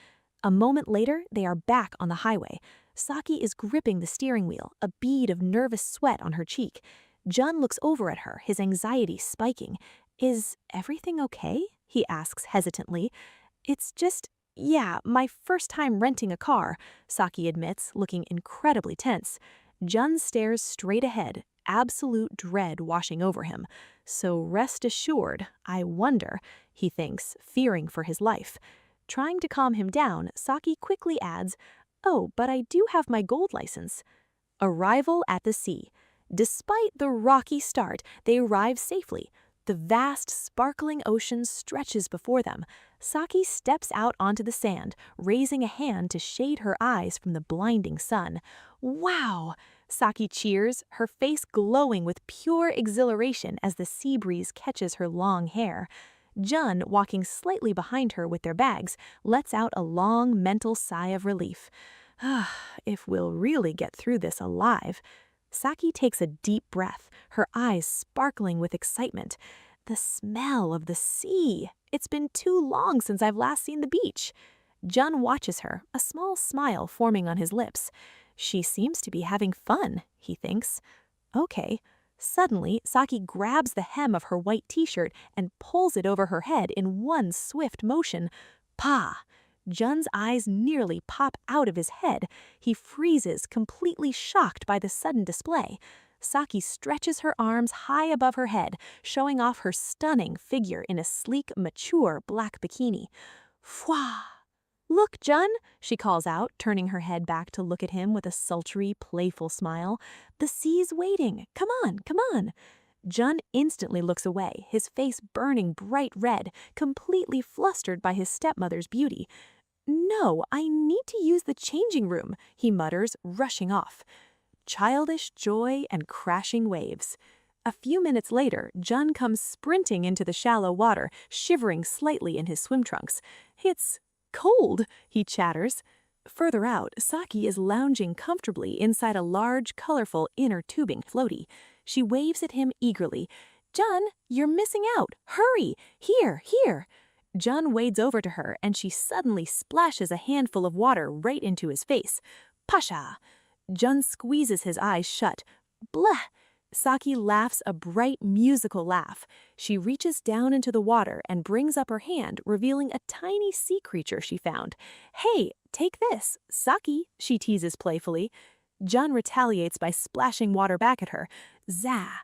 A moment later, they are back on the highway. Saki is gripping the steering wheel, a bead of nervous sweat on her cheek. Jun looks over at her, his anxiety spiking. Is everything okay? He asks hesitantly. It's just, yeah, my first time renting a car, Saki admits, looking incredibly tense. Jun stares straight ahead, absolute dread washing over him. So rest assured, I wonder, he thinks, fearing for his life. Trying to calm him down, Saki quickly adds, oh, but I do have my gold license. Arrival at the sea. Despite the rocky start, they arrive safely. The vast, sparkling ocean stretches before them. Saki steps out onto the sand, raising a hand to shade her eyes from the blinding sun. Wow! Saki cheers, her face glowing with pure exhilaration as the sea breeze catches her long hair. Jun, walking slightly behind her with their bags, lets out a long mental sigh of relief. If we'll really get through this alive. Saki takes a deep breath, her eyes sparkling with excitement. The smell of the sea. It's been too long since I've last seen the beach. Jun watches her, a small smile forming on his lips. She seems to be having fun, he thinks. Okay. Suddenly, Saki grabs the hem of her white t-shirt and pulls it over her head in one swift motion. Pa! Jun's eyes nearly pop out of his head. He freezes, completely shocked by the sudden display. Saki stretches her arms high above her head, showing off her stunning figure in a sleek, mature black bikini. Fwah! Look, Jun, she calls out, turning her head back to look at him with a sultry, playful smile. The sea's waiting. Come on, come on. Jun instantly looks away, his face burning bright red, completely flustered by his stepmother's beauty. No, I need to use the changing room, he mutters, rushing off. Childish joy and crashing waves. A few minutes later, Jun comes sprinting into the shallow water, shivering slightly in his swim trunks. It's cold, he chatters. Further out, Saki is lounging comfortably inside a large, colorful inner tubing floaty. She waves at him eagerly. Jun, you're missing out. Hurry! Here, here! Jun wades over to her and she suddenly splashes a handful of water right into his face. Pasha! Jun squeezes his eyes shut. Blah! Saki laughs a bright, musical laugh. She reaches down into the water and brings up her hand, revealing a tiny sea creature she found. Hey, take this, Saki, she teases playfully. Jun retaliates by splashing water back at her. Zah!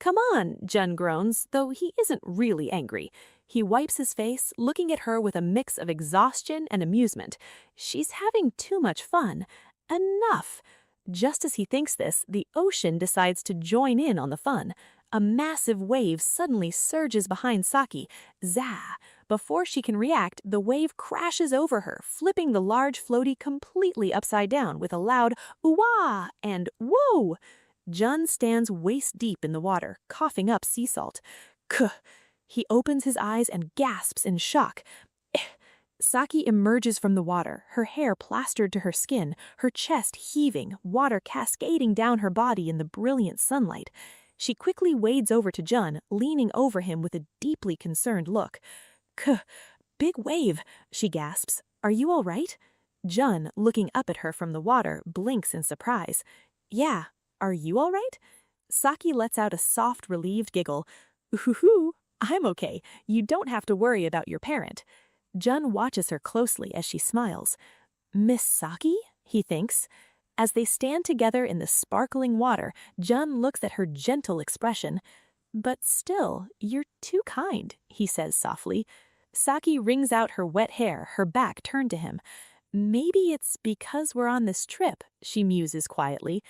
Come on, Jun groans, though he isn't really angry. He wipes his face, looking at her with a mix of exhaustion and amusement. She's having too much fun. Enough! Just as he thinks this, the ocean decides to join in on the fun. A massive wave suddenly surges behind Saki. Zah! Before she can react, the wave crashes over her, flipping the large floaty completely upside down with a loud ooh-wah and whoa! Jun stands waist-deep in the water, coughing up sea salt. Kuh! He opens his eyes and gasps in shock. Saki emerges from the water, her hair plastered to her skin, her chest heaving, water cascading down her body in the brilliant sunlight. She quickly wades over to Jun, leaning over him with a deeply concerned look. Big wave, she gasps. Are you all right? Jun, looking up at her from the water, blinks in surprise. Yeah, are you all right? Saki lets out a soft, relieved giggle. Ooh, I'm okay. You don't have to worry about your parent. Jun watches her closely as she smiles. Miss Saki? He thinks. As they stand together in the sparkling water, Jun looks at her gentle expression. But still, you're too kind, he says softly. Saki wrings out her wet hair, her back turned to him. Maybe it's because we're on this trip, she muses quietly.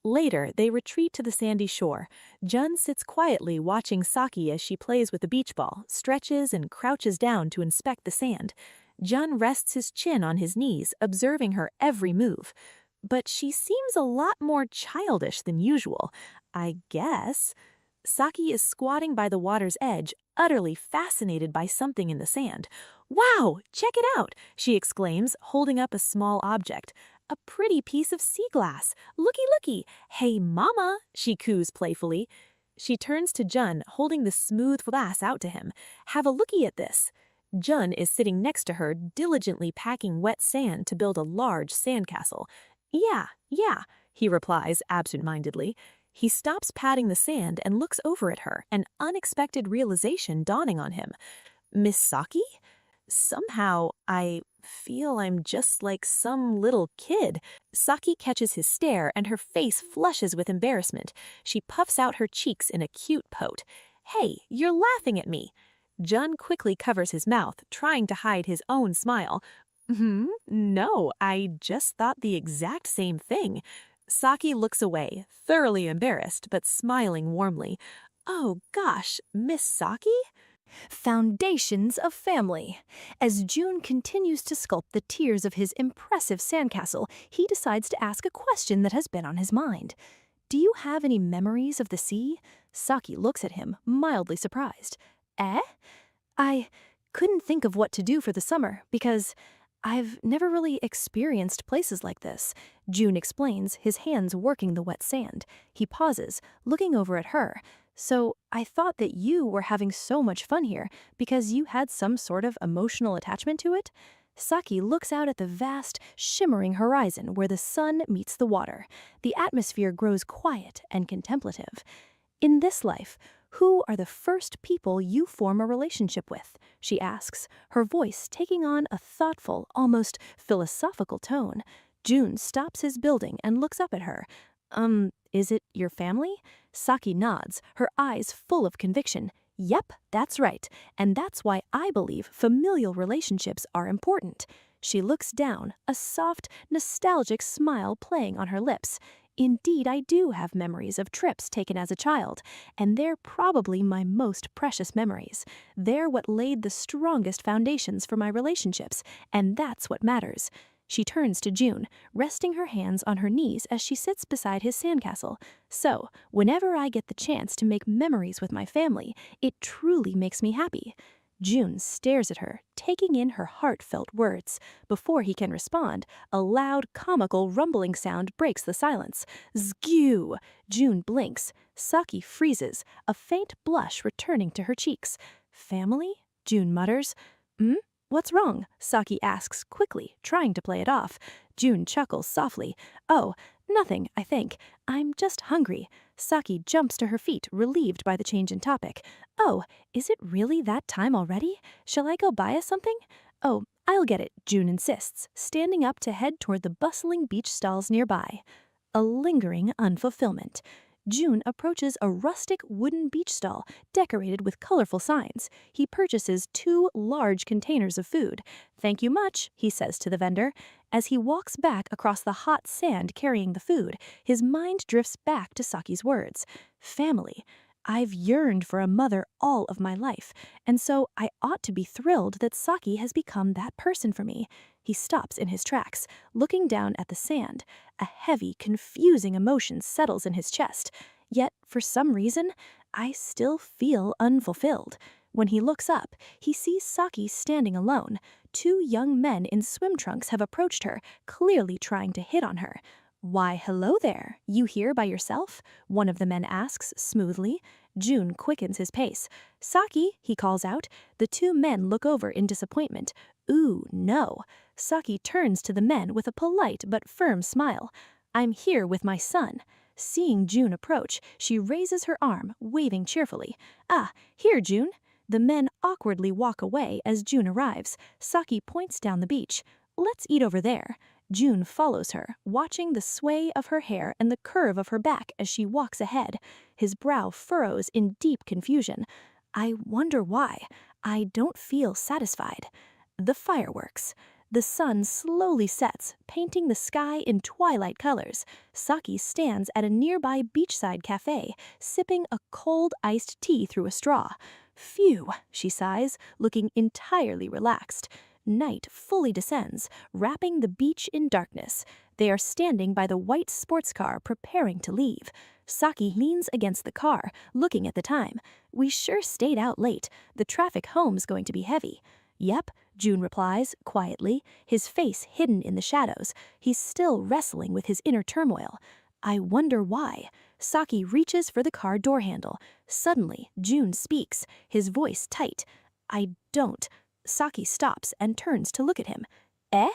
Later, they retreat to the sandy shore. Jun sits quietly watching Saki as she plays with the beach ball, stretches and crouches down to inspect the sand. Jun rests his chin on his knees, observing her every move. But she seems a lot more childish than usual, I guess. Saki is squatting by the water's edge, utterly fascinated by something in the sand. Wow, check it out, she exclaims, holding up a small object. A pretty piece of sea glass. Looky, looky. Hey, mama, she coos playfully. She turns to Jun, holding the smooth glass out to him. Have a looky at this. Jun is sitting next to her, diligently packing wet sand to build a large sandcastle. Yeah, he replies absent-mindedly. He stops patting the sand and looks over at her, an unexpected realization dawning on him. Miss Saki? Somehow, I feel I'm just like some little kid. Saki catches his stare and her face flushes with embarrassment. She puffs out her cheeks in a cute pout. Hey, you're laughing at me. Jun quickly covers his mouth, trying to hide his own smile. No, I just thought the exact same thing. Saki looks away, thoroughly embarrassed, but smiling warmly. Oh gosh, Miss Saki? Foundations of family. As June continues to sculpt the tiers of his impressive sandcastle, he decides to ask a question that has been on his mind. Do you have any memories of the sea? Saki looks at him, mildly surprised. I couldn't think of what to do for the summer because I've never really experienced places like this. June explains, his hands working the wet sand. He pauses, looking over at her. So I thought that you were having so much fun here because you had some sort of emotional attachment to it? Saki looks out at the vast, shimmering horizon where the sun meets the water. The atmosphere grows quiet and contemplative. In this life, who are the first people you form a relationship with? She asks, her voice taking on a thoughtful, almost philosophical tone. June stops his building and looks up at her. Is it your family? Saki nods, her eyes full of conviction. Yep, that's right. And that's why I believe familial relationships are important. She looks down, a soft, nostalgic smile playing on her lips. Indeed, I do have memories of trips taken as a child, and they're probably my most precious memories. They're what laid the strongest foundations for my relationships, and that's what matters. She turns to June, resting her hands on her knees as she sits beside his sandcastle. So, whenever I get the chance to make memories with my family, it truly makes me happy. June stares at her, taking in her heartfelt words. Before he can respond, a loud, comical rumbling sound breaks the silence. Zgew! June blinks. Saki freezes, a faint blush returning to her cheeks. Family? June mutters. What's wrong? Saki asks quickly, trying to play it off. June chuckles softly. Oh, nothing, I think. I'm just hungry. Saki jumps to her feet, relieved by the change in topic. Oh, is it really that time already? Shall I go buy us something? Oh, I'll get it, June insists, standing up to head toward the bustling beach stalls nearby. A lingering unfulfillment. June approaches a rustic wooden beach stall decorated with colorful signs. He purchases 2 large containers of food. Thank you much, he says to the vendor. As he walks back across the hot sand carrying the food, his mind drifts back to Saki's words. Family. I've yearned for a mother all of my life, and so I ought to be thrilled that Saki has become that person for me. He stops in his tracks, looking down at the sand. A heavy, confusing emotion settles in his chest. Yet, for some reason, I still feel unfulfilled. When he looks up, he sees Saki standing alone. 2 young men in swim trunks have approached her, clearly trying to hit on her. Why, hello there. You here by yourself? One of the men asks smoothly. June quickens his pace. Saki, he calls out. The 2 men look over in disappointment. Ooh, no. Saki turns to the men with a polite but firm smile. I'm here with my son. Seeing June approach, she raises her arm, waving cheerfully. Ah, here, June. The men awkwardly walk away as June arrives. Saki points down the beach. Let's eat over there. June follows her, watching the sway of her hair and the curve of her back as she walks ahead. His brow furrows in deep confusion. I wonder why. I don't feel satisfied. The fireworks. The sun slowly sets, painting the sky in twilight colors. Saki stands at a nearby beachside cafe, sipping a cold iced tea through a straw. Phew, she sighs, looking entirely relaxed. Night fully descends, wrapping the beach in darkness. They are standing by the white sports car preparing to leave. Saki leans against the car, looking at the time. We sure stayed out late. The traffic home's going to be heavy. Yep, June replies, quietly, his face hidden in the shadows. He's still wrestling with his inner turmoil. I wonder why. Saki reaches for the car door handle. Suddenly, June speaks, his voice tight. I don't. Saki stops and turns to look at him. Eh?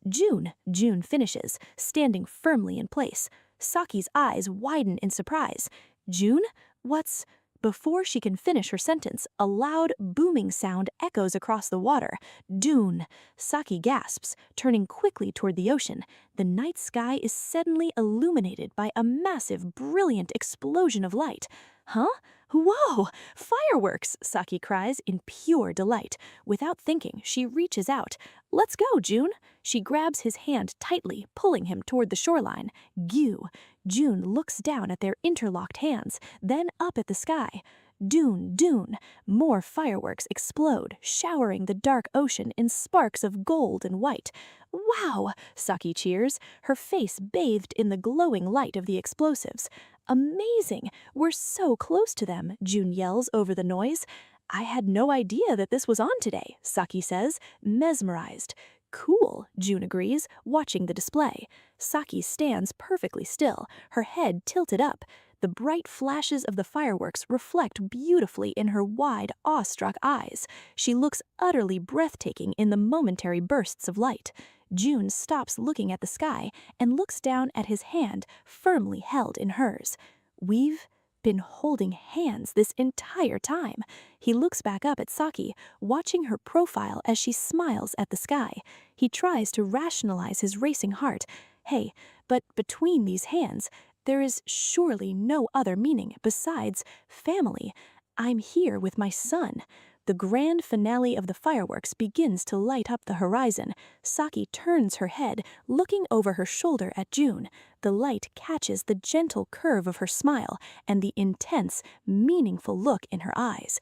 June finishes, standing firmly in place. Saki's eyes widen in surprise. June? What's... Before she can finish her sentence, a loud, booming sound echoes across the water. Dune. Saki gasps, turning quickly toward the ocean. The night sky is suddenly illuminated by a massive, brilliant explosion of light. Huh? Whoa! Fireworks! Saki cries in pure delight. Without thinking, she reaches out. Let's go, June! She grabs his hand tightly, pulling him toward the shoreline. Goo! June looks down at their interlocked hands, then up at the sky. Dune, dune. More fireworks explode, showering the dark ocean in sparks of gold and white. Wow! Saki cheers, her face bathed in the glowing light of the explosives. Amazing! We're so close to them, June yells over the noise. I had no idea that this was on today, Saki says, mesmerized. Cool, June agrees, watching the display. Saki stands perfectly still, her head tilted up. The bright flashes of the fireworks reflect beautifully in her wide, awestruck eyes. She looks utterly breathtaking in the momentary bursts of light. June stops looking at the sky and looks down at his hand, firmly held in hers. We've been holding hands this entire time. He looks back up at Saki, watching her profile as she smiles at the sky. He tries to rationalize his racing heart. Hey, but between these hands, There is surely no other meaning besides family. I'm here with my son. The grand finale of the fireworks begins to light up the horizon. Saki turns her head, looking over her shoulder at June. The light catches the gentle curve of her smile and the intense, meaningful look in her eyes.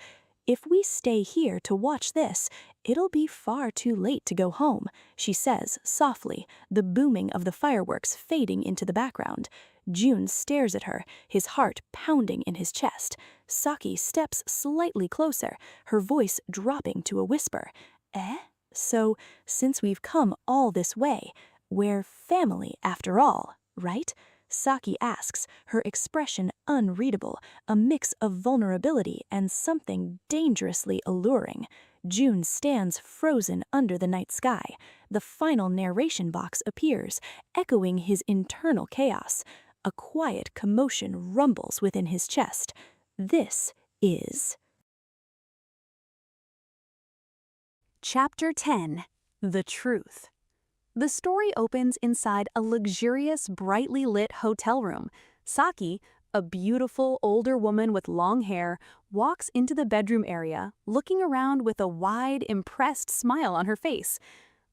If we stay here to watch this, it'll be far too late to go home, she says softly, the booming of the fireworks fading into the background. June stares at her, his heart pounding in his chest. Saki steps slightly closer, her voice dropping to a whisper. Eh? So, since we've come all this way, we're family after all, right? Saki asks, her expression unreadable, a mix of vulnerability and something dangerously alluring. June stands frozen under the night sky. The final narration box appears, echoing his internal chaos. A quiet commotion rumbles within his chest. This is... Chapter 10. The Truth. The story opens inside a luxurious, brightly lit hotel room. Saki, a beautiful older woman with long hair, walks into the bedroom area, looking around with a wide, impressed smile on her face.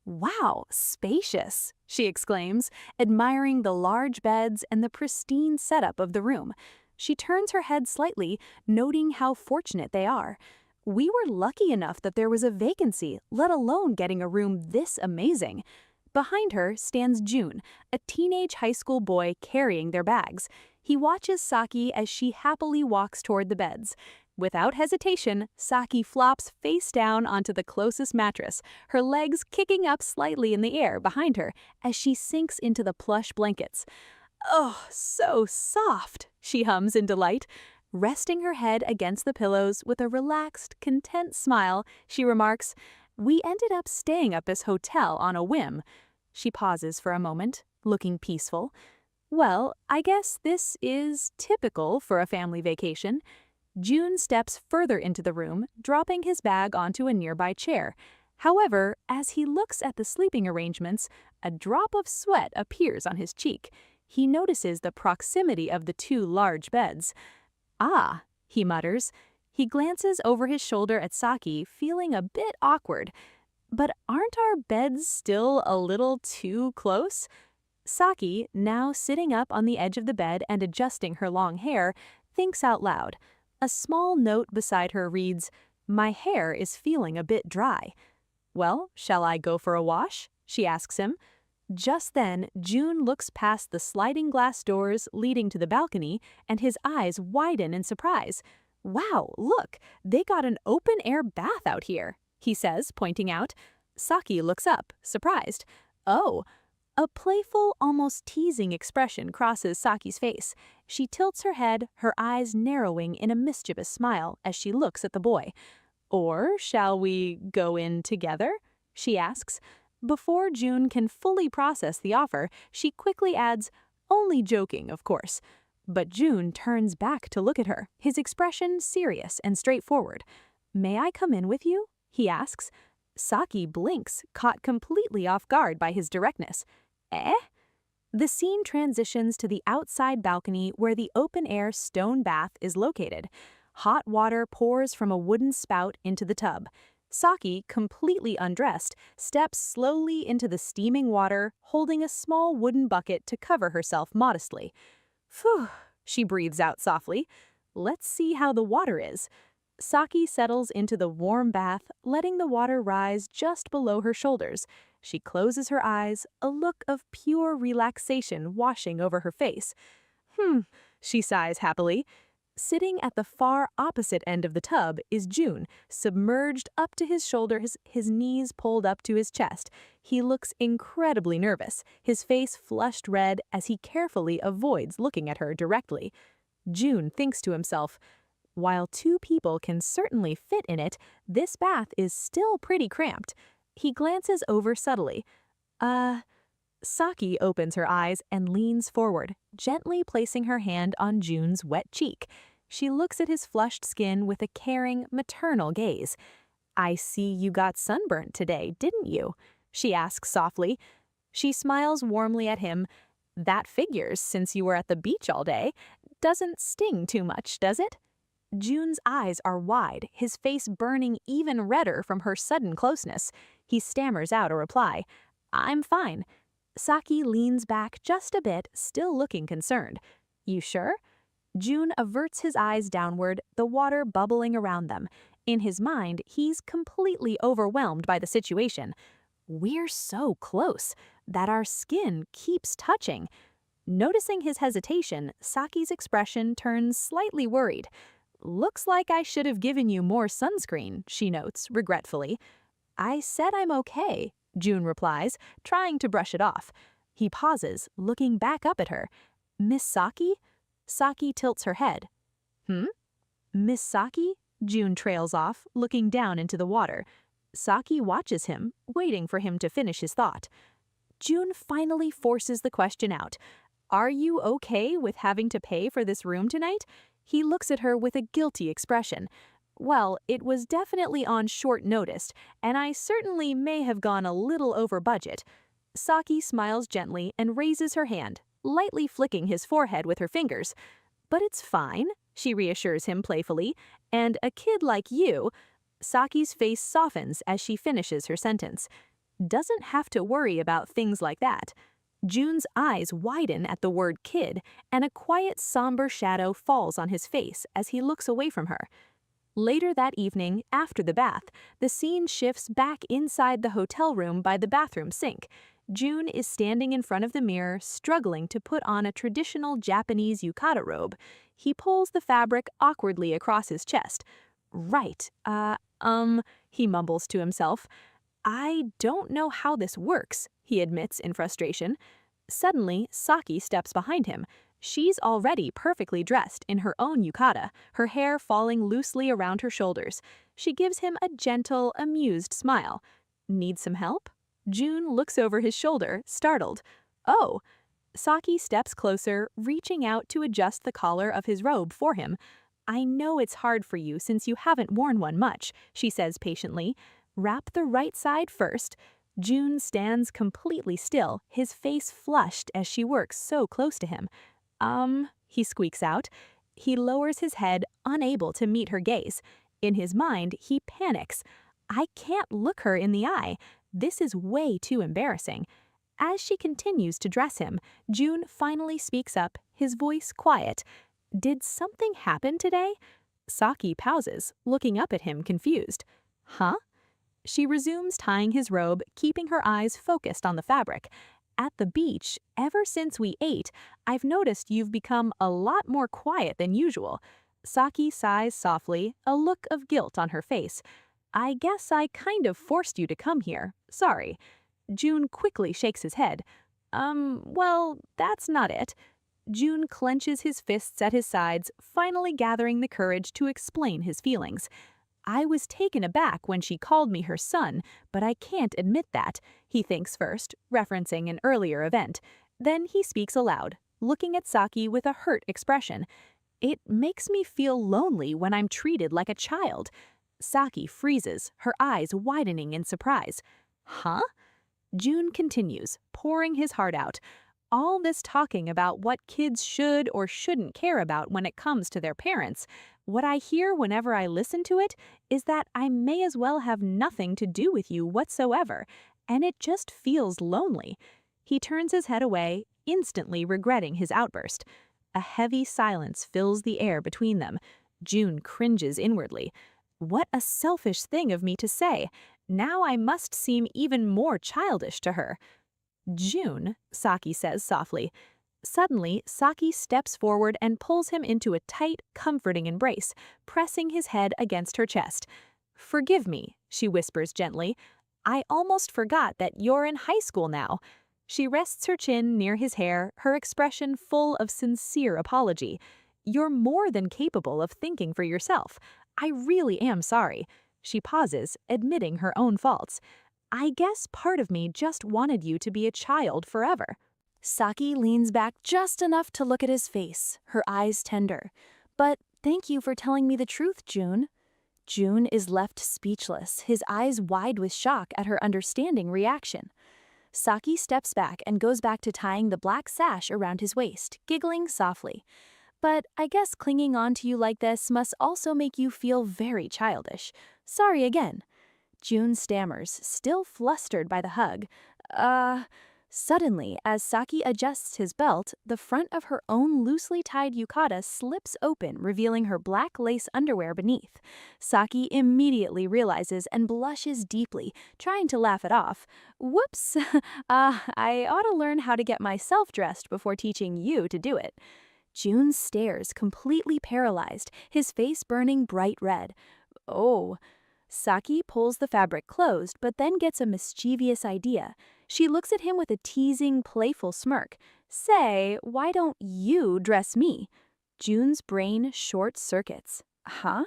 "Wow, spacious," she exclaims, admiring the large beds and the pristine setup of the room. She turns her head slightly, noting how fortunate they are. "We were lucky enough that there was a vacancy, let alone getting a room this amazing." Behind her stands June, a teenage high school boy carrying their bags. He watches Saki as she happily walks toward the beds. Without hesitation, Saki flops face down onto the closest mattress, her legs kicking up slightly in the air behind her as she sinks into the plush blankets. "Oh, so soft," she hums in delight. Resting her head against the pillows with a relaxed, content smile, she remarks, "We ended up staying at this hotel on a whim." She pauses for a moment, looking peaceful. "Well, I guess this is typical for a family vacation." June steps further into the room, dropping his bag onto a nearby chair. However, as he looks at the sleeping arrangements, a drop of sweat appears on his cheek. He notices the proximity of the two large beds. "Ah," he mutters. He glances over his shoulder at Saki, feeling a bit awkward. "But aren't our beds still a little too close?" Saki, now sitting up on the edge of the bed and adjusting her long hair, thinks out loud. A small note beside her reads, "My hair is feeling a bit dry." "Well, shall I go for a wash?" she asks him. Just then, June looks past the sliding glass doors leading to the balcony, and his eyes widen in surprise. "Wow, look, they got an open-air bath out here," he says, pointing out. Saki looks up, surprised. "Oh." A playful, almost teasing expression crosses Saki's face. She tilts her head, her eyes narrowing in a mischievous smile as she looks at the boy. "Or shall we go in together?" she asks. Before June can fully process the offer, she quickly adds, "Only joking, of course." But June turns back to look at her, his expression serious and straightforward. "May I come in with you?" he asks. Saki blinks, caught completely off guard by his directness. "Eh?" The scene transitions to the outside balcony where the open-air stone bath is located. Hot water pours from a wooden spout into the tub. Saki, completely undressed, steps slowly into the steaming water, holding a small wooden bucket to cover herself modestly. "Phew," she breathes out softly. "Let's see how the water is." Saki settles into the warm bath, letting the water rise just below her shoulders. She closes her eyes, a look of pure relaxation washing over her face. She sighs happily. Sitting at the far opposite end of the tub is June, submerged up to his shoulders, his knees pulled up to his chest. He looks incredibly nervous, his face flushed red as he carefully avoids looking at her directly. June thinks to himself, "While two people can certainly fit in it, this bath is still pretty cramped." He glances over subtly. Saki opens her eyes and leans forward, gently placing her hand on June's wet cheek. She looks at his flushed skin with a caring, maternal gaze. "I see you got sunburnt today, didn't you?" she asks softly. She smiles warmly at him. That figures since you were at the beach all day. Doesn't sting too much, does it? June's eyes are wide, his face burning even redder from her sudden closeness. He stammers out a reply. I'm fine. Saki leans back just a bit, still looking concerned. You sure? June averts his eyes downward, the water bubbling around them. In his mind, he's completely overwhelmed by the situation. We're so close that our skin keeps touching. Noticing his hesitation, Saki's expression turns slightly worried. Looks like I should have given you more sunscreen, she notes, regretfully. I said I'm okay, June replies, trying to brush it off. He pauses, looking back up at her. Miss Saki? Saki tilts her head. Miss Saki? June trails off, looking down into the water. Saki watches him, waiting for him to finish his thought. June finally forces the question out. Are you okay with having to pay for this room tonight? He looks at her with a guilty expression. Well, it was definitely on short notice, and I certainly may have gone a little over budget. Saki smiles gently and raises her hand, lightly flicking his forehead with her fingers. But it's fine, she reassures him playfully, and a kid like you... Saki's face softens as she finishes her sentence. Doesn't have to worry about things like that. June's eyes widen at the word kid, and a quiet, somber shadow falls on his face as he looks away from her. Later that evening, after the bath, the scene shifts back inside the hotel room by the bathroom sink. June is standing in front of the mirror, struggling to put on a traditional Japanese yukata robe. He pulls the fabric awkwardly across his chest. Right, he mumbles to himself. I don't know how this works, he admits in frustration. Suddenly, Saki steps behind him. She's already perfectly dressed in her own yukata, her hair falling loosely around her shoulders. She gives him a gentle, amused smile. Need some help? June looks over his shoulder, startled. Oh! Saki steps closer, reaching out to adjust the collar of his robe for him. I know it's hard for you since you haven't worn one much, she says patiently. Wrap the right side first. June stands completely still, his face flushed as she works so close to him. He squeaks out. He lowers his head, unable to meet her gaze. In his mind, he panics. I can't look her in the eye. This is way too embarrassing. As she continues to dress him, June finally speaks up, his voice quiet. Did something happen today? Saki pauses, looking up at him confused. Huh? She resumes tying his robe, keeping her eyes focused on the fabric. At the beach, ever since we ate, I've noticed you've become a lot more quiet than usual. Saki sighs softly, a look of guilt on her face. I guess I kind of forced you to come here. Sorry. June quickly shakes his head. Well, that's not it. June clenches his fists at his sides, finally gathering the courage to explain his feelings. I was taken aback when she called me her son, but I can't admit that, he thinks first, referencing an earlier event. Then he speaks aloud, looking at Saki with a hurt expression. It makes me feel lonely when I'm treated like a child. Saki freezes, her eyes widening in surprise. Huh? June continues, pouring his heart out. All this talking about what kids should or shouldn't care about when it comes to their parents, what I hear whenever I listen to it is that I may as well have nothing to do with you whatsoever, and it just feels lonely. He turns his head away, instantly regretting his outburst. A heavy silence fills the air between them. June cringes inwardly. What a selfish thing of me to say. Now I must seem even more childish to her. June, Saki says softly. Suddenly, Saki steps forward and pulls him into a tight, comforting embrace, pressing his head against her chest. Forgive me, she whispers gently. I almost forgot that you're in high school now. She rests her chin near his hair, her expression full of sincere apology. You're more than capable of thinking for yourself. I really am sorry. She pauses, admitting her own faults. I guess part of me just wanted you to be a child forever. Saki leans back just enough to look at his face, her eyes tender. But thank you for telling me the truth, June. June is left speechless, his eyes wide with shock at her understanding reaction. Saki steps back and goes back to tying the black sash around his waist, giggling softly. But I guess clinging on to you like this must also make you feel very childish. Sorry again. June stammers, still flustered by the hug. Suddenly, as Saki adjusts his belt, the front of her own loosely tied yukata slips open, revealing her black lace underwear beneath. Saki immediately realizes and blushes deeply, trying to laugh it off. Whoops! I ought to learn how to get myself dressed before teaching you to do it. June stares, completely paralyzed, his face burning bright red. Oh. Saki pulls the fabric closed, but then gets a mischievous idea. She looks at him with a teasing, playful smirk. Say, why don't you dress me? June's brain short-circuits. Huh?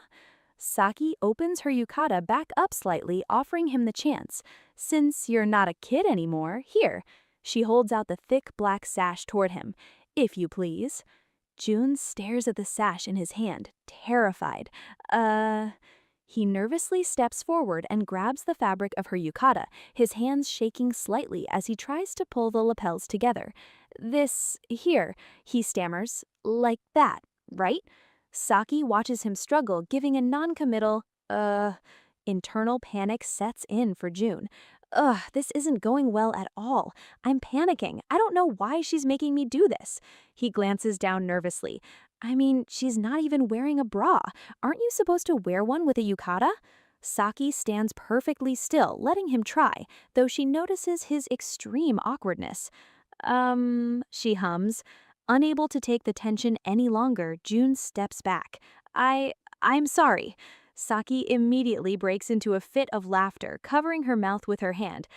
Saki opens her yukata back up slightly, offering him the chance. Since you're not a kid anymore, here. She holds out the thick black sash toward him. If you please. June stares at the sash in his hand, terrified. He nervously steps forward and grabs the fabric of her yukata, his hands shaking slightly as he tries to pull the lapels together. Here, he stammers, like that, right? Saki watches him struggle, giving a non-committal, Internal panic sets in for June. This isn't going well at all. I'm panicking. I don't know why she's making me do this. He glances down nervously. I mean, she's not even wearing a bra. Aren't you supposed to wear one with a yukata? Saki stands perfectly still, letting him try, though she notices his extreme awkwardness. She hums. Unable to take the tension any longer, June steps back. I'm sorry. Saki immediately breaks into a fit of laughter, covering her mouth with her hand.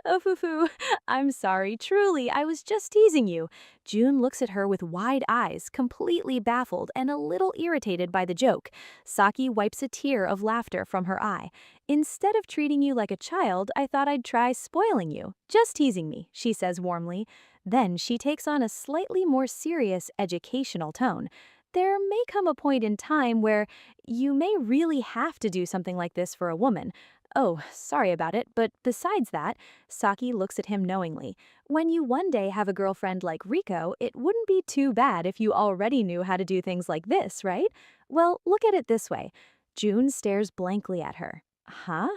Oh, I'm sorry, truly, I was just teasing you. June looks at her with wide eyes, completely baffled and a little irritated by the joke. Saki wipes a tear of laughter from her eye. Instead of treating you like a child, I thought I'd try spoiling you. Just teasing me, she says warmly. Then she takes on a slightly more serious, educational tone. There may come a point in time where you may really have to do something like this for a woman. Oh, sorry about it, but besides that, Saki looks at him knowingly. When you one day have a girlfriend like Riko, it wouldn't be too bad if you already knew how to do things like this, right? Well, look at it this way. June stares blankly at her. Huh?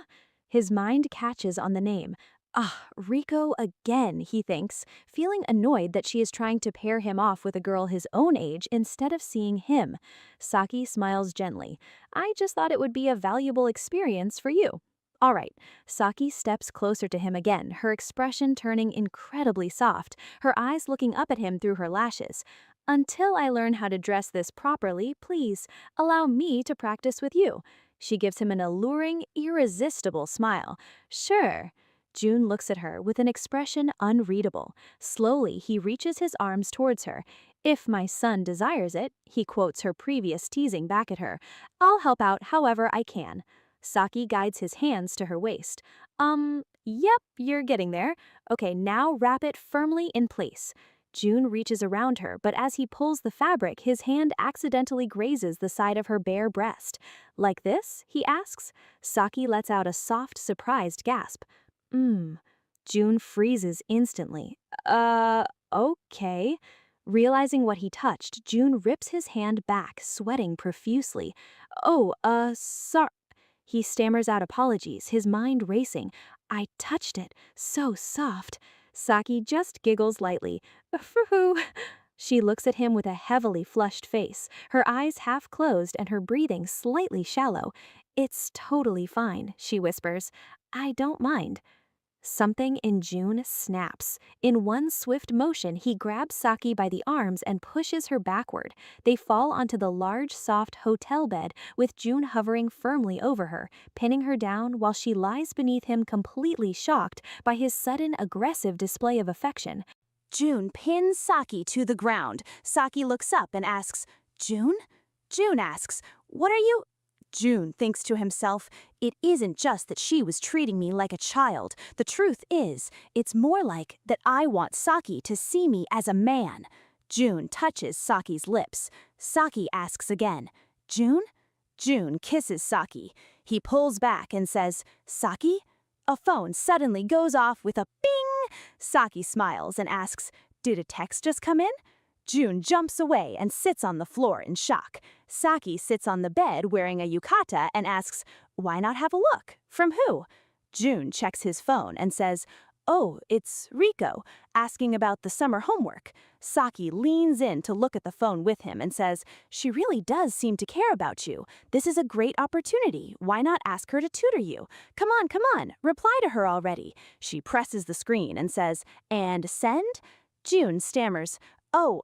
His mind catches on the name. Riko again, he thinks, feeling annoyed that she is trying to pair him off with a girl his own age instead of seeing him. Saki smiles gently. I just thought it would be a valuable experience for you. All right. Saki steps closer to him again, her expression turning incredibly soft, her eyes looking up at him through her lashes. Until I learn how to dress this properly, please, allow me to practice with you. She gives him an alluring, irresistible smile. Sure. June looks at her with an expression unreadable. Slowly, he reaches his arms towards her. If my son desires it, he quotes her previous teasing back at her. I'll help out however I can. Saki guides his hands to her waist. Yep, you're getting there. Okay, now wrap it firmly in place. June reaches around her, but as he pulls the fabric, his hand accidentally grazes the side of her bare breast. Like this? He asks. Saki lets out a soft, surprised gasp. June freezes instantly. Okay. Realizing what he touched, June rips his hand back, sweating profusely. Sorry. He stammers out apologies, his mind racing. I touched it. So soft. Saki just giggles lightly. Phoo. She looks at him with a heavily flushed face, her eyes half closed and her breathing slightly shallow. It's totally fine, she whispers. I don't mind. Something in June snaps. In one swift motion, he grabs Saki by the arms and pushes her backward. They fall onto the large, soft hotel bed, with June hovering firmly over her, pinning her down while she lies beneath him completely shocked by his sudden aggressive display of affection. June pins Saki to the ground. Saki looks up and asks, June? June asks, what are you? June thinks to himself, it isn't just that she was treating me like a child. The truth is, it's more like that I want Saki to see me as a man. June touches Saki's lips. Saki asks again, June? June kisses Saki. He pulls back and says, Saki? A phone suddenly goes off with a bing. Saki smiles and asks, "Did a text just come in?" June jumps away and sits on the floor in shock. Saki sits on the bed wearing a yukata and asks, "Why not have a look? From who?" June checks his phone and says, "Oh, it's Rico, asking about the summer homework." Saki leans in to look at the phone with him and says, "She really does seem to care about you. This is a great opportunity. Why not ask her to tutor you? Come on, reply to her already." She presses the screen and says, "And send?" June stammers, "Oh,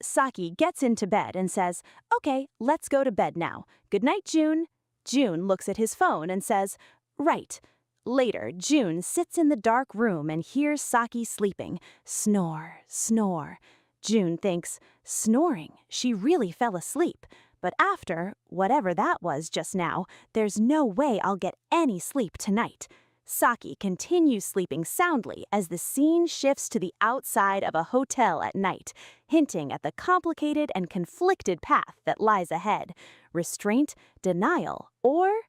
Saki gets into bed and says, "Okay, let's go to bed now. Good night, June." June looks at his phone and says, "Right." Later, June sits in the dark room and hears Saki sleeping. Snore, snore. June thinks, snoring, she really fell asleep. But after, whatever that was just now, there's no way I'll get any sleep tonight. Saki continues sleeping soundly as the scene shifts to the outside of a hotel at night, hinting at the complicated and conflicted path that lies ahead. Restraint, denial, or